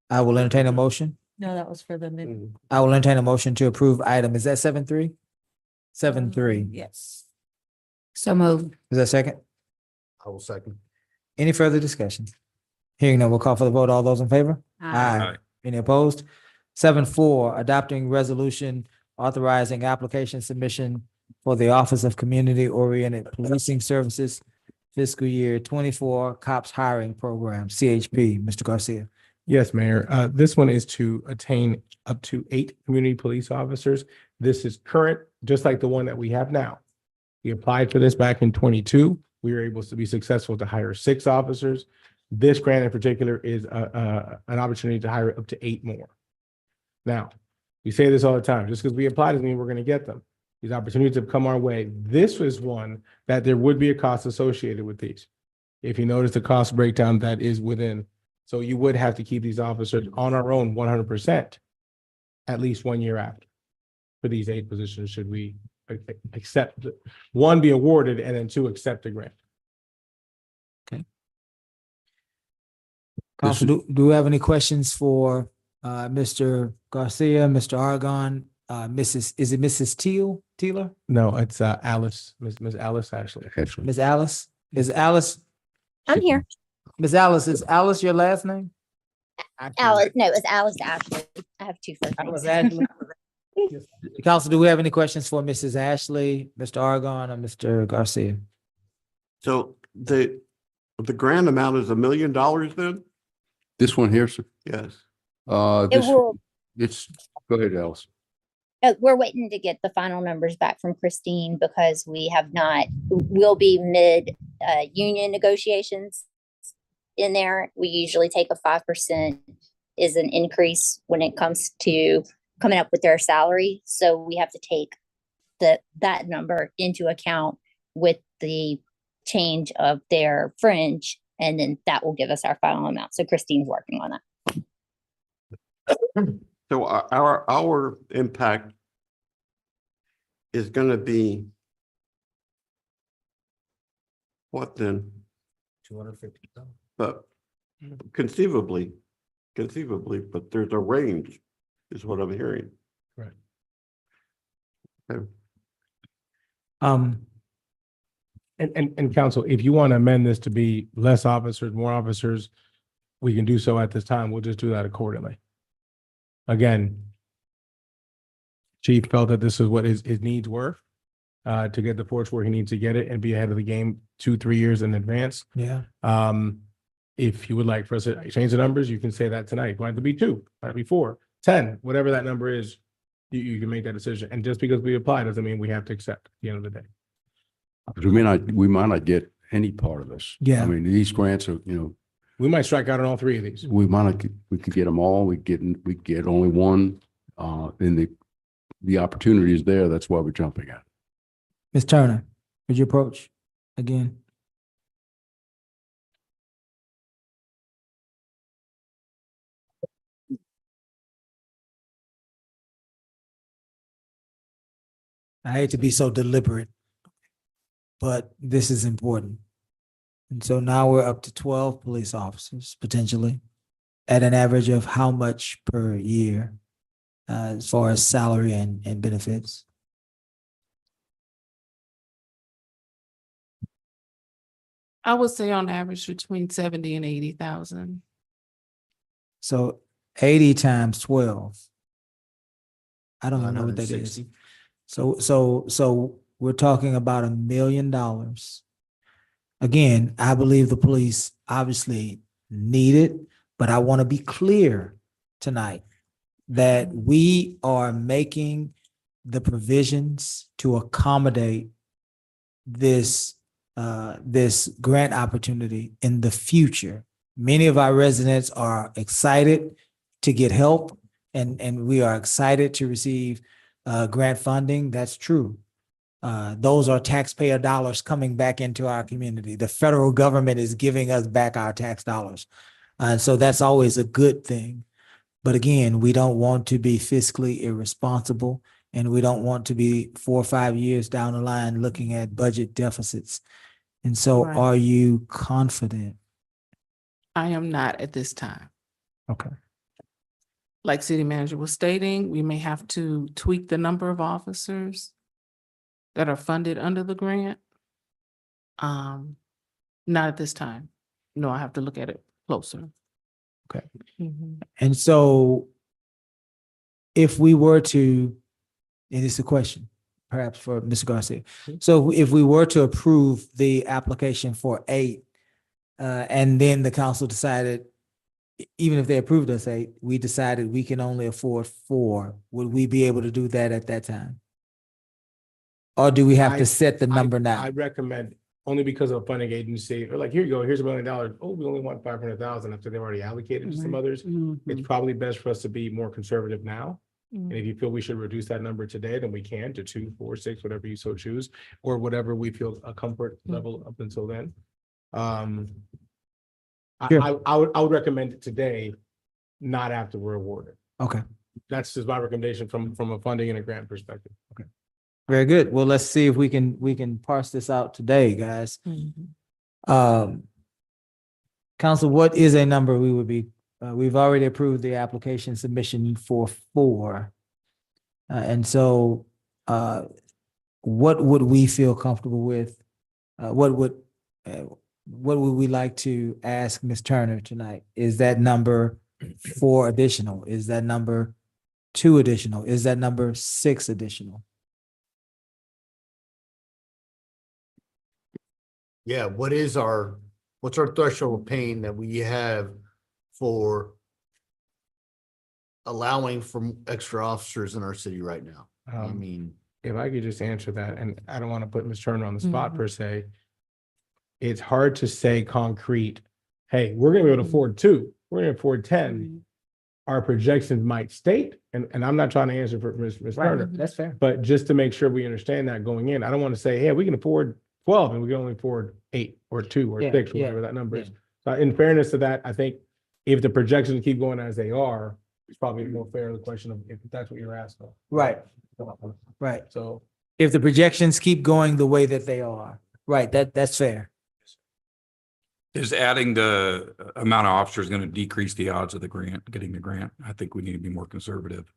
I will entertain a motion. No, that was for the mid. I will entertain a motion to approve item. Is that 7.3? 7.3. Yes. So moved. Is that second? I will second. Any further discussion? Hearing none, we'll call for the vote. All those in favor? Aye. Any opposed? 7.4, adopting resolution authorizing application submission for the Office of Community Oriented Policing Services fiscal year 24 cops hiring program, CHP. Mr. Garcia. Yes, Mayor. This one is to attain up to 8 community police officers. This is current, just like the one that we have now. We applied for this back in 22. We were able to be successful to hire 6 officers. This grant in particular is an opportunity to hire up to 8 more. Now, we say this all the time, just because we apply doesn't mean we're going to get them. These opportunities have come our way. This was one that there would be a cost associated with these. If you notice the cost breakdown that is within, so you would have to keep these officers on our own 100% at least 1 year after for these 8 positions, should we accept, 1, be awarded, and then 2, accept the grant. Council, do we have any questions for Mr. Garcia, Mr. Argon, is it Mrs. Teeler? No, it's Alice, Miss Alice Ashley. Actually, Ms. Alice? Is Alice, I'm here. Ms. Alice, is Alice your last name? Alice, no, it's Alice Ashley. I have 2 first Alice names. Ashley? Council, do we have any questions for Mrs. Ashley, Mr. Argon, or Mr. Garcia? So the grant amount is $1 million then? this one here, sir. Yes. It This, will, it's, go ahead, Alice. we're waiting to get the final numbers back from Christine because we'll be mid union negotiations in there. We usually take a 5% is an increase when it comes to coming up with their salary. So we have to take that number into account with the change of their fringe, and then that will give us our final amount. So Christine's working on that. So our impact is going to be what then? 250. But conceivably, but there's a range, is what I'm hearing. Right. Okay. And council, if you want to amend this to be less officers, more officers, we can do so at this time. We'll just do that accordingly. Again, Chief felt that this is what his needs were to get the force where he needs to get it and be ahead of the game 2-3 years in advance. Yeah. If you would like for us to change the numbers, you can say that tonight. It might have to be 2, might be 4, 10, whatever that number is, you can make that decision. And just because we apply doesn't mean we have to accept at the end of the day. We might not get any part of this. Yeah. I mean, these grants are, We might strike out on all 3 of these. we could get them all. We get only one. And the opportunity is there. That's why we're jumping at it. Ms. Turner, would you approach again? I hate to be so deliberate, but this is important. And so now we're up to 12 police officers potentially at an average of how much per year as far as salary and benefits? I would say on average between 70 and 80,000. So 80 times 12. I don't know what that is. 160. So we're talking about $1 million. Again, I believe the police obviously need it, but I want to be clear tonight that we are making the provisions to accommodate this this grant opportunity in the future. Many of our residents are excited to get help, and we are excited to receive grant funding. That's true. Those are taxpayer dollars coming back into our community. The federal government is giving us back our tax dollars. And so that's always a good thing. But again, we don't want to be fiscally irresponsible, and we don't want to be 4 or 5 years down the line looking at budget deficits. And so Right. are you confident? I am not at this time. Okay. Like city manager was stating, we may have to tweak the number of officers that are funded under the grant. Not at this time. No, I have to look at it closer. Okay. Mhm. And so if we were to, and it's a question, perhaps for Mr. Garcia. So if we were to approve the application for 8, and then the council decided, even if they approved us 8, we decided we can only afford 4, would we be able to do that at that time? Or do we have to set the number now? I recommend, only because of a funding agency, or like, here you go, here's $1 million. Oh, we only want 500,000 after they've already allocated to some others. It's probably best for us to be more conservative now. And if you feel we should reduce that number today, then we can to 2, 4, 6, whatever you so choose, or whatever we feel a comfort level up until then. Sure. I would recommend it today, not after we're awarded. Okay. That's just my recommendation from a funding and a grant perspective. Okay. Very good. Well, let's see if we can parse this out today, guys. Council, what is a number we would be, we've already approved the application submission for 4. And so, what would we feel comfortable with? What would we like to ask Ms. Turner tonight? Is that number 4 additional? Is that number 2 additional? Is that number 6 additional? Yeah, what's our threshold of pain that we have for allowing for extra officers in our city right now? I mean, If I could just answer that, and I don't want to put Ms. Turner on the spot per se. It's hard to say concrete, hey, we're gonna be able to afford 2, we're gonna afford 10. Our projections might state, and I'm not trying to answer for Ms. Turner. That's fair. But just to make sure we understand that going in, I don't want to say, hey, we can afford 12 and we can only afford 8 or 2 or Yeah, 6, yeah, whatever that number is. yeah. So in fairness to that, I think if the projections keep going as they are, it's probably more fair the question of if that's what you're asking. Right. Right. So If the projections keep going the way that they are, right, that's fair. Is adding the amount of officers going to decrease the odds of the grant, getting the grant? I think we need to be more conservative.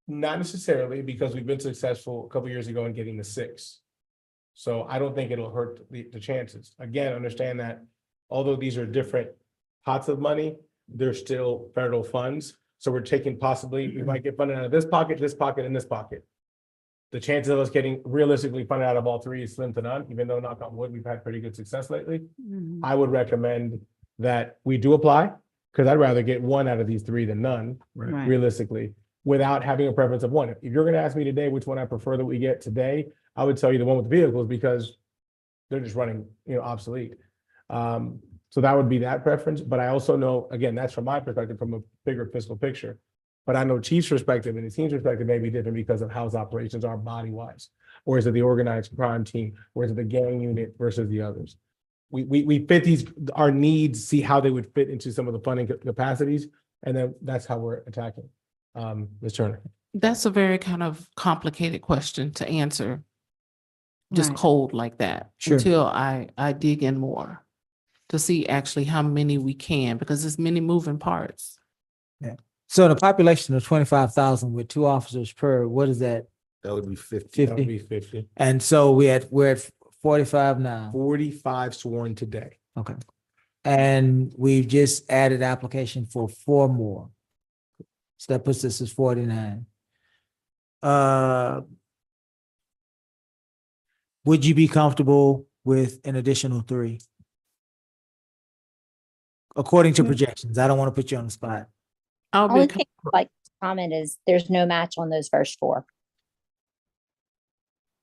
not necessarily, because we've been successful a couple years ago in getting the 6. So I don't think it'll hurt the chances. Again, understand that although these are different pots of money, they're still federal funds. So we're taking possibly, we might get funded out of this pocket, and this pocket. The chances of us getting realistically funded out of all 3 is slim to none, even though knock on wood, we've had pretty good success lately. I would recommend that we do apply, because I'd rather get 1 out of these 3 than none, realistically, without having a preference of 1. If you're gonna ask me today which one I prefer that we get today, I would tell you the one with the vehicles, because they're just running, obsolete. So that would be that preference, but I also know, again, that's from my perspective, from a bigger fiscal picture. But I know Chief's perspective and the team's perspective may be different because of how his operations are body-wise. Or is it the organized crime team, or is it the gang unit versus the others? We fit our needs, see how they would fit into some of the funding capacities, and then that's how we're attacking. Ms. Turner. That's a very kind of complicated question to answer, just cold like that. Sure. Until I dig in more to see actually how many we can, because there's many moving parts. Yeah. So the population of 25,000 with 2 officers per, what is that? that would be 50. That would be 50. And so we're at 45 now. 45 sworn today. Okay. And we've just added application for 4 more. So that puts us as 49. Would you be comfortable with an additional 3? According to projections, I don't want to put you on the spot. I'll Only be, thing I'd like to comment is there's no match on those first 4.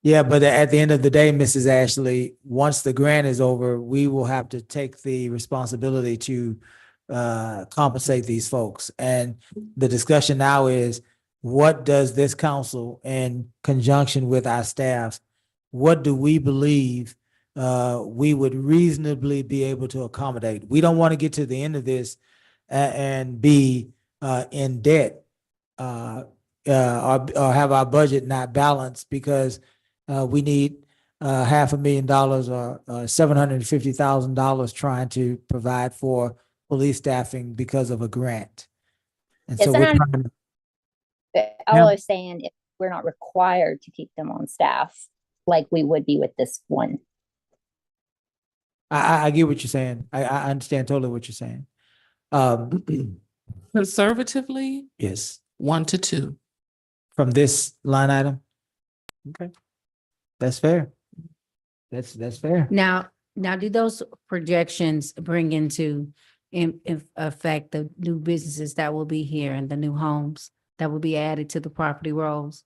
Yeah, but at the end of the day, Mrs. Ashley, once the grant is over, we will have to take the responsibility to compensate these folks. And the discussion now is, what does this council, in conjunction with our staff, what do we believe we would reasonably be able to accommodate? We don't want to get to the end of this and be in debt or have our budget not balanced because we need $500,000 or $750,000 trying to provide for police staffing because of a grant. And so Yes, we're and trying to, all Yeah. I was saying, if we're not required to keep them on staff like we would be with this one. I get what you're saying. I understand totally what you're saying. Conservatively, Yes, 1 to 2. from this line item. Okay, that's fair. That's fair. Now, do those projections bring into in effect the new businesses that will be here and the new homes that will be added to the property rolls?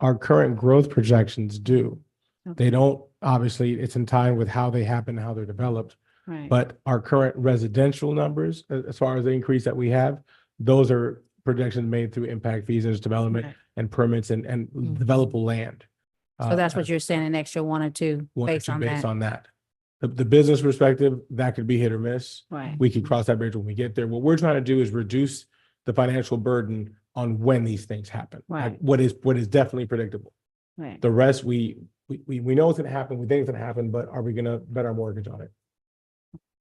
Our current growth projections do. Okay. They don't, obviously, it's in time with how they happen, how they're developed. Right. But our current residential numbers, as far as the increase that we have, those are projections made through impact fees and development Right. and permits and Mhm. developable land. So that's what you're saying, an extra 1 or 2 One or based two on based that? on that. The business perspective, that could be hit or miss. Right. We could cross that bridge when we get there. What we're trying to do is reduce the financial burden on when these things happen. Like, Right. what is definitely predictable. Right. The rest, we know it's gonna happen, we think it's gonna happen, but are we gonna bet our mortgage on it?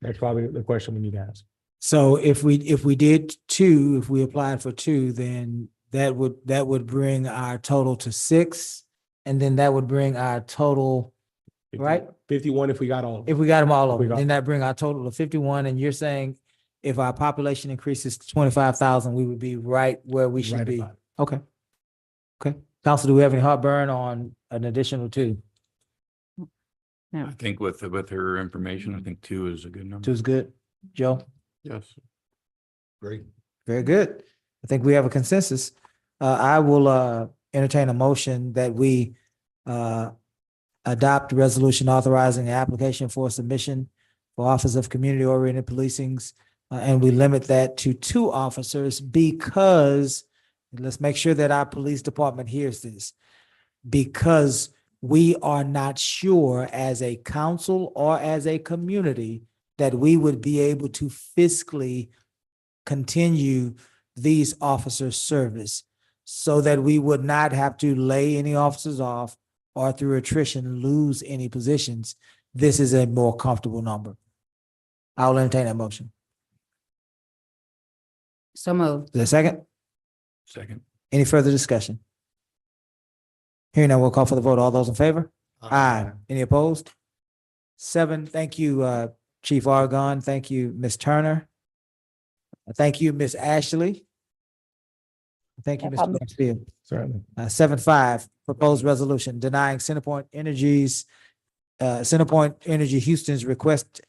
That's probably the question we need to ask. So if we did two, if we applied for two, then that would bring our total to 6. And then that would bring our total, right? 51 if we got all of them. If we got them all If over, we got- then that bring our total to 51. And you're saying if our population increases to 25,000, we would be right where we should Right be. about it. Okay. Okay. Council, do we have any heartburn on an additional 2? I think with her information, I think 2 is a good number. 2 is good. Joe? Yes. Great. Very good. I think we have a consensus. I will entertain a motion that we adopt a resolution authorizing the application for submission for Office of Community Oriented Policing's, and we limit that to 2 officers because, let's make sure that our police department hears this, because we are not sure as a council or as a community that we would be able to fiscally continue these officers' service so that we would not have to lay any officers off or through attrition lose any positions. This is a more comfortable number. I'll entertain that motion. So moved. Is there a second? Second. Any further discussion? Hearing none, we'll call for the vote. All those in favor? Aye. Any opposed? 7. Thank you, Chief Argon. Thank you, Ms. Turner. Thank you, Ms. Ashley. Thank you, No Mr. problem. Maxfield. Certainly. 7.5, proposed resolution denying CenterPoint Energy Houston's request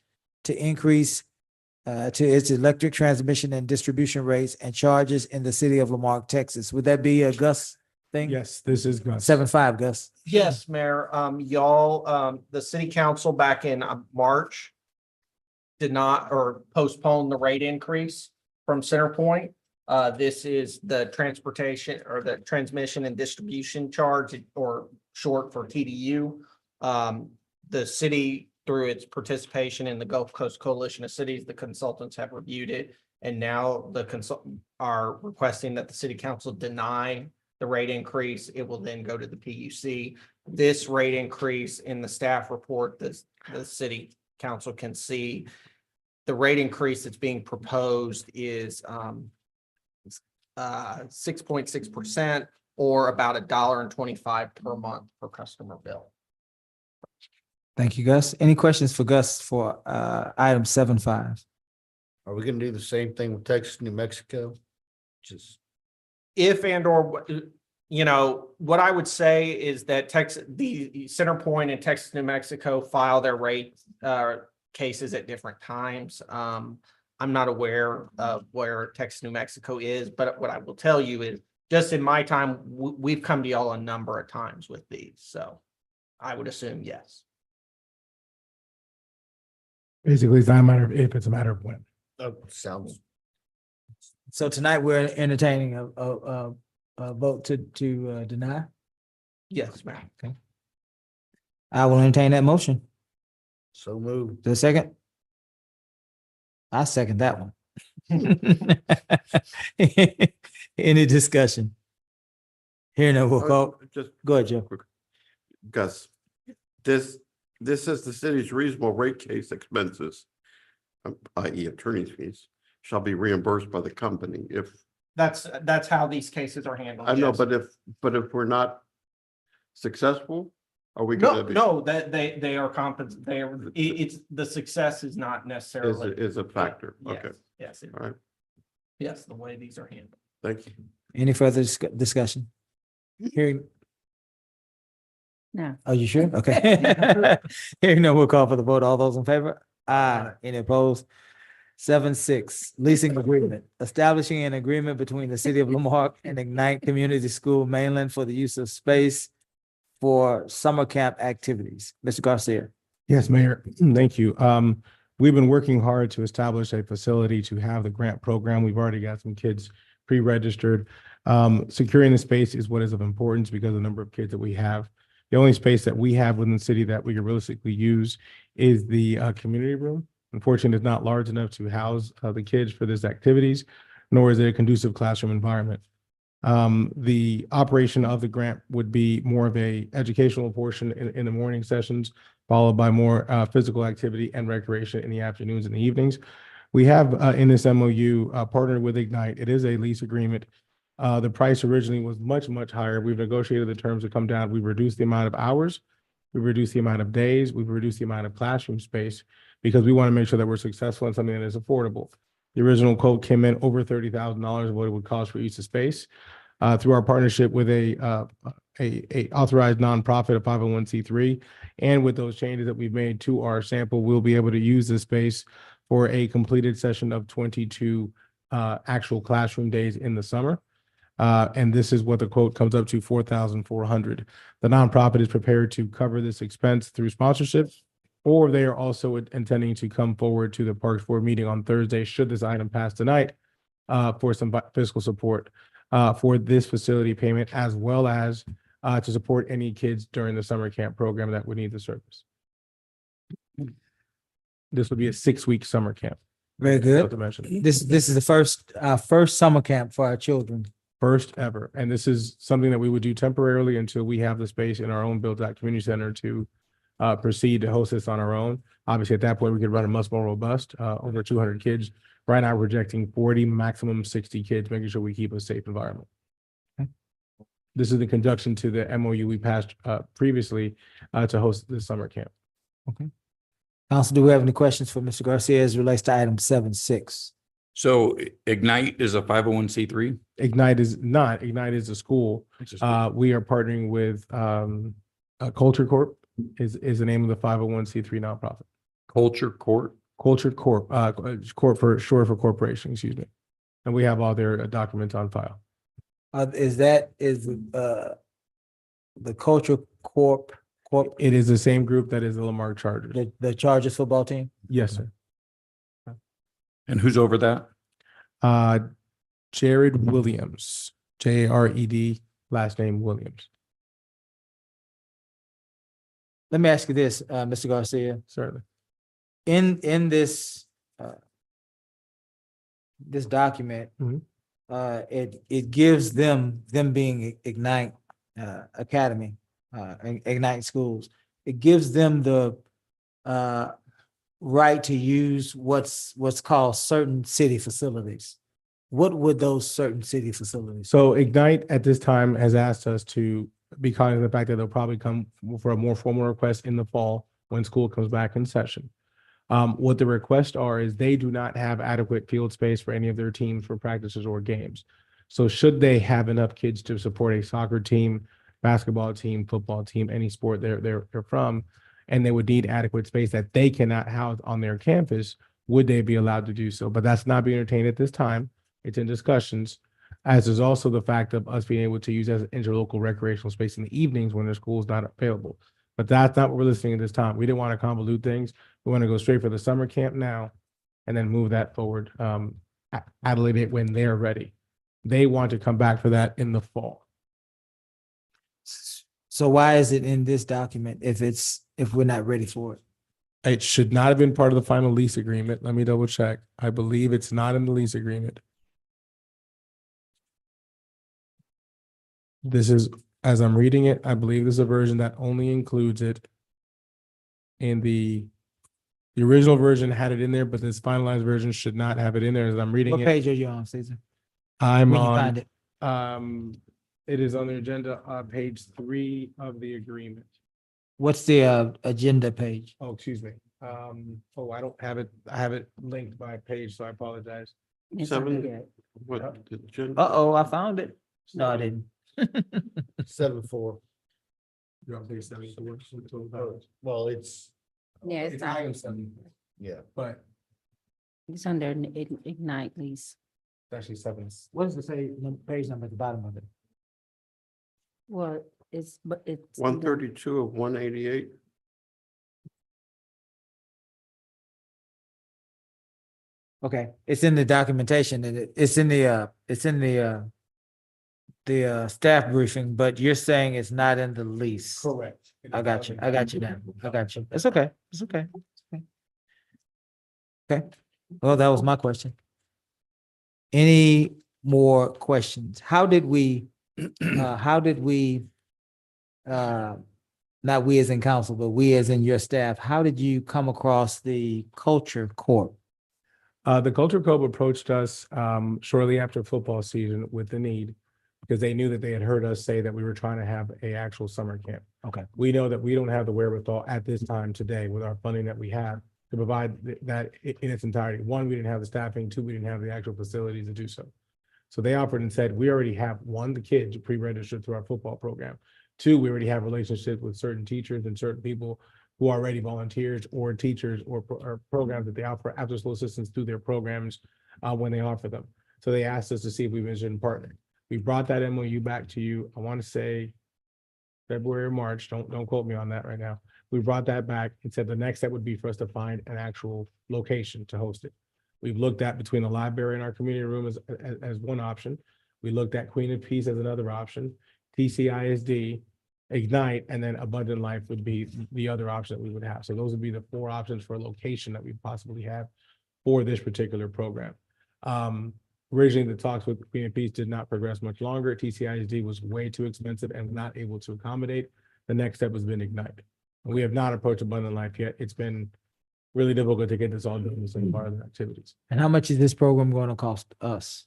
to increase to its electric transmission and distribution rates and charges in the city of Lamarque, Texas. Would that be a Gus thing? Yes, this is Gus. 7.5, Gus. Yes, Mayor, the city council back in March did not or postponed the rate increase from CenterPoint. This is the transportation or the transmission and distribution charge, or short for TDU. The city, through its participation in the Gulf Coast Coalition of Cities, the consultants have reviewed it. And now the consultants are requesting that the city council deny the rate increase. It will then go to the PUC. This rate increase in the staff report, the city council can see. The rate increase that's being proposed is 6.6% or about $1.25 per month per customer bill. Thank you, Gus. Any questions for Gus for item 7.5? Are we gonna do the same thing with Texas, New Mexico? Just. If or, what I would say is that the CenterPoint and Texas, New Mexico file their rate cases at different times. I'm not aware of where Texas, New Mexico is, but what I will tell you is just in my time, we've come to y'all a number of times with these, so. I would assume yes. Basically, it's not a matter of if, it's a matter of when. Sounds. So tonight we're entertaining a vote to deny. Yes, ma'am. Okay. I will entertain that motion. So moved. The second? I second that one. Any discussion? Hearing no, we'll call. Just Go ahead, Joe. Gus, this is the city's reasonable rate case expenses, i.e. attorney's fees, shall be reimbursed by the company if, That's how these cases are handled. I know, yes. but if we're not successful, are we No, gonna be? no, that they are it's, the success is not necessarily. Is a factor, Yes, okay, yes, all right, yes, the way these are handled. thank you. Any further discussion? Hearing. No. Are you sure? Okay. Hearing no, we'll call for the vote. All those in favor? Aye. Any opposed? 7-6, leasing agreement, establishing an agreement between the city of Lamarque and Ignite Community School Mainland for the use of space for summer camp activities. Mr. Garcia. Yes, Mayor, thank you. We've been working hard to establish a facility to have the grant program. We've already got some kids pre-registered. Securing the space is what is of importance because of the number of kids that we have. The only space that we have within the city that we can realistically use is the community room. Unfortunately, it's not large enough to house the kids for this activities, nor is it a conducive classroom environment. The operation of the grant would be more of a educational portion in the morning sessions, followed by more physical activity and recreation in the afternoons and the evenings. We have in this MOU partnered with Ignite. It is a lease agreement. The price originally was much, much higher. We've negotiated the terms to come down. We've reduced the amount of hours. We've reduced the amount of days. We've reduced the amount of classroom space because we want to make sure that we're successful in something that is affordable. The original quote came in over $30,000 of what it would cost for use of space. Through our partnership with a authorized nonprofit, a 501c3, and with those changes that we've made to our sample, we'll be able to use this space for a completed session of 22 actual classroom days in the summer. And this is what the quote comes up to, $4,400. The nonprofit is prepared to cover this expense through sponsorship, or they are also intending to come forward to the Parks Board meeting on Thursday, should this item pass tonight, for some fiscal support for this facility payment, as well as to support any kids during the summer camp program that would need the service. This would be a 6-week summer camp. Very good. To mention. This is the first summer camp for our children. First ever. And this is something that we would do temporarily until we have the space in our own built out community center to proceed to host this on our own. Obviously, at that point, we could run a much more robust, over 200 kids. Right now, we're projecting 40, maximum 60 kids, making sure we keep a safe environment. Okay. This is the conjunction to the MOU we passed previously to host this summer camp. Okay. Council, do we have any questions for Mr. Garcia as it relates to item 7-6? So Ignite is a 501c3? Ignite is not. Ignite is a school. We are partnering with Culture Corp is the name of the 501c3 nonprofit. Culture Corp? Culture Corp, corp for short for corporation, excuse me. And we have all their documents on file. Is the Culture Corp? It is the same group that is the Lamarque Chargers. The Chargers football team? Yes, sir. And who's over that? Jared Williams, Jared, last name Williams. Let me ask you this, Mr. Garcia. Certainly. In this this document, Mhm. It gives them being Ignite Academy, Ignite Schools. It gives them the right to use what's called certain city facilities. What would those certain city facilities? So Ignite at this time has asked us to be cognizant of the fact that they'll probably come for a more formal request in the fall when school comes back in session. What the requests are is they do not have adequate field space for any of their teams for practices or games. So should they have enough kids to support a soccer team, basketball team, football team, any sport they're from, and they would need adequate space that they cannot house on their campus, would they be allowed to do so? But that's not being entertained at this time. It's in discussions, as is also the fact of us being able to use as interlocal recreational space in the evenings when their school is not available. But that's not what we're listening at this time. We didn't want to convolute things. We want to go straight for the summer camp now and then move that forward, Adelaide it when they're ready. They want to come back for that in the fall. So why is it in this document if we're not ready for it? It should not have been part of the final lease agreement. Let me double check. I believe it's not in the lease agreement. This is, as I'm reading it, I believe this is a version that only includes it in the original version had it in there, but this finalized version should not have it in there as I'm reading What it. page are you on, Caesar? I'm When you on, find it? it is on the agenda, page 3 of the agreement. What's the agenda page? Oh, excuse me. I don't have it. I have it linked by page, so I apologize. It's not Seven. good. What? Uh-oh, I found it. No, I didn't. 7-4. You're on page 74. Well, it's, Yeah, it's not, item 7, yeah. but it's under Ignite lease. it's actually 7. What does it say, page number at the bottom of it? Well, but it's. 132 of 188. Okay, it's in the documentation and it's in the staff briefing, but you're saying it's not in the lease. Correct. I got you. I got you now. I got you. It's okay. It's okay. Okay. Well, that was my question. Any more questions? How did we, not we as in council, but we as in your staff, how did you come across the Culture Corp? The Culture Club approached us shortly after football season with the need because they knew that they had heard us say that we were trying to have a actual summer camp. Okay. We know that we don't have the wherewithal at this time today with our funding that we have to provide that in its entirety. One, we didn't have the staffing. Two, we didn't have the actual facilities to do so. So they offered and said, we already have the kids pre-registered through our football program. Two, we already have relationships with certain teachers and certain people who are already volunteers or teachers or programs that they offer after school assistance through their programs when they offer them. So they asked us to see if we were interested in partnering. We brought that MOU back to you. I want to say February or March. Don't quote me on that right now. We brought that back and said the next step would be for us to find an actual location to host it. We've looked at between the library and our community room as one option. We looked at Queen of Peace as another option, TCISD, Ignite, and then Abundant Life would be the other option that we would have. So those would be the 4 options for a location that we possibly have for this particular program. Originally, the talks with Queen of Peace did not progress much longer. TCISD was way too expensive and not able to accommodate. The next step has been Ignite. We have not approached Abundant Life yet. It's been really difficult to get this all done in the same part of the activities. And how much is this program going to cost us?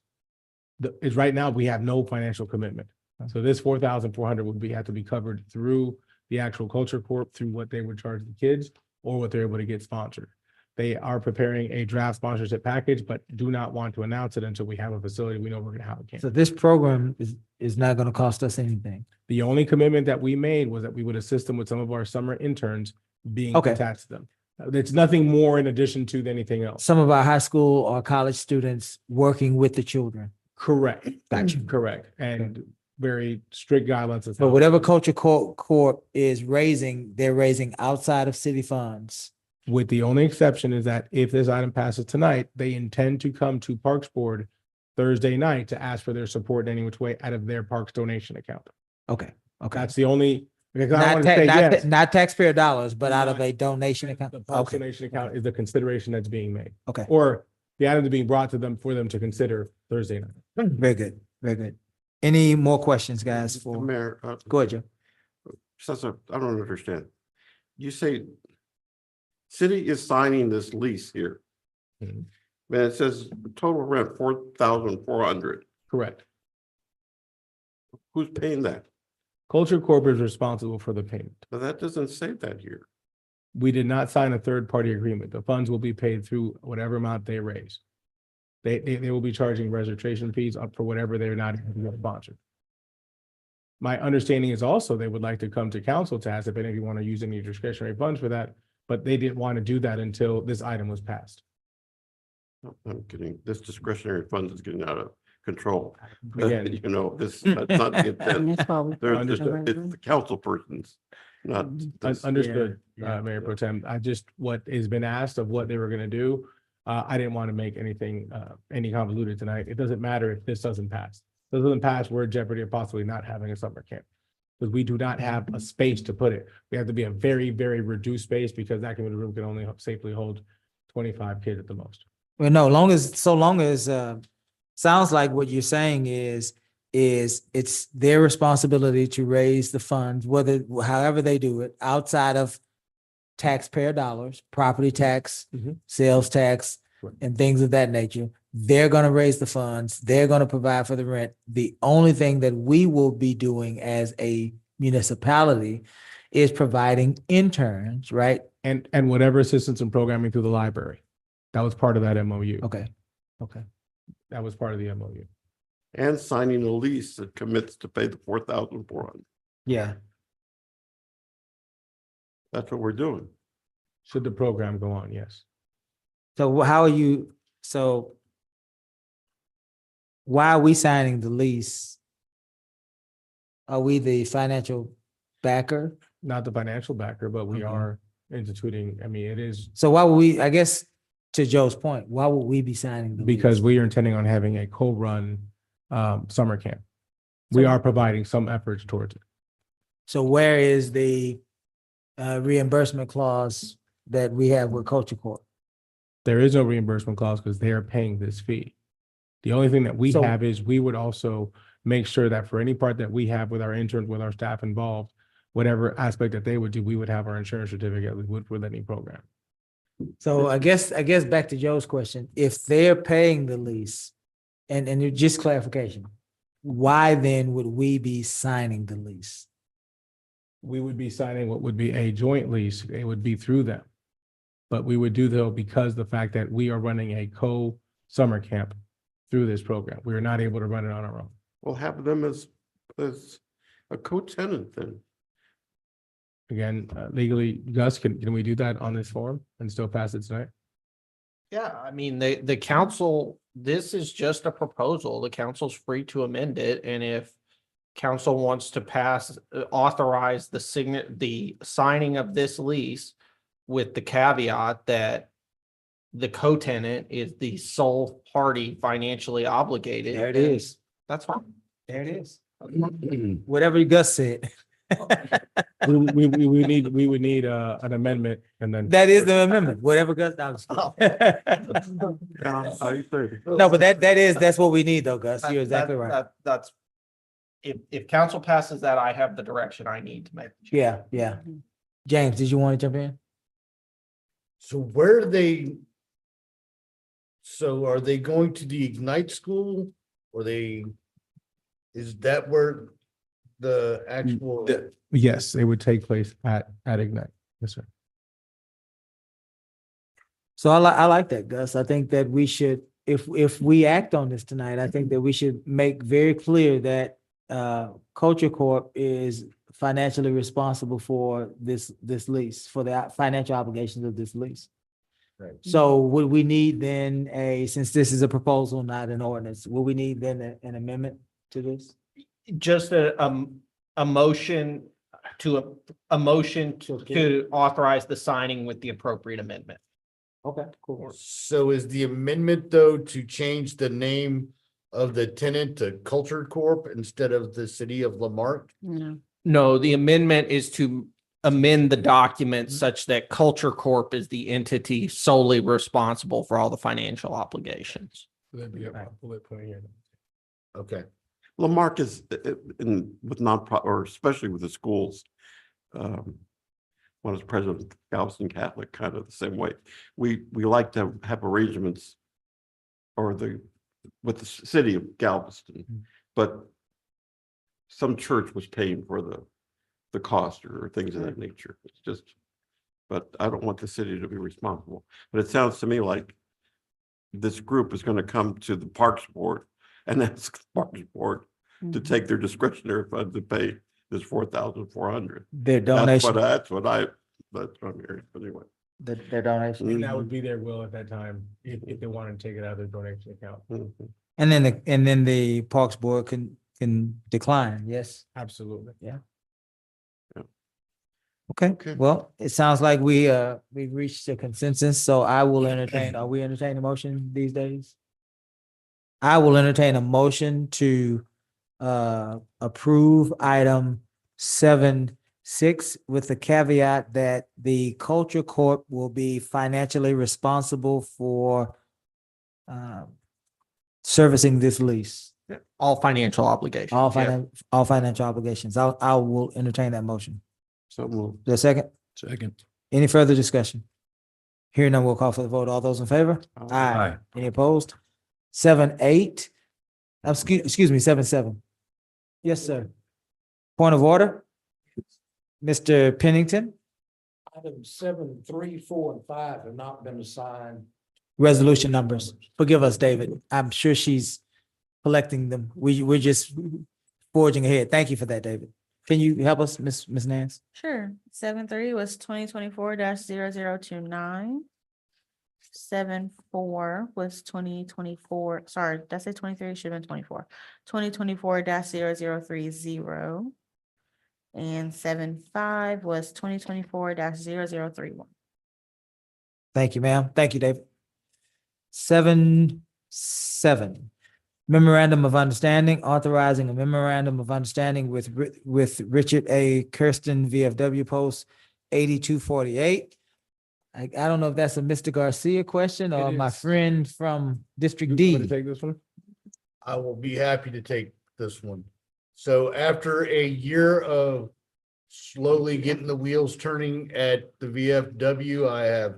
Is right now, we have no financial commitment. So this 4,400 would have to be covered through the actual Culture Corp, through what they would charge the kids or what they're able to get sponsored. They are preparing a draft sponsorship package, but do not want to announce it until we have a facility we know we're going to have a camp. So this program is not going to cost us anything. The only commitment that we made was that we would assist them with some of our summer interns being Okay. attached to them. It's nothing more in addition to anything else. Some of our high school or college students working with the children. Correct. Gotcha. Correct. And very strict guidelines. as But how- whatever Culture Corp is raising, they're raising outside of city funds. With the only exception is that if this item passes tonight, they intend to come to Parks Board Thursday night to ask for their support in any which way out of their Parks donation account. Okay, okay. That's the only, because I Not, want to say yes. not taxpayer dollars, but out of a donation account. The Parks Okay, donation account is the consideration that's being made, okay. or the items being brought to them for them to consider Thursday night. Very good, very good. Any more questions, guys? For Mayor, Go ahead, Joe. I don't understand. You say city is signing this lease here. Mhm. And it says total rent 4,400. Correct. Who's paying that? Culture Corp is responsible for the payment. But that doesn't say that here. We did not sign a third-party agreement. The funds will be paid through whatever amount they raise. They will be charging registration fees up for whatever they're not sponsored. My understanding is also they would like to come to council to ask if any of you want to use any discretionary funds for that, but they didn't want to do that until this item was passed. I'm getting, this discretionary fund is getting out of control. Again. You know, that's not the intent. And that's why we. It's the council persons not. this- Understood, Yeah, yeah. Mayor Pro Tem. I just, what has been asked of what they were gonna do, I didn't want to make anything, any convoluted tonight. It doesn't matter if this doesn't pass. If it doesn't pass, we're in jeopardy of possibly not having a summer camp. Because we do not have a space to put it. We have to be a very, very reduced space because that community room can only safely hold 25 kids at the most. Well, no, so long as, sounds like what you're saying is it's their responsibility to raise the funds, whether, however they do it, outside of taxpayer dollars, property tax, Mhm. sales tax, Right. and things of that nature. They're gonna raise the funds, they're gonna provide for the rent. The only thing that we will be doing as a municipality is providing interns, right? And whatever assistance and programming through the library. That was part of that MOU. Okay, okay. That was part of the MOU. And signing a lease that commits to pay the 4,400. Yeah. That's what we're doing. Should the program go on, yes. So how are you, so why are we signing the lease? Are we the financial backer? Not the financial backer, but we Okay. are instituting, I mean, it is So why would we, I guess, to Joe's point, why would we be signing the lease? because we are intending on having a co-run summer camp. We So- are providing some efforts towards it. So where is the reimbursement clause that we have with Culture Corp? There is no reimbursement clause because they are paying this fee. The only thing that we So- have is we would also make sure that for any part that we have with our interns, with our staff involved, whatever aspect that they would do, we would have our insurance certificate with any program. So I guess back to Joe's question, if they're paying the lease, and just clarification, why then would we be signing the lease? We would be signing what would be a joint lease. It would be through them. But we would do though because the fact that we are running a co-summer camp through this program. We are not able to run it on our own. We'll have them as a co-tenant then. Again, legally, Gus, can we do that on this form and still pass it tonight? Yeah, I mean, the council, this is just a proposal. The council's free to amend it, and if council wants to pass, authorize the signing of this lease with the caveat that the co-tenant is the sole party financially obligated. There it then is. That's fine. There it is. Whatever Gus said. We would need an amendment and then. That is the amendment, whatever Gus, no, I'm just kidding. No, but that's what we need though, Gus. You're exactly right. That's, if council passes that, I have the direction I need to make. Yeah, yeah. James, did you want to jump in? So are they going to the Ignite school? Or is that where the actual? Yes, it would take place at Ignite. Yes, sir. So I like that, Gus. I think that we should, if we act on this tonight, I think that we should make very clear that Culture Corp is financially responsible for this lease, for the financial obligations of this lease. Right. So would we need then since this is a proposal, not an ordinance, will we need then an amendment to this? Just a motion to authorize the signing with the appropriate amendment. Okay, cool. So is the amendment though to change the name of the tenant to Culture Corp instead of the city of Lamarque? No, the amendment is to amend the document such that Culture Corp is the entity solely responsible for all the financial obligations. That'd be a bullet point here. Okay. Lamarque is with nonprofit, or especially with the schools. When I was president of Galveston Catholic, kind of the same way. We like to have arrangements with the city of Galveston, but some church was paying for the cost or things of that nature. It's just, but I don't want the city to be responsible. But it sounds to me like this group is going to come to the Parks Board and ask the Parks Board to take their discretionary funds to pay this 4,400. Their donation. That's what I'm hearing, but anyway. Their donation. And that would be their will at that time, if they wanted to take it out of their donation account. And then the Parks Board can decline, yes? Absolutely. Yeah. Okay, well, it sounds like we've reached a consensus, so I will entertain, are we entertaining a motion these days? I will entertain a motion to approve item 7.6 with the caveat that the Culture Corp will be financially responsible for servicing this lease, All financial obligations. yeah. all financial obligations. I will entertain that motion. So moved. The second, Second. any further discussion? Hearing none, we'll call for the vote. All those in favor? Aye. Any opposed? 7.8, excuse me, 7.7. Yes, sir. Point of order? Mr. Pennington, Item 7, 3, 4, and 5 have not been assigned. resolution numbers. Forgive us, David. I'm sure she's collecting them. We're just forging ahead. Thank you for that, David. Can you help us, Ms. Nance? Sure. 7.3 was 2024-0029. 7.4 was 2024, sorry, did I say 23? Should have been 24. 2024-0030. And 7.5 was 2024-0031. Thank you, ma'am. Thank you, David. 7.7. Memorandum of Understanding, authorizing a memorandum of understanding with Richard A. Kirsten, VFW Post 8248. I don't know if that's a Mr. Garcia question or It my is. friend from District You want to D. take this one? I will be happy to take this one. So after a year of slowly getting the wheels turning at the VFW, I have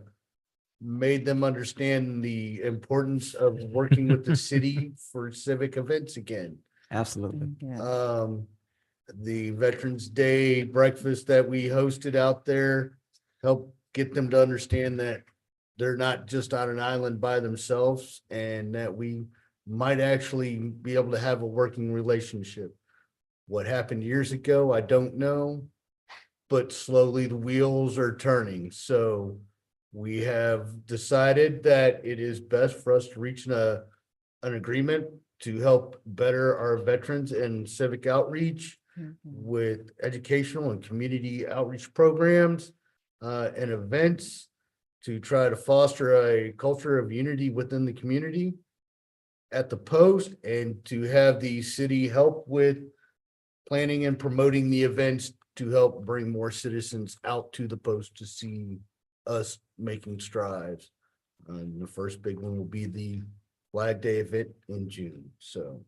made them understand the importance of working with the city for civic events again. Absolutely. The Veterans Day breakfast that we hosted out there helped get them to understand that they're not just on an island by themselves and that we might actually be able to have a working relationship. What happened years ago, I don't know, but slowly the wheels are turning. So we have decided that it is best for us to reach an agreement to help better our veterans and civic outreach with educational and community outreach programs and events to try to foster a culture of unity within the community at the post and to have the city help with planning and promoting the events to help bring more citizens out to the post to see us making strides. The first big one will be the Flag Day event in June. So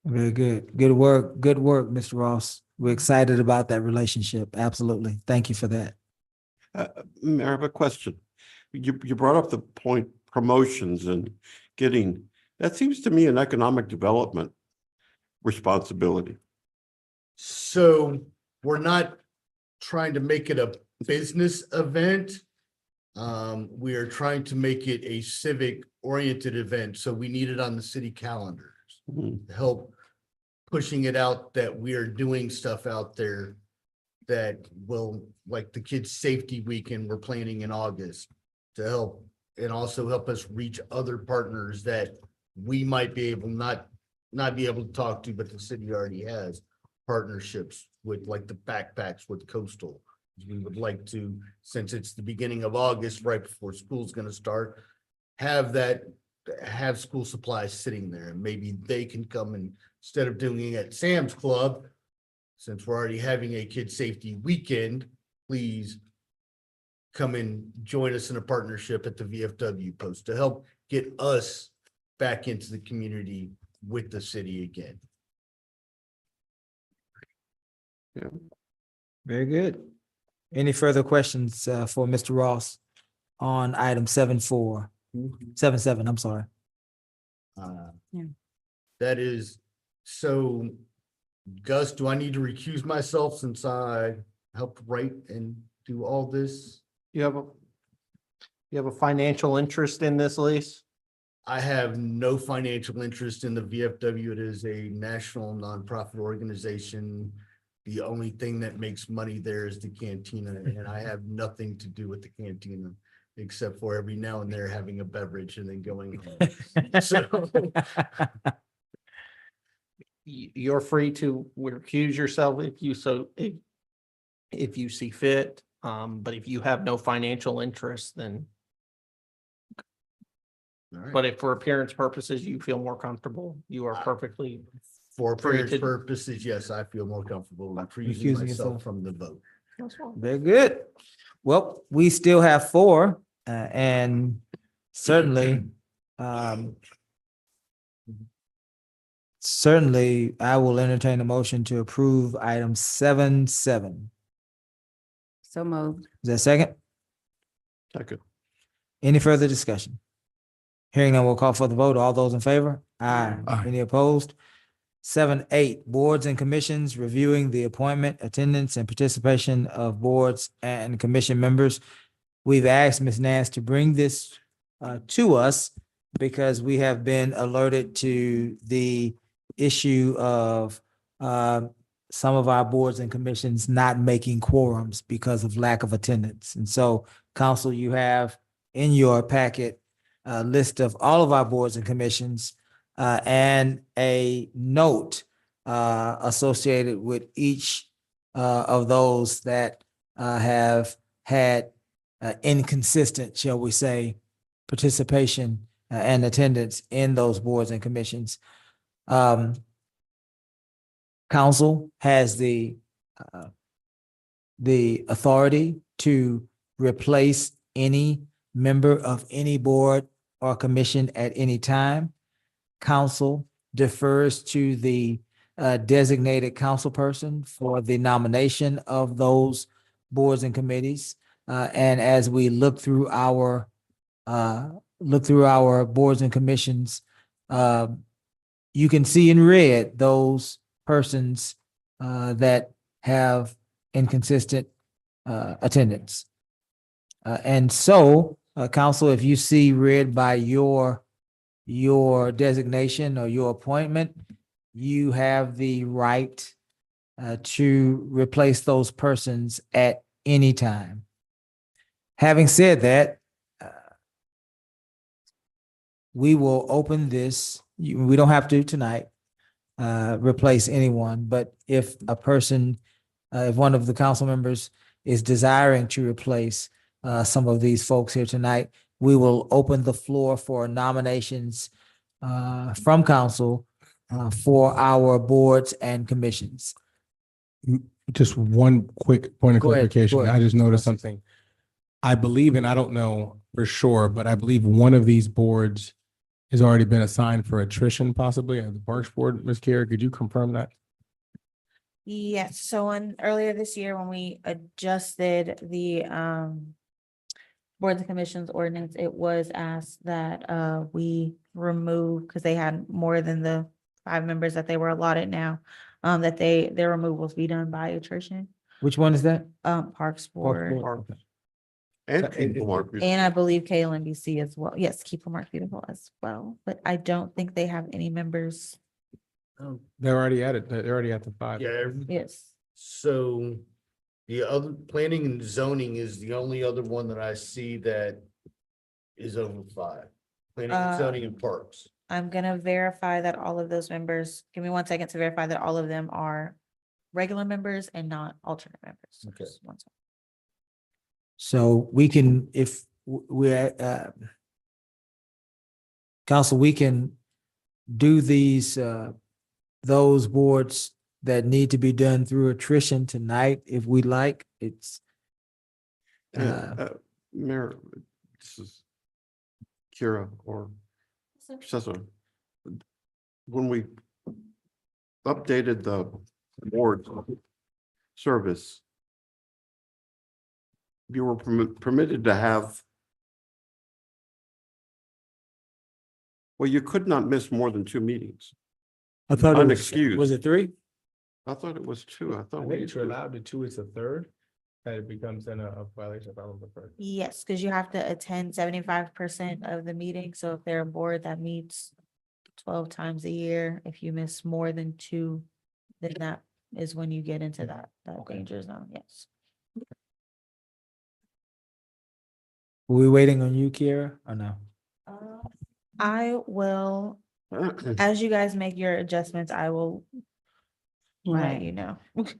Very good. Good work. Good work, Mr. Ross. We're excited about that relationship. Absolutely. Thank you for that. Mayor, I have a question. You brought up the point promotions and getting, that seems to me an economic development responsibility. So we're not trying to make it a business event. We are trying to make it a civic oriented event. So we need it on the city calendars to help pushing it out that we are doing stuff out there that will, like the kids' safety weekend we're planning in August to help and also help us reach other partners that we might be able not be able to talk to, but the city already has partnerships with, like the backpacks with Coastal. We would like to, since it's the beginning of August, right before school's gonna start, have school supplies sitting there, and maybe they can come and instead of doing it at Sam's Club, since we're already having a kid safety weekend, please come and join us in a partnership at the VFW post to help get us back into the community with the city again. Yeah. Very good. Any further questions for Mr. Ross on item 7.4? 7.7, I'm sorry. That is, so Gus, do I need to recuse myself since I helped write and do all this? You have a financial interest in this lease? I have no financial interest in the VFW. It is a national nonprofit organization. The only thing that makes money there is the cantina, and I have nothing to do with the cantina, except for every now and then having a beverage and then going home. So You're free to recuse yourself if if you see fit. But if you have no financial interest, then, but if for appearance purposes, you feel more comfortable, you are perfectly. For Free appearance to- purposes, yes, I feel more comfortable recusing Recusing myself yourself. from the vote. Very good. Well, we still have four, and certainly, certainly, I will entertain a motion to approve item 7.7. So moved. Is that second? Second. Any further discussion? Hearing none, we'll call for the vote. All those in favor? Aye. Aye. Any opposed? 7.8, boards and commissions, reviewing the appointment, attendance, and participation of boards and commission members. We've asked Ms. Nance to bring this to us because we have been alerted to the issue of some of our boards and commissions not making quorums because of lack of attendance. And so, council, you have in your packet a list of all of our boards and commissions and a note associated with each of those that have had inconsistent, shall we say, participation and attendance in those boards and commissions. Council has the authority to replace any member of any board or commission at any time. Council defers to the designated council person for the nomination of those boards and committees. And as we look through our boards and commissions, you can see in red those persons that have inconsistent attendance. And so, council, if you see red by your designation or your appointment, you have the right to replace those persons at any time. Having said that, we will open this. We don't have to tonight replace anyone, but if a person, if one of the council members is desiring to replace some of these folks here tonight, we will open the floor for nominations from council for our boards and commissions. Just one quick point of Go ahead, clarification. go ahead. I just noticed something. I believe, and I don't know for sure, but I believe one of these boards has already been assigned for attrition possibly at the Parks Board. Ms. Kara, could you confirm that? Yes, so earlier this year, when we adjusted the boards and commissions ordinance, it was asked that we remove, because they had more than the 5 members that they were allotted now, that their removals be done by attrition. Which one is that? Parks Board, And people are. and I believe KLNBC as well. Yes, Keep Mark Beautiful as well, but I don't think they have any members. They're already at it. They're already at the 5. Yeah, Yes. so the other, planning and zoning is the only other one that I see that is over 5. Planning and zoning and parks. I'm gonna verify that all of those members, give me 1 second to verify that all of them are regular members and not alternate members. Okay. Just 1 second. So we can, if we're, council, we can do these, those boards that need to be done through attrition tonight, if we like. It's, Mayor, this is Kira or Cesar. When we updated the board service, you were permitted to have, well, you could not miss more than 2 meetings. I thought it was, Unexcused. was it 3? I thought it was 2. I I thought think we. if you're allowed to 2, it's a third, that it becomes then a violation of Article 3. Yes, because you have to attend 75% of the meeting. So if they're a board that meets 12 times a year, if you miss more than 2, then that is when you get into that danger zone. Yes. Were we waiting on you, Kira, or no? I will, as you guys make your adjustments, I will let you know.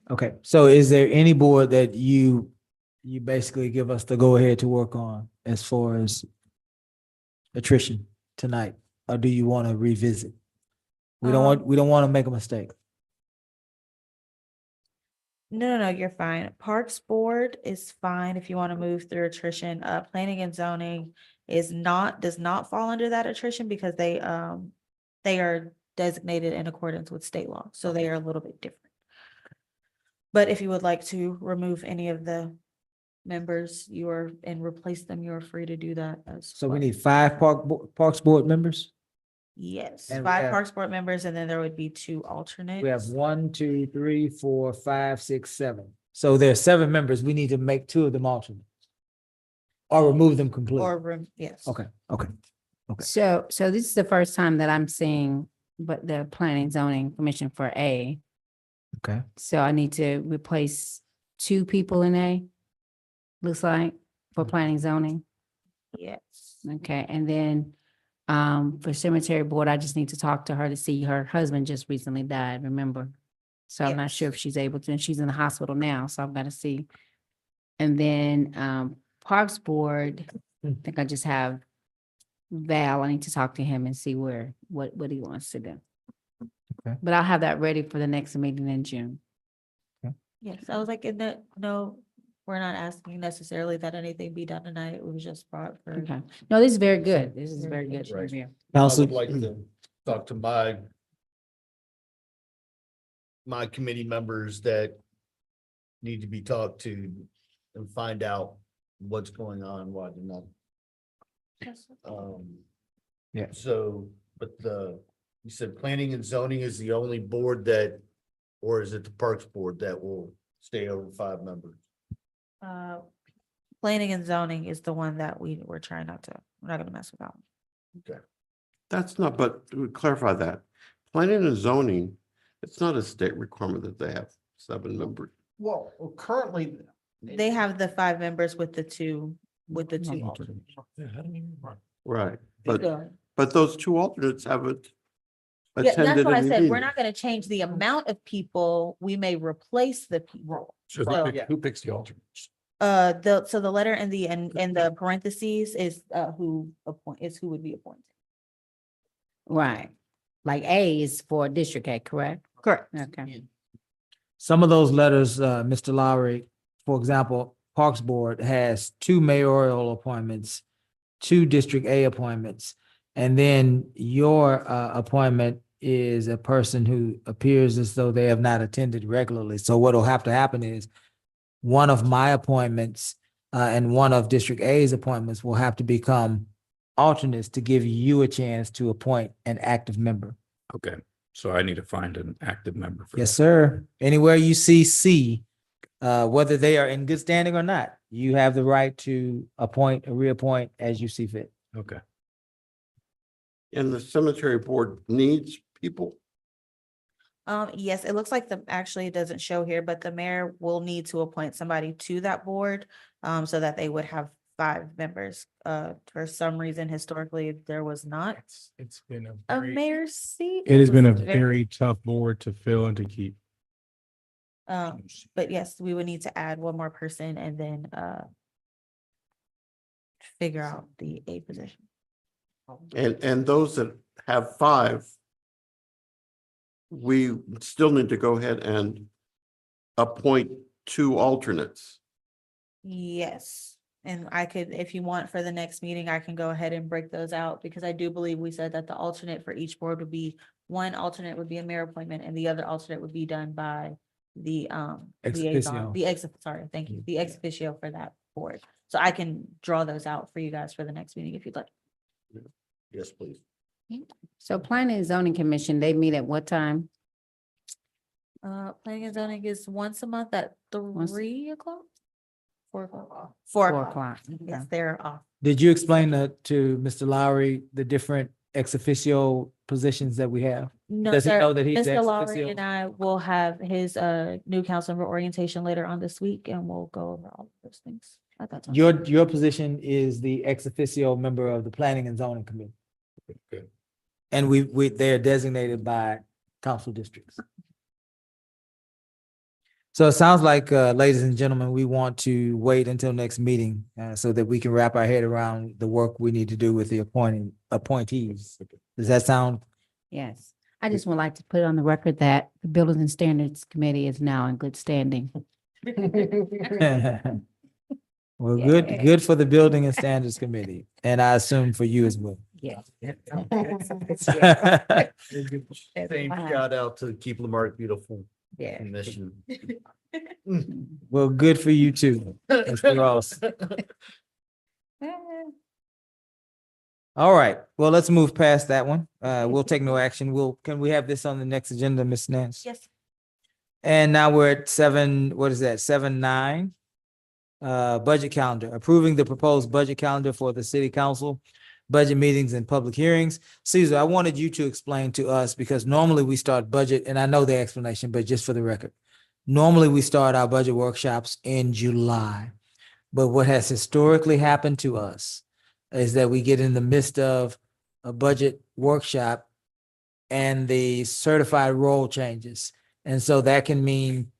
Okay, so is there any board that you basically give us the go-ahead to work on as far as attrition tonight? Or do you want to revisit? We don't want to make a mistake. No, you're fine. Parks Board is fine if you want to move through attrition. Planning and zoning does not fall under that attrition because they are designated in accordance with state law, so they are a little bit different. But if you would like to remove any of the members, and replace them, you're free to do that as So we well. need 5 Parks Board members? Yes, And we 5 have- Parks Board members, and then there would be 2 alternates. We have 1, 2, 3, 4, 5, 6, 7. So there are 7 members. We need to make 2 of them alternates. Or remove them completely. Yes. Okay. Okay. So this is the first time that I'm seeing, but the planning zoning commission for A. Okay. So I need to replace 2 people in A. Looks like for planning zoning. Yes. Okay, and then for cemetery board, I just need to talk to her to see her husband just recently died, remember? So I'm not sure if she's able to, and she's in the hospital now, so I've got to see. And then Parks Board, I think I just have Val, I need to talk to him and see what he wants to do. Okay. But I'll have that ready for the next meeting in June. Yes, I was like, no, we're not asking necessarily that anything be done tonight. It was just brought for. Okay, no, this is very good. This is very good. Right. review. I Council, would like to talk to my committee members that need to be talked to and find out what's going on, why they're not. Yeah. So, but you said planning and zoning is the only board that, or is it the Parks Board that will stay over 5 members? Planning and zoning is the one that we're trying we're not gonna mess with that one. Okay. That's not, but to clarify that, planning and zoning, it's not a state requirement that they have 7 members. Well, currently. They have the 5 members with the two alternates. Right, So- but those 2 alternates haven't Yeah, that's attended what I any said. We're meetings. not gonna change the amount of people. We may replace the people. So So- who picks the alternates? So the letter in the parentheses is who would be appointed. Right. Like A is for District A, correct? Correct. Okay. some of those letters, Mr. Lowry, for example, Parks Board has 2 mayoral appointments, 2 District A appointments, and then your appointment is a person who appears as though they have not attended regularly. So what'll have to happen is one of my appointments and one of District A's appointments will have to become alternates to give you a chance to appoint an active member. Okay, so I need to find an active member for Yes, that. sir. Anywhere you see C, whether they are in good standing or not, you have the right to appoint or reappoint as you see fit. Okay. And the cemetery board needs people. Yes, it looks like actually it doesn't show here, but the mayor will need to appoint somebody to that board, so that they would have 5 members. For some reason, historically, there was not It's been a mayor's seat. it has been a was very tough board to fill and to keep. But yes, we would need to add one more person and then figure out the A position. And those that have 5, we still need to go ahead and appoint 2 alternates. Yes, and I could, if you want for the next meeting, I can go ahead and break those out because I do believe we said that the alternate for each board would be, one alternate would be a mayor appointment and the other alternate would be done by the Ex liaison, officio. thank you, the ex officio for that board. So I can draw those out for you guys for the next meeting if you'd like. Yes, please. So planning and zoning commission, they meet at what time? Planning and zoning is once a month at 3:00? 4:00. 4 4:00. o'clock. Yes, they're off. Did you explain to Mr. Lowry the different ex officio positions that we have? No, Does he sir. know that he's Mr. ex Lowry officio? and I will have his new council member orientation later on this week and we'll go over all of those things at that time. Your position is the ex officio member of the Planning and Zoning Committee. Good. And they're designated by council districts. So it sounds like, ladies and gentlemen, we want to wait until next meeting, so that we can wrap our head around the work we need to do with the appointees. Does that sound? Yes. I just would like to put on the record that the Buildings and Standards Committee is now in good standing. Well, Yeah. good for the Building and Standards Committee, and I assume for you as well. Yeah. Same shout out to Keep Lamarck Beautiful Yeah. Commission. Well, good for you too, Mr. Ross. All right, well, let's move past that one. We'll take no action. Can we have this on the next agenda, Ms. Nance? Yes. And now we're at what is that, 7-9? Budget calendar, approving the proposed budget calendar for the city council, budget meetings and public hearings. Caesar, I wanted you to explain to us, because normally we start budget, and I know the explanation, but just for the record. Normally we start our budget workshops in July, but what has historically happened to us is that we get in the midst of a budget workshop and the certified role changes. And so that can mean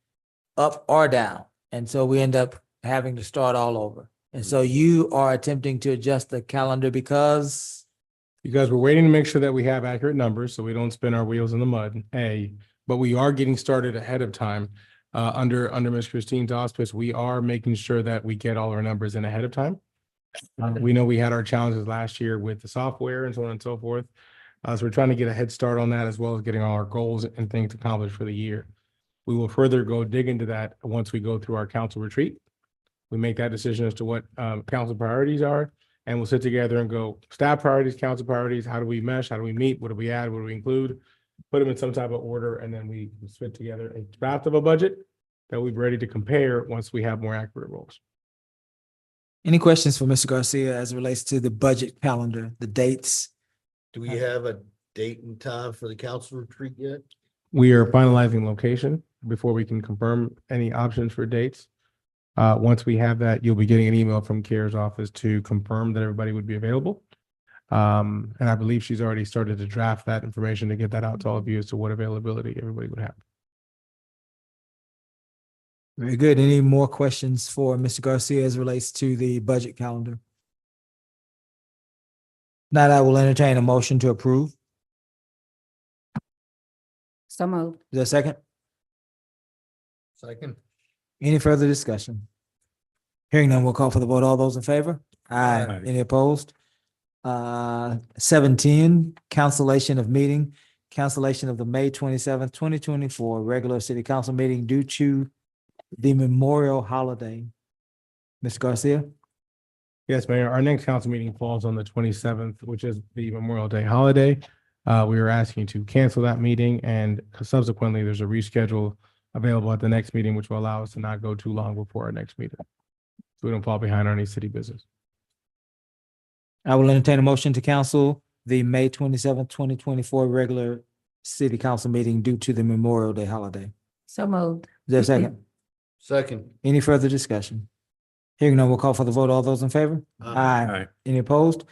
up or down. And so we end up having to start all over. And so you are attempting to adjust the calendar because Because we're waiting to make sure that we have accurate numbers, so we don't spin our wheels in the mud, but we are getting started ahead of time. Under Ms. Christine's auspice, we are making sure that we get all our numbers in ahead of time. We know we had our challenges last year with the software and so on and so forth. So we're trying to get a head start on that, as well as getting all our goals and things accomplished for the year. We will further go dig into that once we go through our council retreat. We make that decision as to what council priorities are, and we'll sit together and go staff priorities, council priorities, how do we mesh, how do we meet, what do we add, what do we include? Put them in some type of order, and then we spit together a draft of a budget that we're ready to compare once we have more accurate roles. any questions for Mr. Garcia as it relates to the budget calendar, the dates? Do we have a date and time for the council retreat yet? We are finalizing location before we can confirm any options for dates. Once we have that, you'll be getting an email from CARE's office to confirm that everybody would be available. And I believe she's already started to draft that information to get that out to all of you as to what availability everybody would have. Very good. Any more questions for Mr. Garcia as it relates to the budget calendar? Now I will entertain a motion to approve. So moved. Is there a second? Second. Any further discussion? Hearing none, we'll call for the vote. All those in favor? Aye. Any opposed? 7-10, cancellation of meeting, cancellation of the May 27th, 2024 regular city council meeting due to the Memorial holiday. Ms. Garcia? Yes, Mayor, our next council meeting falls on the 27th, which is the Memorial Day holiday. We are asking to cancel that meeting, and subsequently, there's a reschedule available at the next meeting, which will allow us to not go too long before our next meeting, so we don't fall behind on any city business. I will entertain a motion to cancel the May 27th, 2024 regular city council meeting due to the Memorial Day holiday. So moved. Is there a second? Second. Any further discussion? Hearing none, we'll call for the vote. All those in favor? Aye. Any opposed?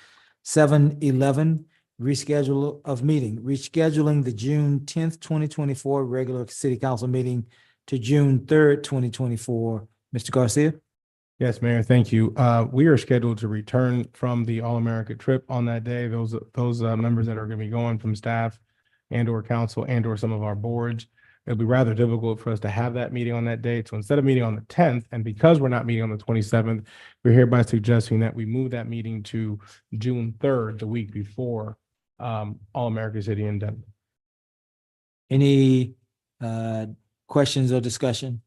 7-11, reschedule of meeting, rescheduling the June 10th, 2024 regular city council meeting to June 3rd, 2024. Mr. Garcia? Yes, Mayor, thank you. We are scheduled to return from the All-America trip on that day. Those members that are going to be going from staff and or council and or some of our boards, it'll be rather difficult for us to have that meeting on that date. So instead of meeting on the 10th, and because we're not meeting on the 27th, we're hereby suggesting that we move that meeting to June 3rd, the week before All-America City in Denver. Any questions or discussion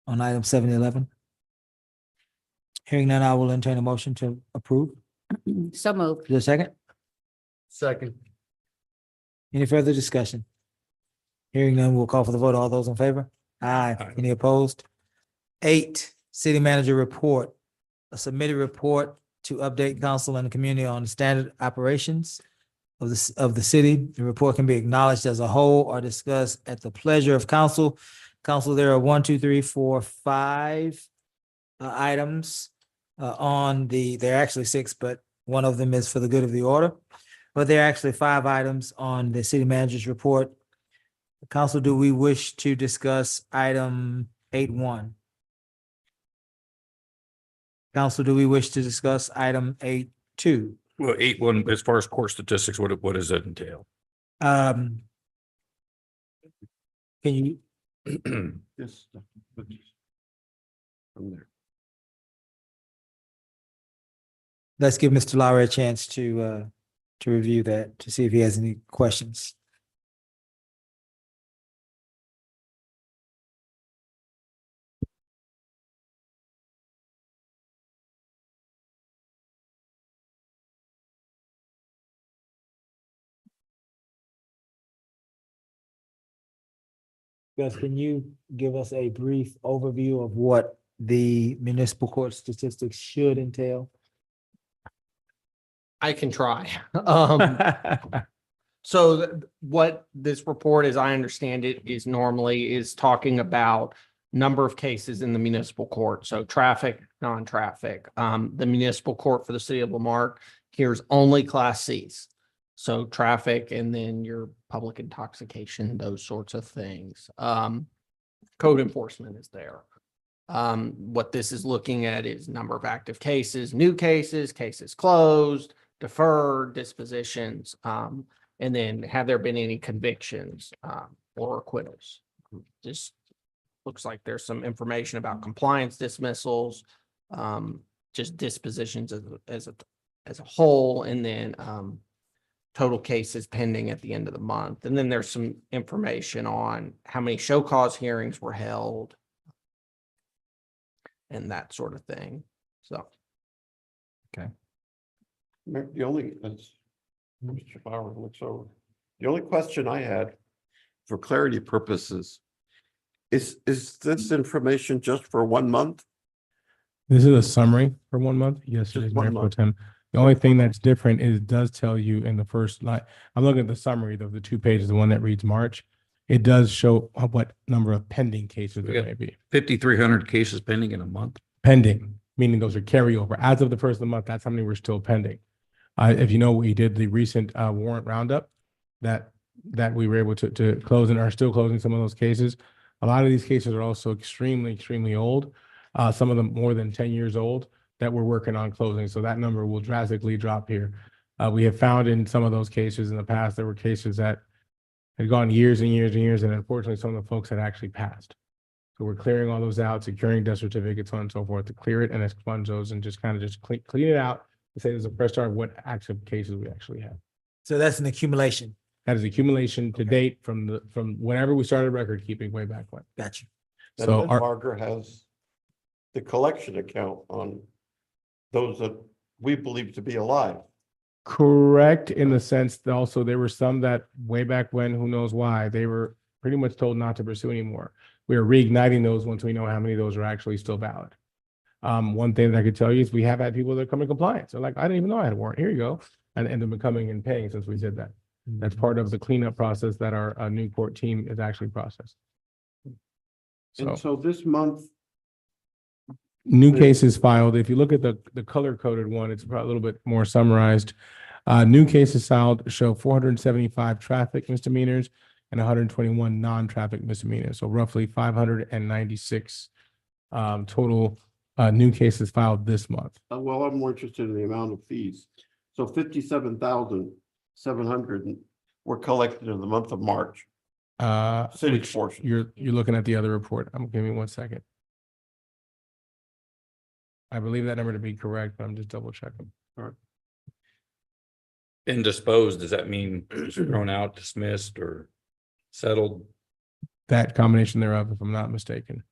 on item 7-11? Hearing none, I will entertain a motion to approve. So moved. Is there a second? Second. Any further discussion? Hearing none, we'll call for the vote. All those in favor? Aye. Any opposed? 8, city manager report, a submitted report to update council and the community on the standard operations of the city. The report can be acknowledged as a whole or discussed at the pleasure of council. Council, there are 1, 2, 3, 4, 5 items there are actually 6, but one of them is for the good of the order. But there are actually 5 items on the city manager's report. Council, do we wish to discuss item 8.1? Council, do we wish to discuss item 8.2? Well, 8.1, as far as court statistics, what does that entail? Can you, Yes. From there. let's give Mr. Lowry a chance to review that, to see if he has any questions. Gus, can you give us a brief overview of what the municipal court statistics should entail? I can try. So what this report, as I understand it, is normally is talking about number of cases in the municipal court. So traffic, non-traffic. The municipal court for the city of Lamarck hears only Class Cs. So traffic and then your public intoxication, those sorts of things. Code enforcement is there. What this is looking at is number of active cases, new cases, cases closed, deferred, dispositions, and then have there been any convictions or acquittals. Just looks like there's some information about compliance dismissals, just dispositions as a whole, and then total cases pending at the end of the month. And then there's some information on how many show cause hearings were held and that sort of thing. So. The only, as Mr. Bauer looks over, the only question I had for clarity purposes is this information just for 1 month? This is a summary for 1 month. Yes, it Just is, 1 Mayor Pro month. Tem. The only thing that's different is it does tell you in the first line, I'm looking at the summary of the 2 pages, the one that reads March. It does show what number of pending cases We there got may be. 5,300 cases pending in a month. Pending, meaning those are carryover. As of the first of the month, that's how many were still pending. If you know, we did the recent warrant roundup that we were able to close and are still closing some of those cases. A lot of these cases are also extremely old. Some of them more than 10 years old that we're working on closing. So that number will drastically drop here. We have found in some of those cases in the past, there were cases that had gone years and years and years, and unfortunately, some of the folks had actually passed. So we're clearing all those out, securing death certificates, so on and so forth, to clear it and expunge those and just kind of just clean it out and say there's a fresh start of what active cases we actually have. So that's an accumulation. That is accumulation to date from whenever we started record keeping way back when. Gotcha. So And then Margaret has the collection account on those that we believe to be alive. correct in the sense that also there were some that way back when, who knows why, they were pretty much told not to pursue anymore. We are reigniting those once we know how many of those are actually still valid. One thing that I could tell you is we have had people that come in compliance. They're like, I didn't even know I had a warrant. Here you go. And they've been coming and paying since we did that. That's part of the cleanup process that our new court team is actually processed. So And so this month, new cases filed. If you look at the color coded one, it's probably a little bit more summarized. New cases filed show 475 traffic misdemeanors and 121 non-traffic misdemeanors. So roughly 596 total new cases filed this month. well, I'm more interested in the amount of fees. So 57,700 were collected in the month of March. City Which portion. you're looking at the other report. Give me 1 second. I believe that number to be correct, but I'm just double checking. All right. And disposed, does that mean thrown out, dismissed, or settled? That combination thereof, if I'm not mistaken.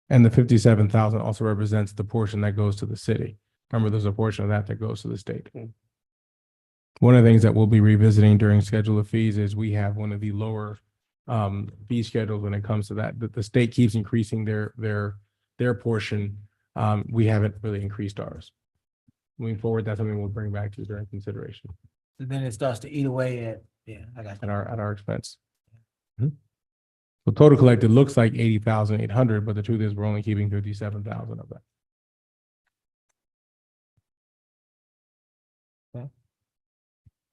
And the 57,000 also represents the portion that goes to the city. Remember, there's a portion of that goes to the state. One of the things that we'll be revisiting during schedule of fees is we have one of the lower fee schedules when it comes to that. The state keeps increasing their portion. We haven't really increased ours. Moving forward, that's something we'll bring back to you during consideration And then it starts to eat away at, I got at our expense. So total collected looks like 80,800, but the truth is we're only keeping 57,000 of that.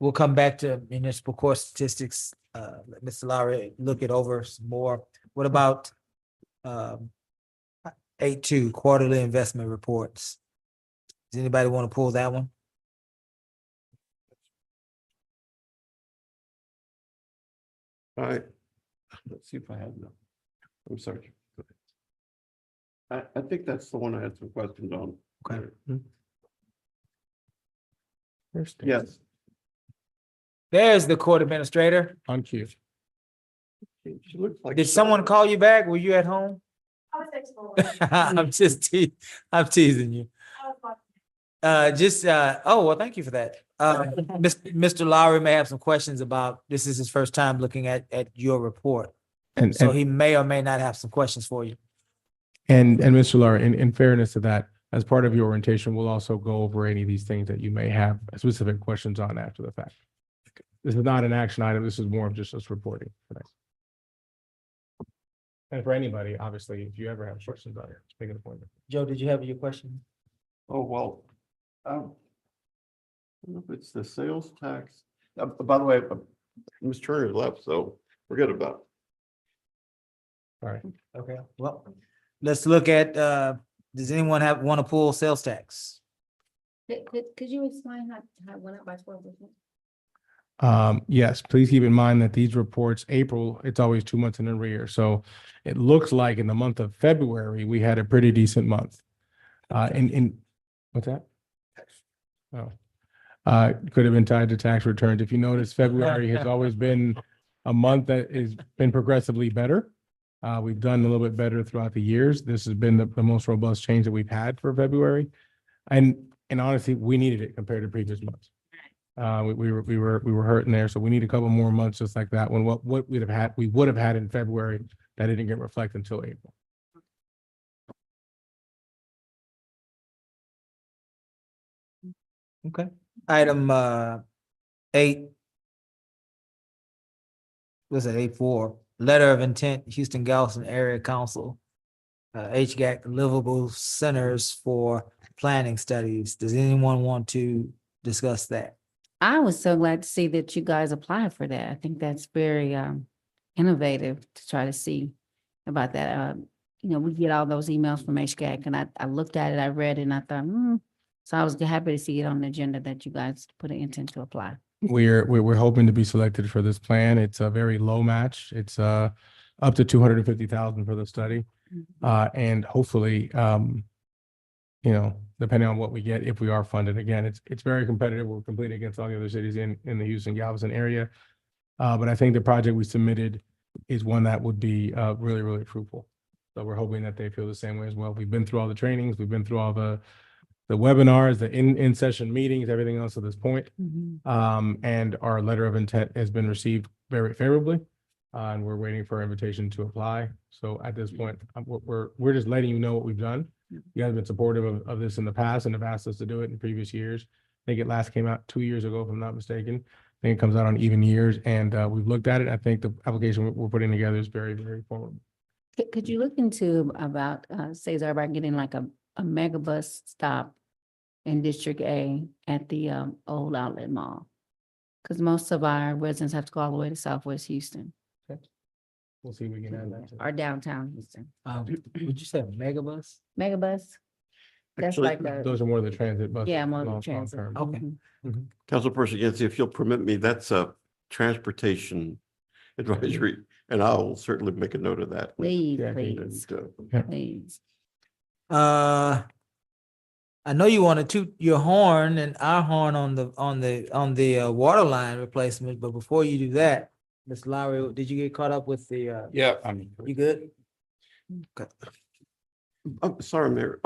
we'll come back to municipal court statistics. Let Mr. Lowry look it over some more. What about 8.2 quarterly investment reports? Does anybody want to pull that one? All right. Let's see if I have them. I'm sorry. I think that's the one I had some questions on. Okay. Yes. There's the court administrator. On cue. She looks like. Did someone call you back? Were you at home? I'm I'm teasing you. Oh, well, thank you for that. Mr. Lowry may have some questions about, this is his first time looking at your report. And, So he may or may not have some questions for you. and Mr. Lowry, in fairness to that, as part of your orientation, we'll also go over any of these things that you may have specific questions on after the fact. This is not an action item. This is more of just us reporting today. And for anybody, obviously, if you ever have questions on it, make an appointment. Joe, did you have your question? Oh, well. I don't know if it's the sales tax. By the way, Ms. Turner left, so forget about it. All right. Okay, well, let's look at, does anyone want to pull sales tax? Could you explain how it went up by 12%? Yes, please keep in mind that these reports, April, it's always 2 months in arrears. So it looks like in the month of February, we had a pretty decent month. What's that? Oh, could have been tied to tax returns. If you notice, February has always been a month that has been progressively better. We've done a little bit better throughout the years. This has been the most robust change that we've had for February. And honestly, we needed it compared to previous months. We were hurting there, so we need a couple more months just like that. When what we would have had in February that didn't get reflected until April. Okay. Item 8. Was it 8.4? Letter of intent, Houston Galveston Area Council. HGAC livable centers for planning studies. Does anyone want to discuss that? I was so glad to see that you guys applied for that. I think that's very innovative to try to see about that. We get all those emails from HGAC and I looked at it, I read it and I thought, So I was happy to see it on the agenda that you guys put an intent to apply. We're hoping to be selected for this plan. It's a very low match. It's up to 250,000 for the study. And hopefully, depending on what we get, if we are funded, again, it's very competitive. We're competing against all the other cities in the Houston Galveston area. But I think the project we submitted is one that would be really, really fruitful. So we're hoping that they feel the same way as well. We've been through all the trainings, we've been through all the webinars, the in-session meetings, everything else at this point. And our letter of intent has been received very favorably. And we're waiting for an invitation to apply. So at this point, we're just letting you know what we've done. You guys have been supportive of this in the past and have asked us to do it in previous years. I think it last came out 2 years ago, if I'm not mistaken. I think it comes out on even years, and we've looked at it. I think the application we're putting together is very, very formidable. Could you look into about, Cesar, about getting like a megabus stop in District A at the old outlet mall? Because most of our residents have to go all the way to Southwest Houston. We'll see if we can add that. Or downtown Houston. Would you say megabus? Megabus? That's Actually, like a, Those are more of the transit buses. yeah, more of the long transit. term. Okay. Mhm. Councilperson Yancey, if you'll permit me, that's a transportation advisory, and I will certainly make a note of that. Please, Yeah, please, Yeah. please. I know you want to toot your horn and our horn on the water line replacement, but before you do that, Ms. Lowry, did you get caught up with the, Yeah, you good? Okay. I'm sorry, Mayor,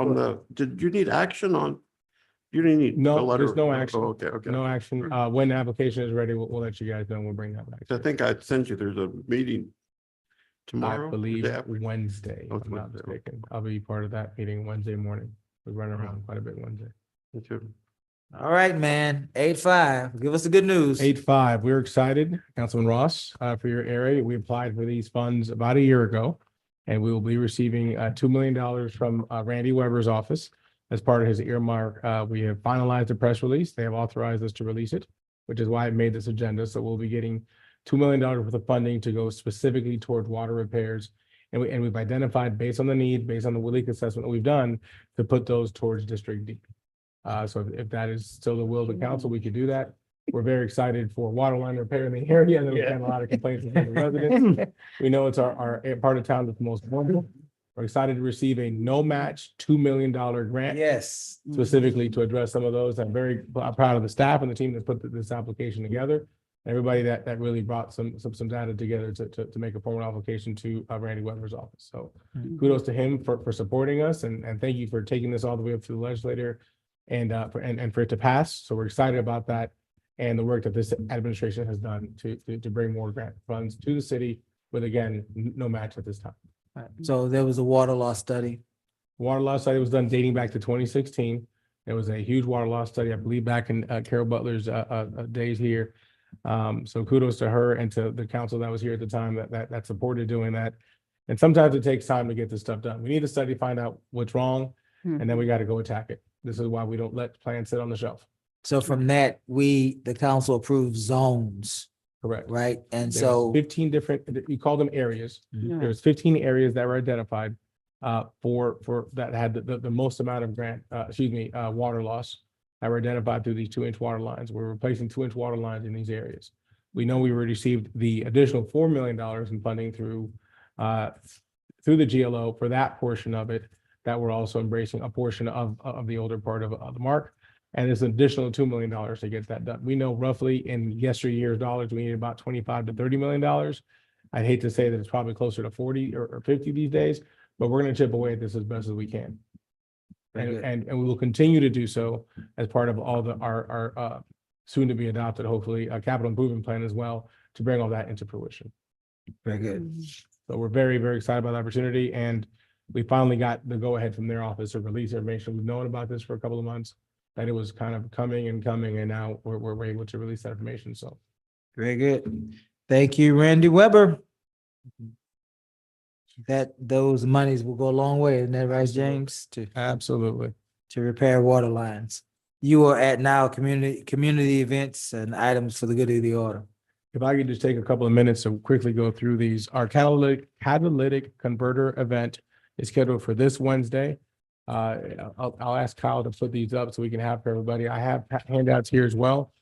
did you need action on? You didn't need. a No, letter? there's no action. Oh, okay. No action. When the application is ready, we'll let you guys know. We'll bring that back. I think I'd sent you, there's a meeting tomorrow. I believe the day after? Wednesday, Oh, if I'm not Wednesday. mistaken. I'll be part of that meeting Wednesday morning. We run around quite a bit Wednesday. Me too. All right, man. 8.5. Give us the good news. 8.5, we're excited, Councilman Ross, for your area. We applied for these funds about a year ago. And we will be receiving $2 million from Randy Weber's office as part of his earmark. We have finalized the press release. They have authorized us to release it. which is why I made this agenda. So we'll be getting $2 million worth of funding to go specifically towards water repairs. And we've identified, based on the need, based on the leak assessment that we've done, to put those towards District D. So if that is still the will of the council, we could do that. We're very excited for water line repair in the area, and we've had a lot of complaints from the residents. We know it's our part of town that's the most vulnerable. We're excited to receive a no match $2 million grant. Yes. Specifically to address some of those. I'm very proud of the staff and the team that put this application together. Everybody that really brought some data together to make a formal application to Randy Weber's office. So kudos to him for supporting us, and thank you for taking this all the way up to the legislator and for it to pass. So we're excited about that and the work that this administration has done to bring more grant funds to the city with, again, no match at this time. So there was a water loss study. Water loss study was done dating back to 2016. There was a huge water loss study, I believe, back in Carol Butler's days here. So kudos to her and to the council that was here at the time that supported doing that. And sometimes it takes time to get this stuff done. We need to study, find out what's wrong, and then we got to go attack it. This is why we don't let plans sit on the shelf. So from that, the council approved zones, Correct. right? And There's so 15 different, you call them areas. There's 15 areas that were identified for that had the most amount of water loss that were identified through these 2-inch water lines. We're replacing 2-inch water lines in these areas. We know we received the additional $4 million in funding through the GLO for that portion of it, that we're also embracing a portion of the older part of the Marque. And there's an additional $2 million to get that done. We know roughly in yesteryear's dollars, we need about $25 to $30 million. I'd hate to say that it's probably closer to 40 or 50 these days, but we're going to chip away at this as best as we can. And we will continue to do so as part of all our soon to be adopted, hopefully, capital improvement plan as well, to bring all that into fruition. very good. So we're very, very excited about the opportunity, and we finally got the go ahead from their office to release information. We've known about this for a couple of months, that it was kind of coming, and now we're able to release that information. So Very good. Thank you, Randy Weber. Those monies will go a long way, isn't that right, James? absolutely. To repair water lines. You are at now community events and items for the good of the order. If I could just take a couple of minutes to quickly go through these. Our catalytic converter event is scheduled for this Wednesday. I'll ask Kyle to put these up so we can have for everybody. I have handouts here as well.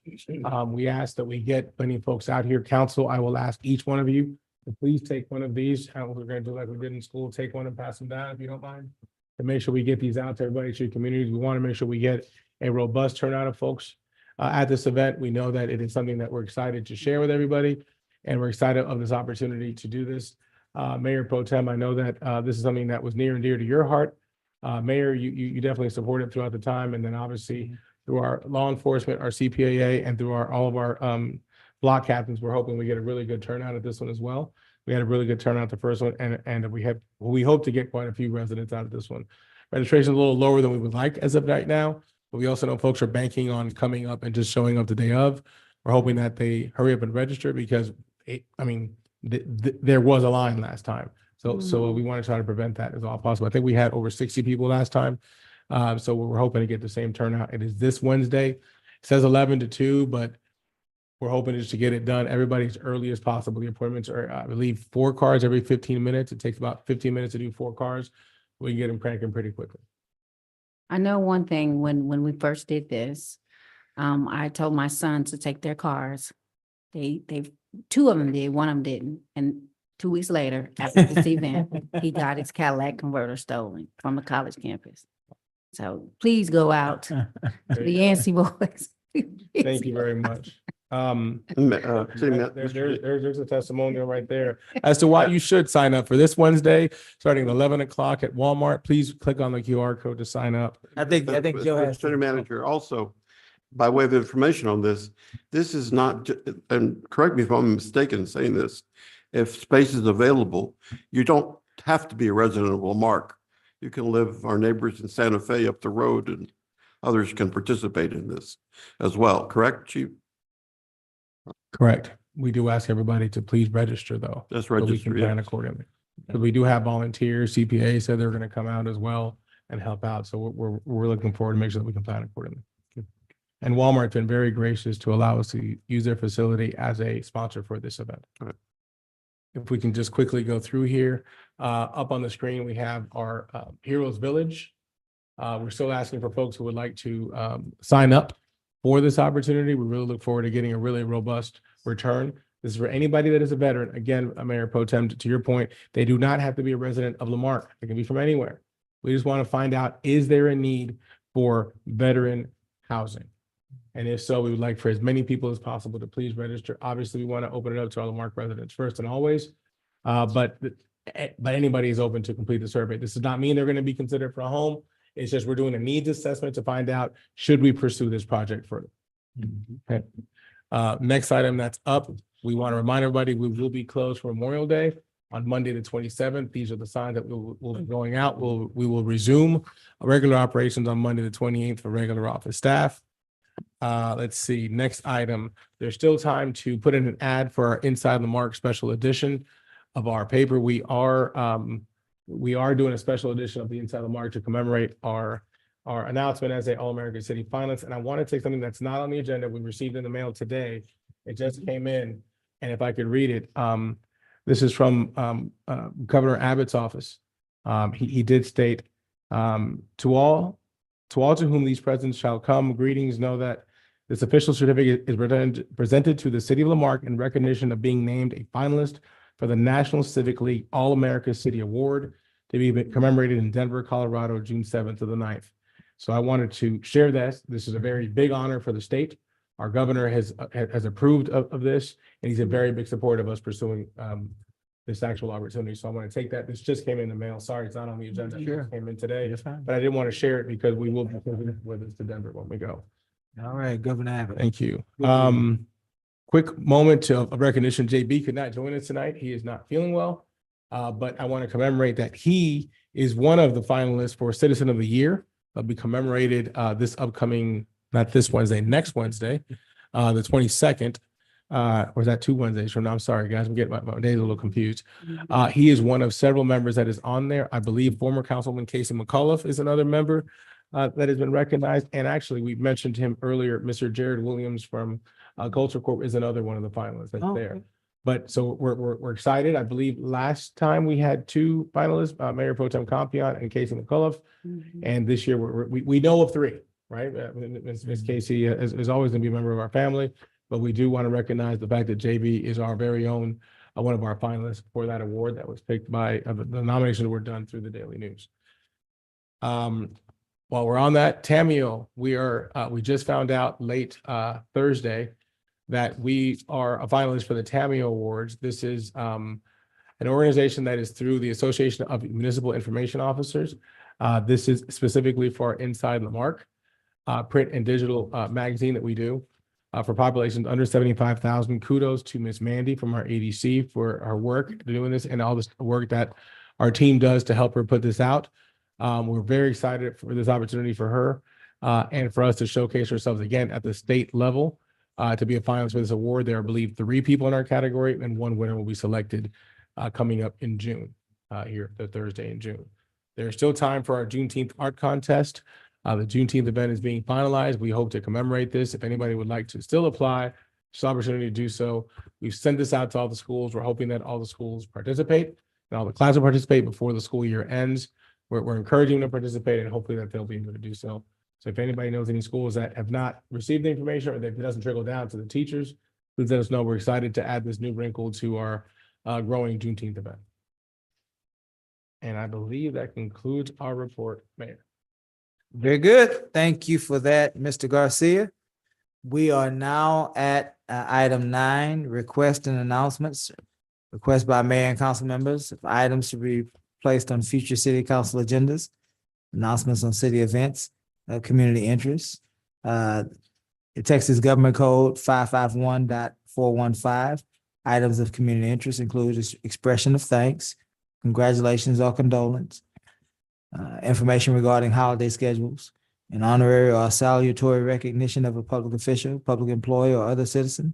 We ask that we get plenty of folks out here. Council, I will ask each one of you to please take one of these. We're going to do like we did in school, take one and pass them down if you don't mind. To make sure we get these out to everybody, to your communities. We want to make sure we get a robust turnout of folks at this event. We know that it is something that we're excited to share with everybody, and we're excited of this opportunity to do this. Mayor Pro Tem, I know that this is something that was near and dear to your heart. Mayor, you definitely supported throughout the time, and then obviously through our law enforcement, our CPAA, and through all of our block captains, we're hoping we get a really good turnout at this one as well. We had a really good turnout the first one, and we hope to get quite a few residents out of this one. Registration is a little lower than we would like as of right now, but we also know folks are banking on coming up and just showing up the day of. We're hoping that they hurry up and register because there was a line last time. So we want to try to prevent that as all possible. I think we had over 60 people last time. So we're hoping to get the same turnout. It is this Wednesday. It says 11 to 2, but we're hoping just to get it done. Everybody as early as possible. The appointments are, I believe, 4 cars every 15 minutes. It takes about 15 minutes to do 4 cars. We can get them cranking pretty quickly. I know one thing, when we first did this, I told my son to take their cars. They 2 of them did, one of them didn't. And 2 weeks later, after this event, he got his Cadillac converter stolen from the college campus. So please go out to the Yancey boys. Thank you very much. There's a testimonial right there as to why you should sign up for this Wednesday, starting at 11 o'clock at Walmart. Please click on the QR code to sign up. I think Joe has. City Manager, also, by way of information on this is not, and correct me if I'm mistaken in saying this, if space is available, you don't have to be a resident of Marque. You can live, our neighbors in Santa Fe up the road, and others can participate in this as well. Correct, Chief? Correct. We do ask everybody to please register, though. That's so we register, can plan yes. accordingly. But we do have volunteers. CPA said they're going to come out as well and help out. So we're looking forward to make sure that we can plan accordingly. And Walmart's been very gracious to allow us to use their facility as a sponsor for this event. If we can just quickly go through here, up on the screen, we have our Heroes Village. We're still asking for folks who would like to sign up for this opportunity. We really look forward to getting a really robust return. This is for anybody that is a veteran. Again, Mayor Pro Tem, to your point, they do not have to be a resident of Lamarck. They can be from anywhere. We just want to find out, is there a need for veteran housing? And if so, we would like for as many people as possible to please register. Obviously, we want to open it up to our Lamarck residents first and always. But anybody is open to complete the survey. This does not mean they're going to be considered for a home. It's just we're doing a needs assessment to find out, should we pursue this project further? Okay. Next item that's up, we want to remind everybody, we will be closed for Memorial Day on Monday, the 27th. These are the signs that we'll be going out. We will resume regular operations on Monday, the 28th for regular office staff. Let's see, next item, there's still time to put in an ad for our Inside Lamarck special edition of our paper. We are doing a special edition of the Inside Lamarck to commemorate our announcement as a All-American City finalist. And I want to take something that's not on the agenda. We received in the mail today. It just came in. And if I could read it, this is from Governor Abbott's office. He did state, to all to whom these presents shall come, greetings, know that this official certificate is presented to the city of Lamarck in recognition of being named a finalist for the National Civic League All-America City Award to be commemorated in Denver, Colorado, June 7th to the 9th. So I wanted to share this. This is a very big honor for the state. Our governor has approved of this, and he's a very big supporter of us pursuing this actual opportunity. So I want to take that. This just came in the mail. Sorry, it's not on the agenda. It just came in today, but I didn't want to share it because we will be with us to Denver when we go. All right, Governor Abbott. Thank you. Quick moment of recognition. JB could not join us tonight. He is not feeling well, but I want to commemorate that he is one of the finalists for Citizen of the Year. They'll be commemorated this upcoming, not this Wednesday, next Wednesday, the 22nd. Or is that 2 Wednesdays from now? I'm sorry, guys. I'm getting my days a little confused. He is one of several members that is on there. I believe former Councilman Casey McAuliffe is another member that has been recognized. And actually, we mentioned him earlier. Mr. Jared Williams from Culture Corp is another one of the finalists that's there. But so we're excited. I believe last time we had 2 finalists, Mayor Pro Tem Compion and Casey McAuliffe. And this year we know of 3, right? Ms. Casey is always going to be a member of our family. But we do want to recognize the fact that JB is our very own, one of our finalists for that award that was picked by, the nominations were done through the Daily News. While we're on that, Tamio, we just found out late Thursday that we are a finalist for the Tamio Awards. This is an organization that is through the Association of Municipal Information Officers. This is specifically for our Inside Lamarck print and digital magazine that we do. For populations under 75,000, kudos to Miss Mandy from our ADC for her work doing this and all this work that our team does to help her put this out. We're very excited for this opportunity for her and for us to showcase ourselves again at the state level to be a finalist for this award. There are, I believe, 3 people in our category and 1 winner will be selected coming up in June, here, the Thursday in June. There's still time for our Juneteenth art contest. The Juneteenth event is being finalized. We hope to commemorate this. If anybody would like to still apply, it's an opportunity to do so. We've sent this out to all the schools. We're hoping that all the schools participate and all the classes will participate before the school year ends. We're encouraging them to participate and hopefully that they'll be able to do so. So if anybody knows any schools that have not received the information or that it doesn't trickle down to the teachers, please let us know. We're excited to add this new wrinkle to our growing Juneteenth event. And I believe that concludes our report, Mayor. Very good. Thank you for that, Mr. Garcia. We are now at item 9, request and announcements. Request by mayor and council members, items to be placed on future city council agendas, announcements on city events, community interests. The Texas Government Code 551.415, items of community interest include expression of thanks, congratulations or condolence, information regarding holiday schedules, an honorary or salutatory recognition of a public official, public employee, or other citizen,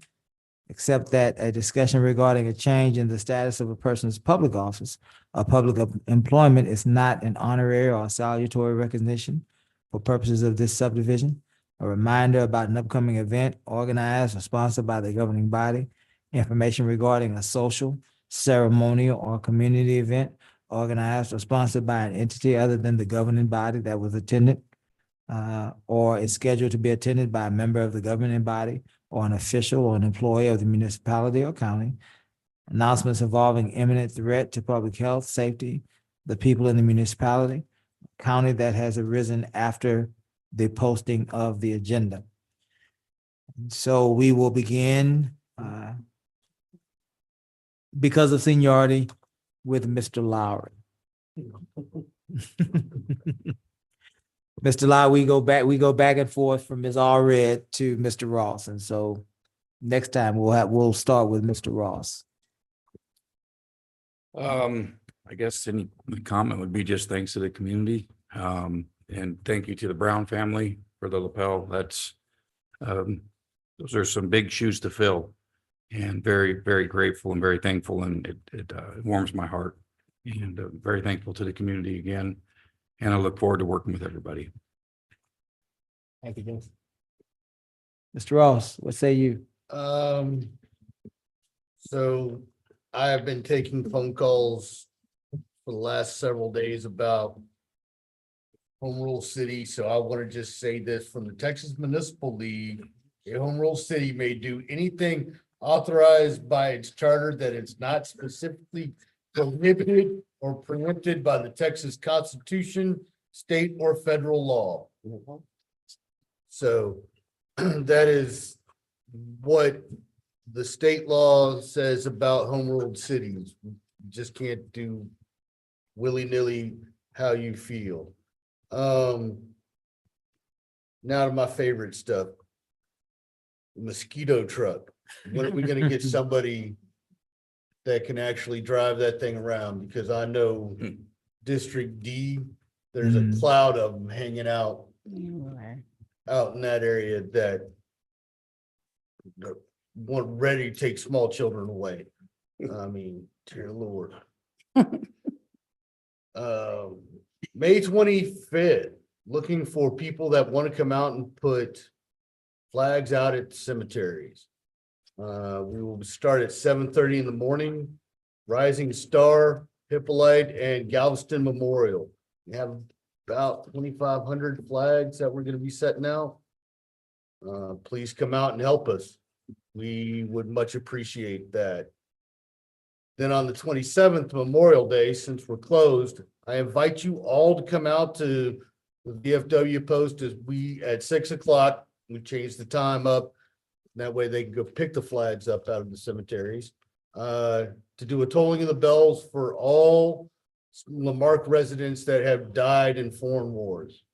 except that a discussion regarding a change in the status of a person's public office or public employment is not an honorary or salutatory recognition for purposes of this subdivision. a reminder about an upcoming event organized or sponsored by the governing body, information regarding a social, ceremonial, or community event organized or sponsored by an entity other than the governing body that was attended or is scheduled to be attended by a member of the governing body or an official or an employee of the municipality or county. Announcements involving imminent threat to public health, safety, the people in the municipality, county that has arisen after the posting of the agenda. So we will begin because of seniority with Mr. Lowry. Mr. Lowry, we go back and forth from Ms. Allred to Mr. Ross. And so next time we'll start with Mr. Ross. I guess any comment would be just thanks to the community. And thank you to the Brown family for the lapel. That's, those are some big shoes to fill. And very, very grateful and very thankful, and it warms my heart. And very thankful to the community again. And I look forward to working with everybody. Thank you, James. Mr. Ross, what say you? So I have been taking phone calls for the last several days about Home Rule City, so I want to just say this from the Texas Municipal League. A Home Rule City may do anything authorized by its charter that is not specifically prohibited or preempted by the Texas Constitution, state or federal law. So that is what the state law says about home ruled cities. You just can't do willy-nilly how you feel. Now to my favorite stuff. Mosquito truck. When are we gonna get somebody that can actually drive that thing around? Because I know District D, there's a cloud of them hanging out in that area that want ready to take small children away. I mean, dear Lord. May 25th, looking for people that want to come out and put flags out at cemeteries. We will start at 7:30 in the morning. Rising Star, Hippolyte, and Galveston Memorial. We have about 2,500 flags that we're going to be setting out. Please come out and help us. We would much appreciate that. Then on the 27th, Memorial Day, since we're closed, I invite you all to come out to the VFW post at 6 o'clock. We changed the time up. That way they can go pick the flags up out of the cemeteries. To do a tolling of the bells for all Marque residents that have died in foreign wars.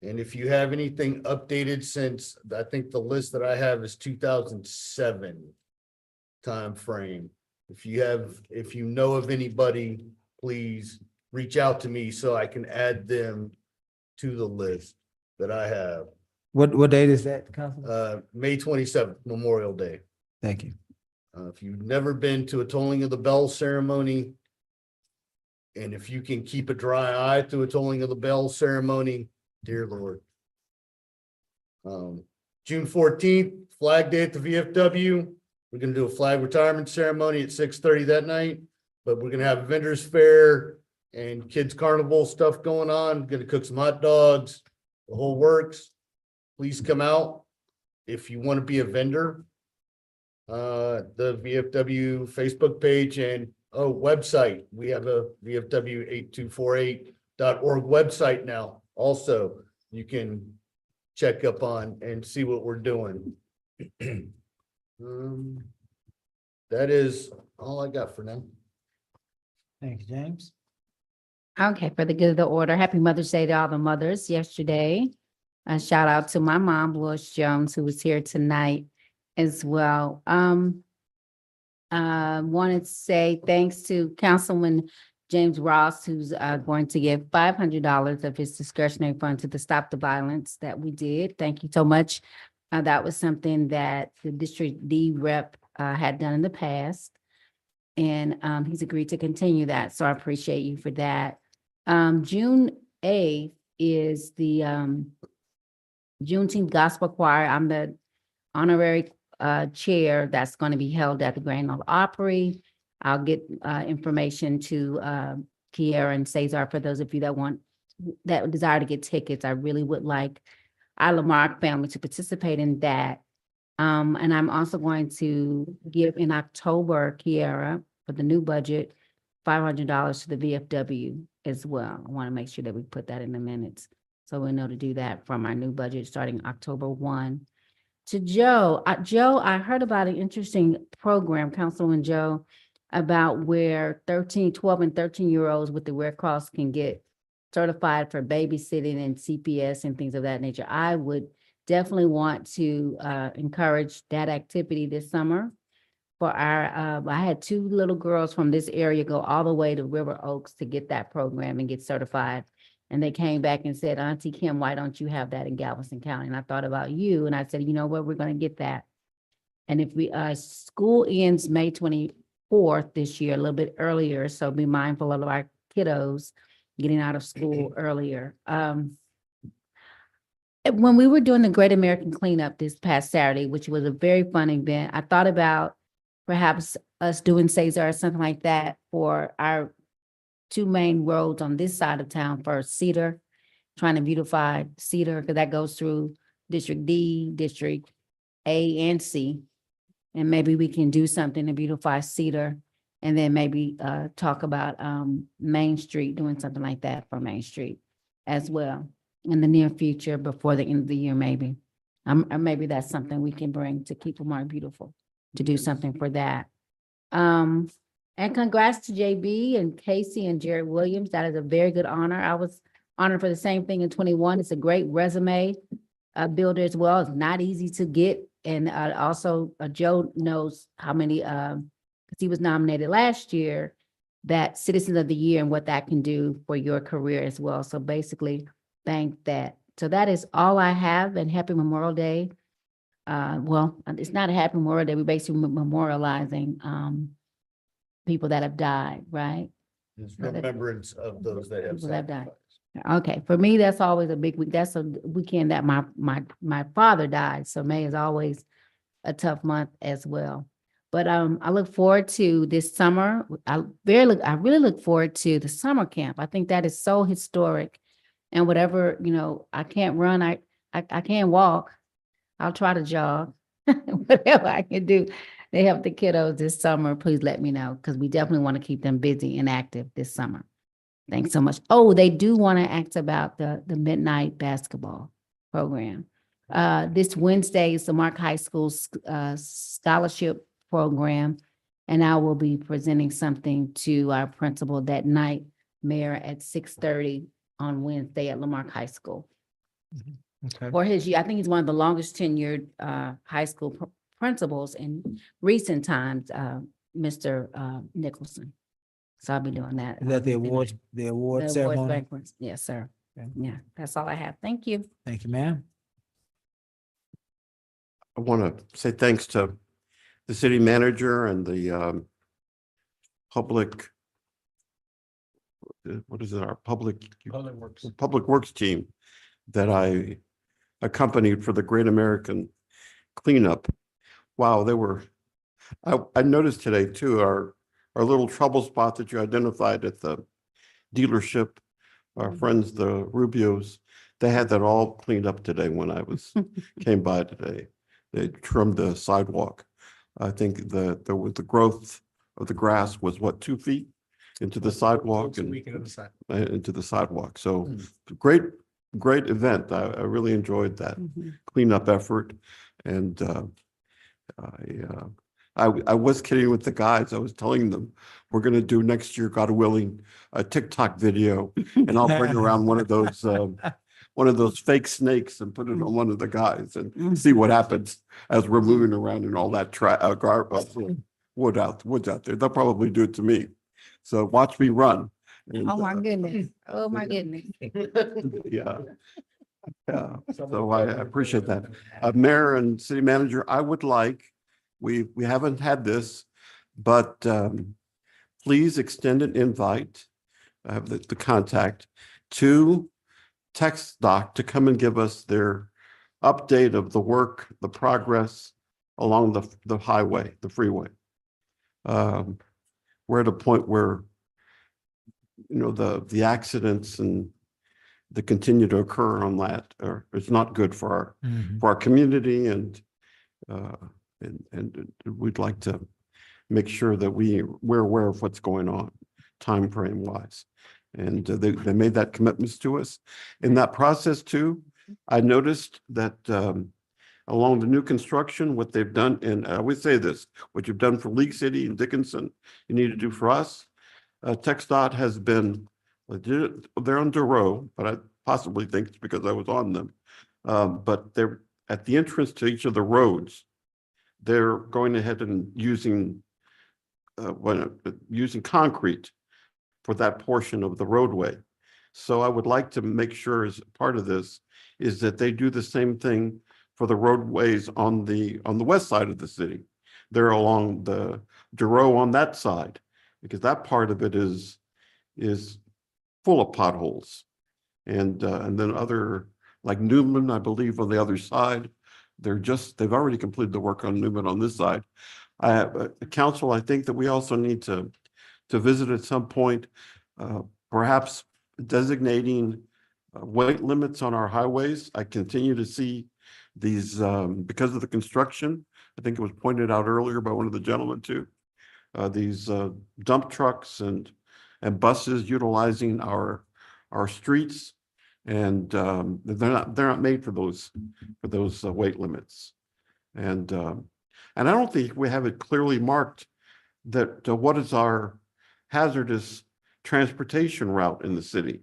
And if you have anything updated since, I think the list that I have is 2007 timeframe. If you know of anybody, please reach out to me so I can add them to the list that I have. What date is that, Councilman? May 27th, Memorial Day. Thank you. If you've never been to a tolling of the bell ceremony, and if you can keep a dry eye through a tolling of the bell ceremony, dear Lord. June 14th, Flag Day at the VFW. We're gonna do a flag retirement ceremony at 6:30 that night, but we're gonna have a vendors fair and kids carnival stuff going on. Gonna cook some hot dogs, the whole works. Please come out if you want to be a vendor. The VFW Facebook page and website. We have a VFW8248.org website now. Also, you can check up on and see what we're doing. That is all I got for now. Thank you, James. Okay, for the good of the order, happy Mother's Day to all the mothers yesterday. A shout out to my mom, Lois Jones, who was here tonight as well. Wanted to say thanks to Councilman James Ross, who's going to give $500 of his discretionary fund to the Stop the Violence that we did. Thank you so much. That was something that the District D rep had done in the past. And he's agreed to continue that. So I appreciate you for that. June 8th is the Juneteenth Gospel Choir. I'm the honorary chair that's going to be held at the Grand Ole Opry. I'll get information to Kiera and Cesar for those of you that desire to get tickets. I really would like our Marque family to participate in that. And I'm also going to give in October, Kiera, for the new budget, $500 to the VFW as well. I want to make sure that we put that in the minutes. So we know to do that from our new budget starting October 1. To Joe, I heard about an interesting program, Councilman Joe, about where 12 and 13-year-olds with the Red Cross can get certified for babysitting and CPS and things of that nature. I would definitely want to encourage that activity this summer. For our, I had 2 little girls from this area go all the way to River Oaks to get that program and get certified. And they came back and said, Auntie Kim, why don't you have that in Galveston County? And I thought about you and I said, you know what, we're going to get that. And if we, school ends May 24th this year, a little bit earlier. So be mindful of our kiddos getting out of school earlier. When we were doing the Great American Cleanup this past Saturday, which was a very fun event, I thought about perhaps us doing Cesar or something like that for our 2 main roads on this side of town for Cedar, trying to beautify Cedar, because that goes through District D, District A and C. And maybe we can do something to beautify Cedar and then maybe talk about Main Street, doing something like that for Main Street as well in the near future before the end of the year, maybe. Or maybe that's something we can bring to Keep Lamar Beautiful, to do something for that. And congrats to JB and Casey and Jared Williams. That is a very good honor. I was honored for the same thing in 21. It's a great resume builder as well. It's not easy to get. And also Joe knows how many, because he was nominated last year, that Citizen of the Year and what that can do for your career as well. So basically, thank that. So that is all I have, and happy Memorial Day. Well, it's not a happy Memorial Day. We're basically memorializing people that have died, right? It's remembrance of those that have People that have died. sacrificed. Okay, for me, that's always a big week. That's a weekend that my father died. So May is always a tough month as well. But I look forward to this summer. I really look forward to the summer camp. I think that is so historic. And whatever, I can't run, I can't walk. I'll try to jog, whatever I can do. They help the kiddos this summer. Please let me know, because we definitely want to keep them busy and active this summer. Thanks so much. Oh, they do want to ask about the midnight basketball program. This Wednesday is the Marque High School scholarship program, and I will be presenting something to our principal that night, Mayor, at 6:30 on Wednesday at Lamarck High School. Okay. For his year, I think he's one of the longest tenured high school principals in recent times, Mr. Nicholson. So I'll be doing that. Is that the award ceremony? banquet. Yes, sir. Okay. Yeah, that's all I have. Thank you. Thank you, ma'am. I want to say thanks to the city manager and the public, what is it, our public works team that I accompanied for the Great American Cleanup. Wow, they were, I noticed today too, our little trouble spot that you identified at the dealership, our friends, the Rubios, they had that all cleaned up today when I came by today. They trimmed the sidewalk. I think the growth of the grass was 2 feet into the sidewalk and into the sidewalk. So great event. I really enjoyed that cleanup effort. And I was kidding with the guys. I was telling them we're going to do next year, God willing, a TikTok video, and I'll bring around one of those fake snakes and put it on one of the guys and see what happens as we're moving around and all that wood out there. They'll probably do it to me. So watch me run. And, Oh, my goodness. Oh, my goodness. yeah. Yeah. So I appreciate that. Mayor and city manager, I would like, we haven't had this, but please extend an invite. I have the contact to Text Doc to come and give us their update of the work, the progress along the highway, the freeway. We're at a point where, you know, the accidents and that continue to occur on that it's not good for our community, and we'd like to make sure that we're aware of what's going on time frame wise. And they made that commitments to us. In that process too, I noticed that along the new construction, what they've done, and I always say this, what you've done for League City and Dickinson, you need to do for us. TxDOT has been, they're on Drought, but I possibly think it's because I was on them. But they're at the entrance to each of the roads, they're going ahead and using concrete for that portion of the roadway. So I would like to make sure as part of this is that they do the same thing for the roadways on the west side of the city. They're along the Drought on that side, because that part of it is full of potholes. And then other, like Newman, I believe on the other side, they've already completed the work on Newman on this side. Council, I think that we also need to visit at some point, perhaps designating weight limits on our highways. I continue to see these, because of the construction, I think it was pointed out earlier by one of the gentlemen too, these dump trucks and buses utilizing our streets, and they're not made for those weight limits. And I don't think we have it clearly marked that what is our hazardous transportation route in the city.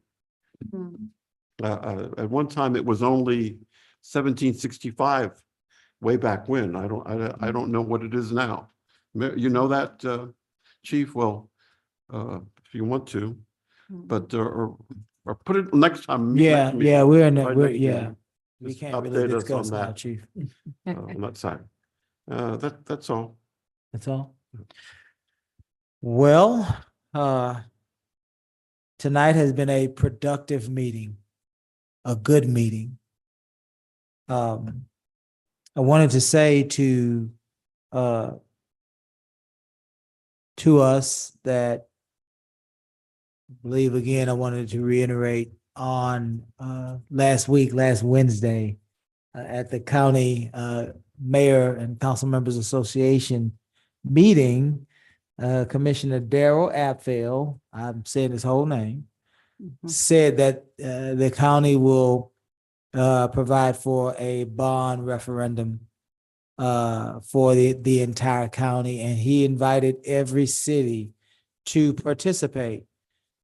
At one time, it was only 1765 way back when. I don't know what it is now. You know that, Chief? Well, if you want to, but or put it next time. Yeah, we're in that, we Just can't really update us discuss on now, that. Chief. On that side. That's all. That's all. Well, tonight has been a productive meeting, a good meeting. I wanted to say to us that, I believe again, I wanted to reiterate on last Wednesday, at the county mayor and council members association meeting, Commissioner Darrell Apfel, I'm saying his whole name, said that the county will provide for a bond referendum for the entire county, and he invited every city to participate.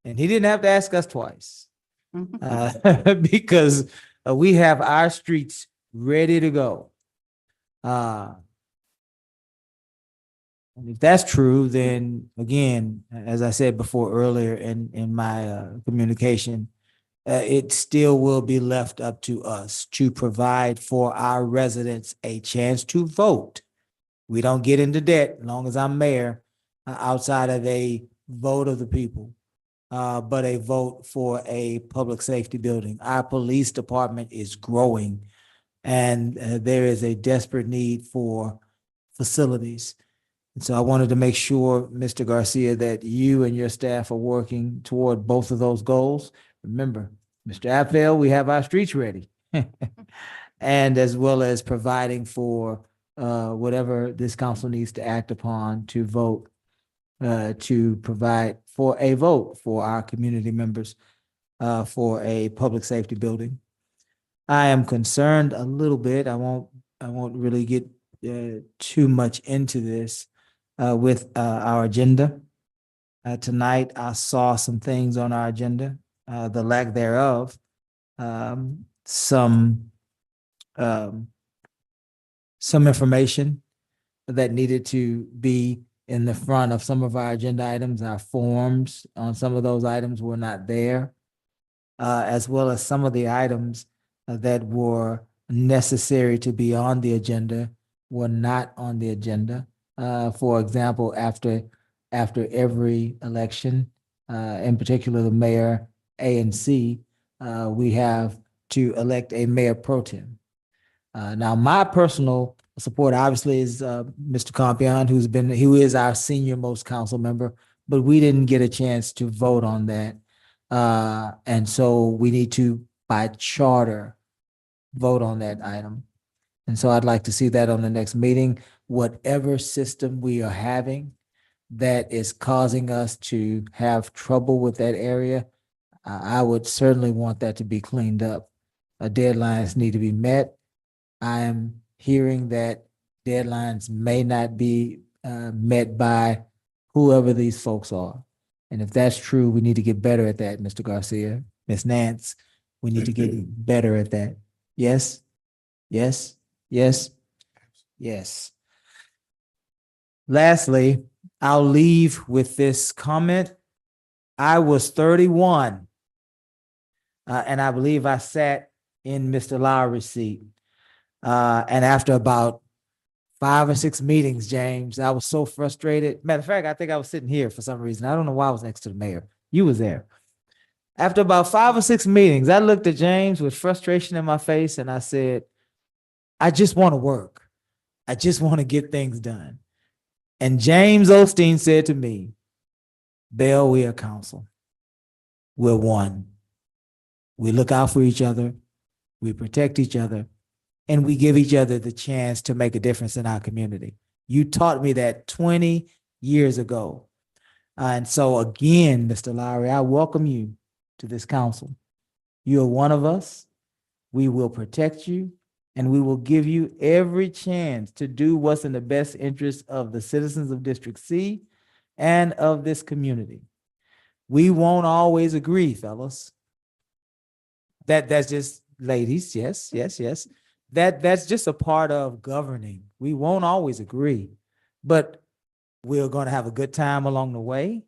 And he didn't have to ask us twice, because we have our streets ready to go. And if that's true, then again, as I said before earlier in my communication, it still will be left up to us to provide for our residents a chance to vote. We don't get into debt, as long as I'm mayor, outside of a vote of the people, but a vote for a public safety building. Our police department is growing, and there is a desperate need for facilities. And so I wanted to make sure, Mr. Garcia, that you and your staff are working toward both of those goals. Remember, Mr. Apfel, we have our streets ready. And as well as providing for whatever this council needs to act upon to vote, to provide for a vote for our community members for a public safety building. I am concerned a little bit. I won't really get too much into this with our agenda. Tonight, I saw some things on our agenda, the lack thereof, some information that needed to be in the front of some of our agenda items. Our forms on some of those items were not there, as well as some of the items that were necessary to be on the agenda were not on the agenda. For example, after every election, in particular the mayor A and C, we have to elect a mayor pro tem. Now, my personal support obviously is Mr. Compion, who is our senior most council member, but we didn't get a chance to vote on that. And so we need to, by charter, vote on that item. And so I'd like to see that on the next meeting. Whatever system we are having that is causing us to have trouble with that area, I would certainly want that to be cleaned up. Deadlines need to be met. I am hearing that deadlines may not be met by whoever these folks are. And if that's true, we need to get better at that, Mr. Garcia, Ms. Nance. We need to get better at that. Yes, yes, yes, yes. Lastly, I'll leave with this comment. I was 31, and I believe I sat in Mr. Lowry's seat. And after about 5 or 6 meetings, James, I was so frustrated. Matter of fact, I think I was sitting here for some reason. I don't know why I was next to the mayor. You was there. After about 5 or 6 meetings, I looked at James with frustration in my face and I said, I just want to work. I just want to get things done. And James Osteen said to me, Bell, we are council. We're one. We look out for each other. We protect each other. And we give each other the chance to make a difference in our community. You taught me that 20 years ago. And so again, Mr. Lowry, I welcome you to this council. You are one of us. We will protect you and we will give you every chance to do what's in the best interest of the citizens of District C and of this community. We won't always agree, fellas. That's just, ladies, yes, yes, yes. That's just a part of governing. We won't always agree, but we're going to have a good time along the way.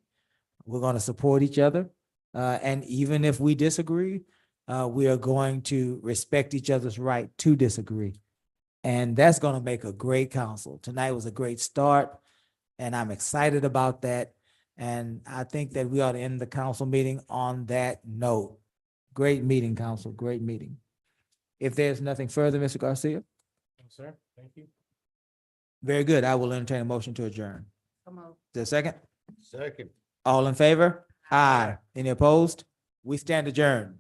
We're going to support each other. And even if we disagree, we are going to respect each other's right to disagree. And that's going to make a great council. Tonight was a great start, and I'm excited about that. And I think that we ought to end the council meeting on that note. Great meeting, council, great meeting. If there's nothing further, Mr. Garcia? No, sir. Thank you. Very good. I will entertain a motion to adjourn. Is there a second? Second. All in favor? Aye. Any opposed? We stand adjourned.